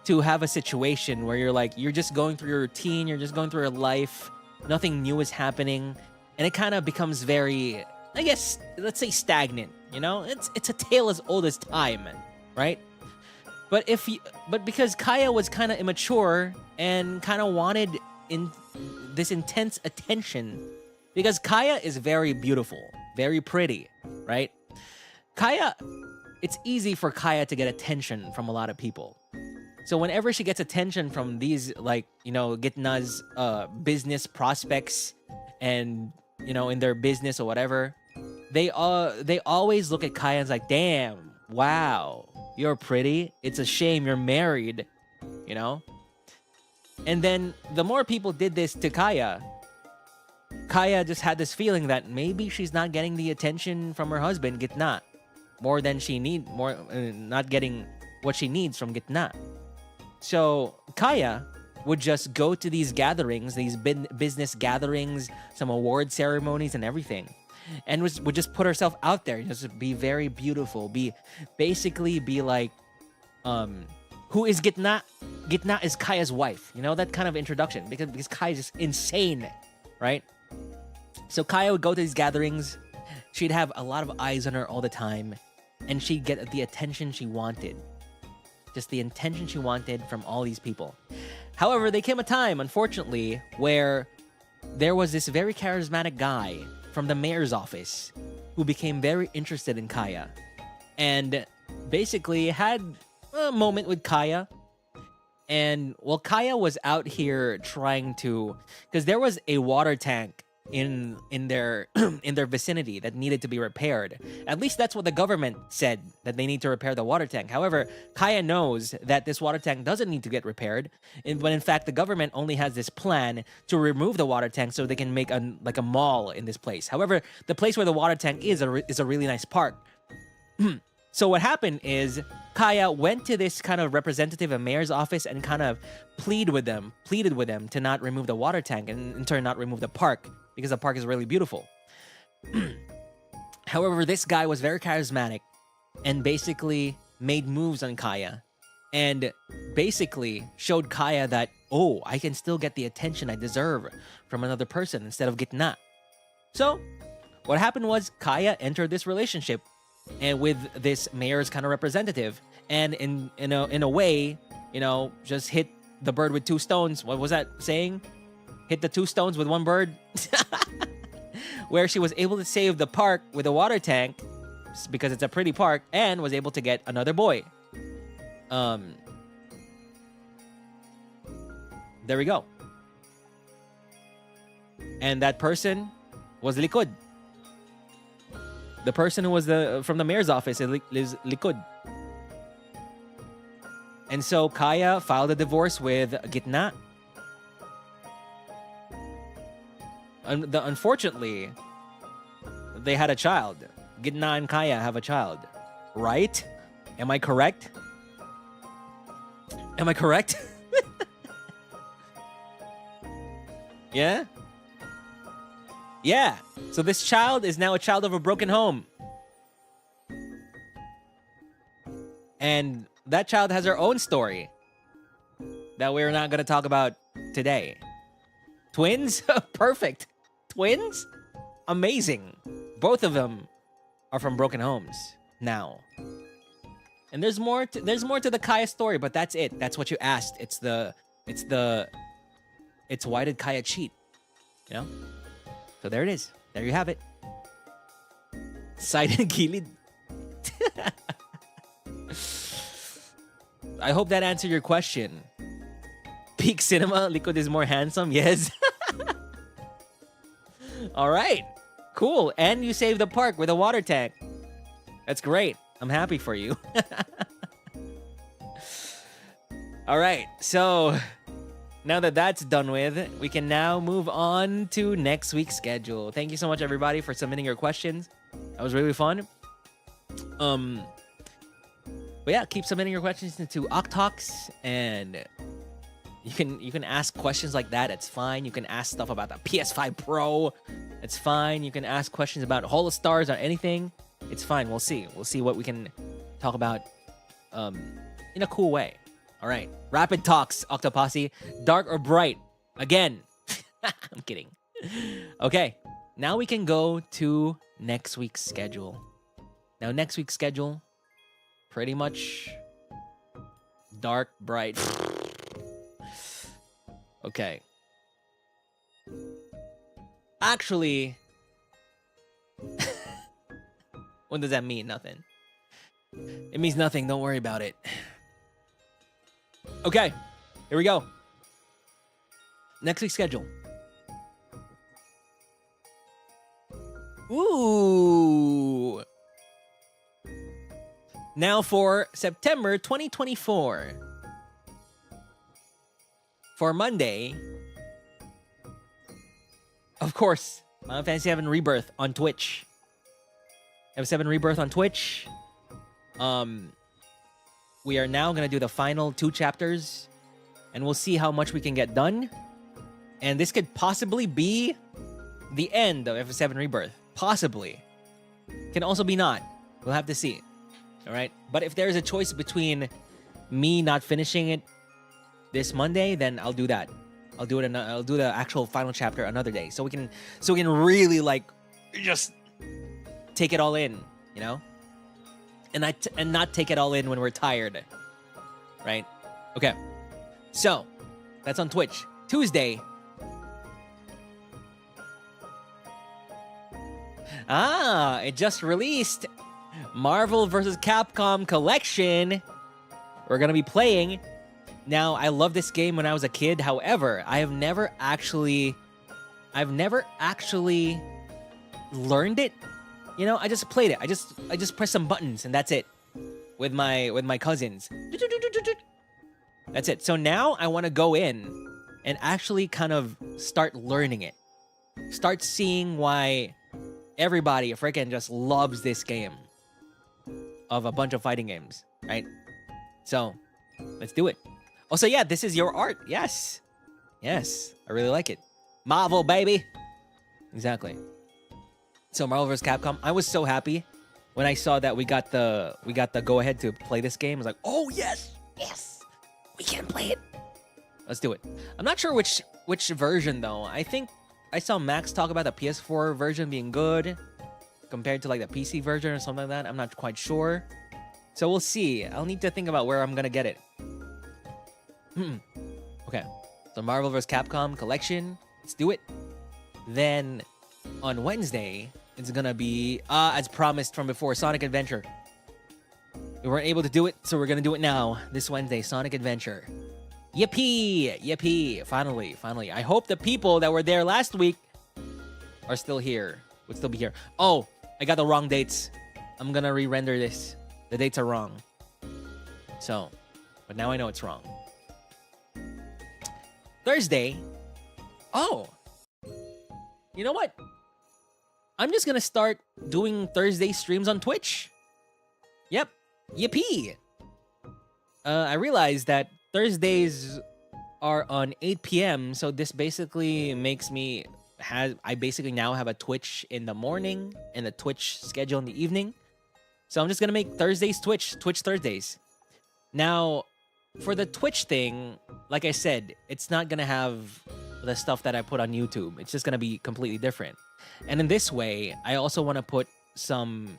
to have a situation where you're just going through your routine, you're just going through your life, nothing new is happening, and it kind of becomes very, I guess, let's say stagnant, you know? It's a tale as old as time, right? But because Kaya was kind of immature and kind of wanted this intense attention, because Kaya is very beautiful, very pretty, right? It's easy for Kaya to get attention from a lot of people. So whenever she gets attention from these, like, you know, Gitna's business prospects and, you know, in their business or whatever, they always look at Kaya and like, damn, wow, you're pretty. It's a shame you're married, you know? And then the more people did this to Kaya just had this feeling that maybe she's not getting the attention from her husband, Gitna, not getting what she needs from Gitna. So Kaya would just go to these gatherings, these business gatherings, some award ceremonies and everything, and would just put herself out there, just be very beautiful, be like, who is Gitna? Gitna is Kaya's wife, you know, that kind of introduction, because Kaya is just insane, right? So Kaya would go to these gatherings, she'd have a lot of eyes on her all the time, and she'd get the attention she wanted. Just the attention she wanted from all these people. However, there came a time, unfortunately, where there was this very charismatic guy from the mayor's office who became very interested in Kaya. And basically had a moment with Kaya. And well, Kaya was out here trying to, because there was a water tank in their in their vicinity that needed to be repaired. At least that's what the government said, that they need to repair the water tank. However, Kaya knows that this water tank doesn't need to get repaired, when in fact the government only has this plan to remove the water tank so they can make a mall in this place. However, the place where the water tank is a really nice park. So what happened is Kaya went to this kind of representative and mayor's office and kind of pleaded with them to not remove the water tank and in turn not remove the park, because the park is really beautiful. However, this guy was very charismatic and basically made moves on Kaya and basically showed Kaya that, oh, I can still get the attention I deserve from another person instead of kidnap. So what happened was Kaya entered this relationship and with this mayor's kind of representative, and in a way, just hit the bird with two stones. What was that saying? Hit the two stones with one bird. Where she was able to save the park with a water tank because it's a pretty park, and was able to get another boy. There we go. And that person was Likud. The person who was from the mayor's office is Likud. And so Kaya filed a divorce with Gitna. Unfortunately, they had a child. Gitna and Kaya have a child. Right? Am I correct? Am I correct? Yeah? Yeah. So this child is now a child of a broken home. And that child has her own story that we're not going to talk about today. Twins? Perfect. Twins? Amazing. Both of them are from broken homes now. And there's more to the Kaya story, but that's it. That's what you asked. It's why did Kaya cheat? You know? So there it is. There you have it. Side and gilid. I hope that answered your question. Peak cinema, Likud is more handsome. Yes. All right. Cool. And you saved the park with a water tank. That's great. I'm happy for you. All right. So now that that's done with, we can now move on to next week's schedule. Thank you so much, everybody, for submitting your questions. That was really fun. But yeah, keep submitting your questions into OcTalks, and you can ask questions like that. It's fine. You can ask stuff about the PS5 Pro. It's fine. You can ask questions about HOLOSTARS or anything. It's fine. We'll see. We'll see what we can talk about in a cool way. All right. Rapid talks, Octoposse. Dark or bright? Again. I'm kidding. Okay. Now we can go to next week's schedule. Now, next week's schedule, pretty much dark, bright. Okay. Actually, what does that mean? Nothing. It means nothing. Don't worry about it. Okay. Here we go. Next week's schedule. Ooh. Now for September 2024. For Monday, of course, Final Fantasy VII Rebirth on Twitch. F7 Rebirth on Twitch. We are now going to do the final 2 chapters, and we'll see how much we can get done. And this could possibly be the end of F7 Rebirth. Possibly. Can also be not. We'll have to see. All right? But if there's a choice between me not finishing it this Monday, then I'll do that. I'll do it. I'll do the actual final chapter another day, so we can really like just take it all in, you know, and not take it all in when we're tired, right? Okay, so that's on Twitch. Tuesday. It just released. Marvel vs. Capcom Collection. We're gonna be playing. Now, I love this game when I was a kid. However, I've never actually learned it. You know, I just played it. I just pressed some buttons and that's it. With my cousins. That's it. So now I want to go in and actually kind of start learning it. Start seeing why everybody freaking just loves this game of a bunch of fighting games, right? So, let's do it. Also, yeah, this is your art. Yes. Yes. I really like it. Marvel, baby. Exactly. So, Marvel vs. Capcom. I was so happy when I saw that we got the go ahead to play this game. I was like, "Oh, yes. Yes. We can play it." Let's do it. I'm not sure which version though. I think I saw Max talk about the PS4 version being good compared to like the PC version or something like that. I'm not quite sure. So we'll see. I'll need to think about where I'm gonna get it. Okay. So Marvel vs. Capcom Collection. Let's do it. Then on Wednesday, it's gonna be, as promised from before, Sonic Adventure. We weren't able to do it, so we're gonna do it now. This Wednesday, Sonic Adventure. Yippee! Yippee! Finally. I hope the people that were there last week are still here. Would still be here. Oh, I got the wrong dates. I'm gonna re-render this. The dates are wrong. So, but now I know it's wrong. Thursday. Oh! You know what? I'm just gonna start doing Thursday streams on Twitch. Yep. Yippee! I realized that Thursdays are on 8 p.m. So this basically makes me I basically now have a Twitch in the morning and a Twitch schedule in the evening. So I'm just gonna make Thursdays Twitch Thursdays. Now, for the Twitch thing, like I said, it's not gonna have the stuff that I put on YouTube. It's just gonna be completely different. And in this way, I also want to put some...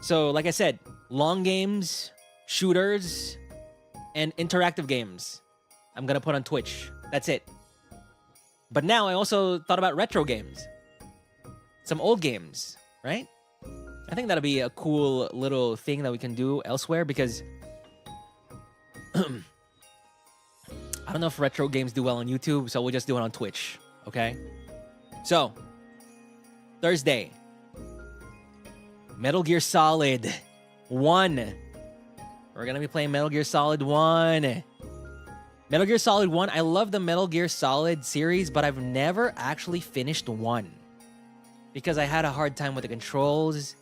So, like I said, long games, shooters, and interactive games. I'm gonna put on Twitch. That's it. But now I also thought about retro games. Some old games, right? I think that'll be a cool little thing that we can do elsewhere because... I don't know if retro games do well on YouTube, so we'll just do it on Twitch, okay? So, Thursday, Metal Gear Solid 1. We're gonna be playing Metal Gear Solid 1. Metal Gear Solid 1, I love the Metal Gear Solid series, but I've never actually finished 1. Because I had a hard time with the controls,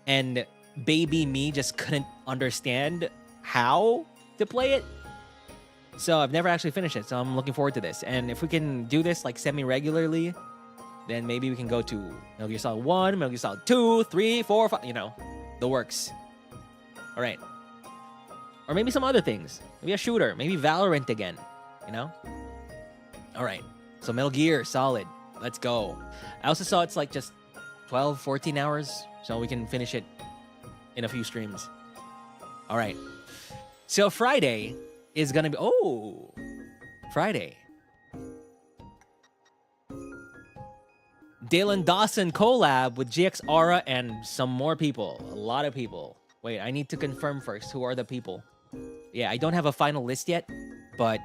and baby me just couldn't understand how to play it. So I've never actually finished it, so I'm looking forward to this. And if we can do this like semi-regularly, then maybe we can go to Metal Gear Solid 1, Metal Gear Solid 2, 3, 4, 5, you know, the works. All right. Or maybe some other things. Maybe a shooter, maybe Valorant again, you know? All right. So Metal Gear Solid, let's go. I also saw it's like just 12, 14 hours, so we can finish it in a few streams. All right. So Friday is gonna be, Friday. Dylan Dawson collab with GX Aura and some more people. A lot of people. Wait, I need to confirm first. Who are the people? Yeah, I don't have a final list yet, but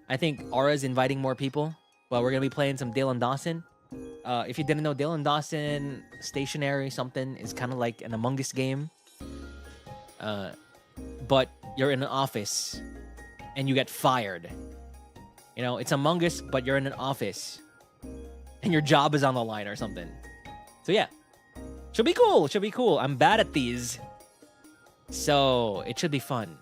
I think Aura's inviting more people. But we're gonna be playing some Dylan Dawson. If you didn't know, Dylan Dawson Stationary something is kind of like an Among Us game. But you're in an office and you get fired. You know, it's Among Us, but you're in an office. And your job is on the line or something. So yeah. Should be cool. Should be cool. I'm bad at these. So it should be fun.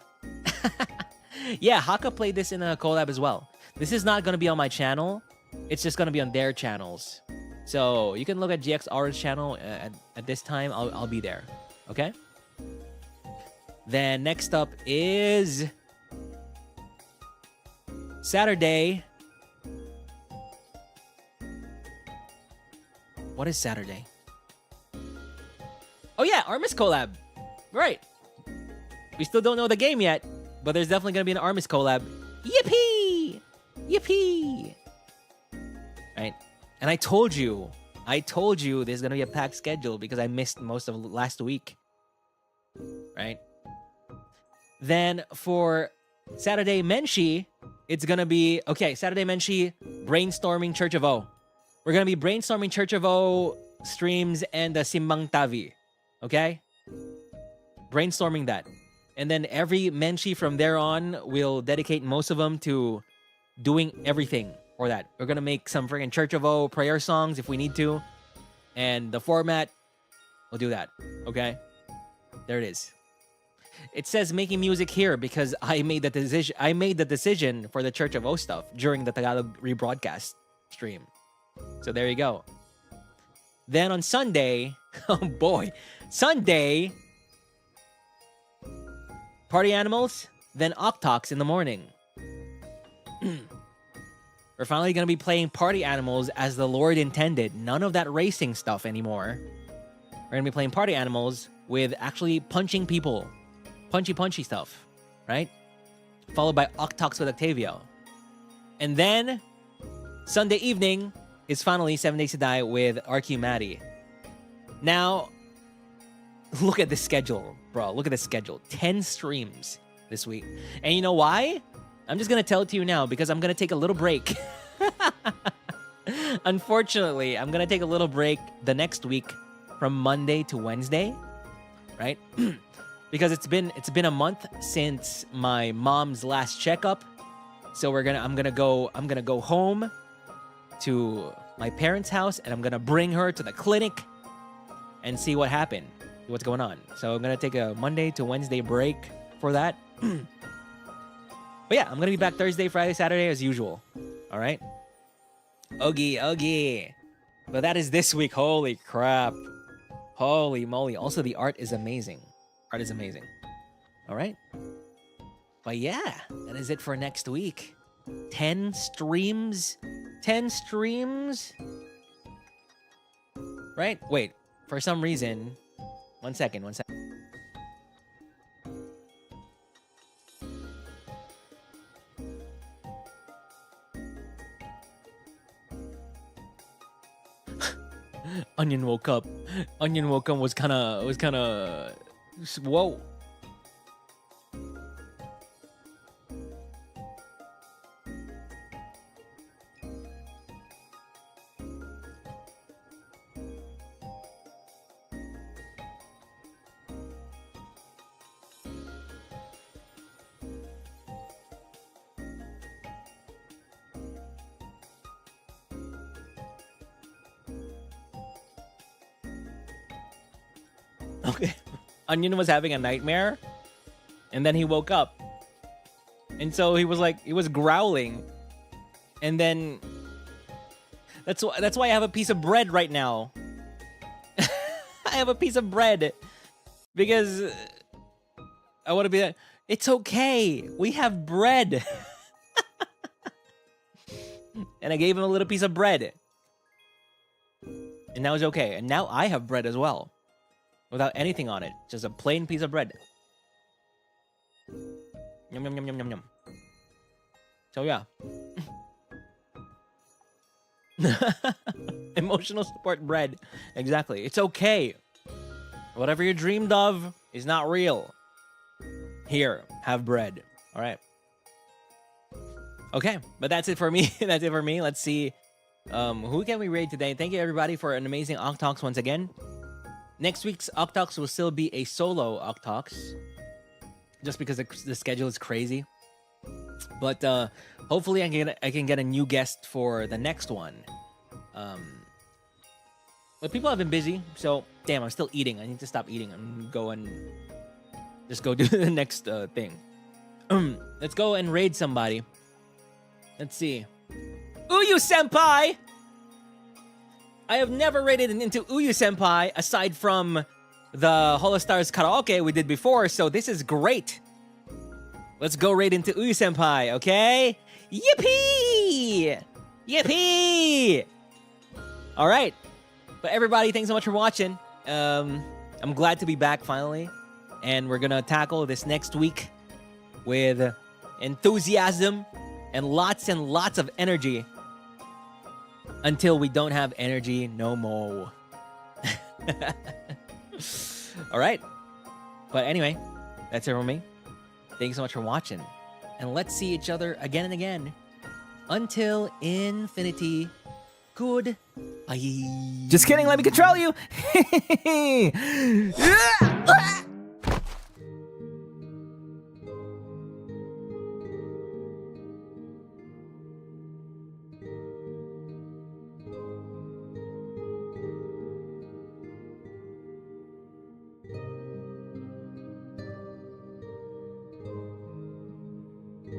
Yeah, Haka played this in a collab as well. This is not going to be on my channel. It's just going to be on their channels. So you can look at GX Aura's channel at this time. I'll be there. Okay? Then next up is Saturday. What is Saturday? Oh yeah, Armis collab. Right. We still don't know the game yet, but there's definitely going to be an Armis collab. Yippee! Yippee! Right. And I told you there's going to be a packed schedule because I missed most of last week. Then for Saturday Menshi, it's gonna be okay. Saturday Menshi brainstorming Church of O. We're gonna be brainstorming Church of O streams and the Simbang Tavi. Okay, brainstorming that, and then every Menshi from there on, we'll dedicate most of them to doing everything for that. We're gonna make some freaking Church of O prayer songs if we need to, and the format, we'll do that. Okay, there it is. It says making music here because I made the decision. I made the decision for the Church of O stuff during the Tagalog rebroadcast stream. So there you go. Then on Sunday, oh boy, Sunday, party animals. Then OcTalks in the morning. We're finally gonna be playing party animals as the Lord intended. None of that racing stuff anymore. We're gonna be playing party animals with actually punching people. Punchy stuff, right? Followed by OcTalks with Octavio. And then Sunday evening is finally 7 Days to Die with RQ Maddie. Now, look at the schedule, bro. Look at the schedule. 10 streams this week. And you know why? I'm just gonna tell it to you now because I'm gonna take a little break. Unfortunately, I'm gonna take a little break the next week from Monday to Wednesday, right? Because it's been a month since my mom's last checkup. So I'm gonna go home to my parents' house and I'm gonna bring her to the clinic and see what happened, what's going on. So I'm gonna take a Monday to Wednesday break for that. But yeah, I'm gonna be back Thursday, Friday, Saturday as usual. All right. Oogie. But that is this week. Holy crap. Holy moly. Also, the art is amazing. Art is amazing. All right. But yeah, that is it for next week. 10 streams. 10 streams. Right? Wait. For some reason. One second. Onion woke up. Was kind of. Whoa. Okay. Onion was having a nightmare, and then he woke up, and so he was growling, and then that's why I have a piece of bread right now. I have a piece of bread because I want to be like, it's okay, we have bread. And I gave him a little piece of bread, and now it's okay. And now I have bread as well. Without anything on it. Just a plain piece of bread. Yum, yum, yum, yum, yum, yum. So, yeah. Emotional support bread. Exactly. It's okay. Whatever you dreamed of is not real. Here, have bread. All right. Okay, but that's it for me. That's it for me. Let's see. Who can we raid today? Thank you, everybody, for an amazing OcTalks once again. Next week's OcTalks will still be a solo OcTalks, just because the schedule is crazy. But hopefully I can get a new guest for the next one. But people have been busy, so damn, I'm still eating. I need to stop eating. I'm going just go do the next thing. Let's go and raid somebody. Let's see. Uyu Senpai! I have never raided into Uyu Senpai aside from the HOLOSTARS karaoke we did before, so this is great. Let's go raid into Uyu Senpai, okay? Yippee! Yippee! All right. But everybody, thanks so much for watching. I'm glad to be back finally. And we're going to tackle this next week with enthusiasm and lots of energy. Until we don't have energy no more. All right. But anyway, that's it from me. Thanks so much for watching. And let's see each other again and again. Until infinity. Good. Bye. Just kidding, let me control you.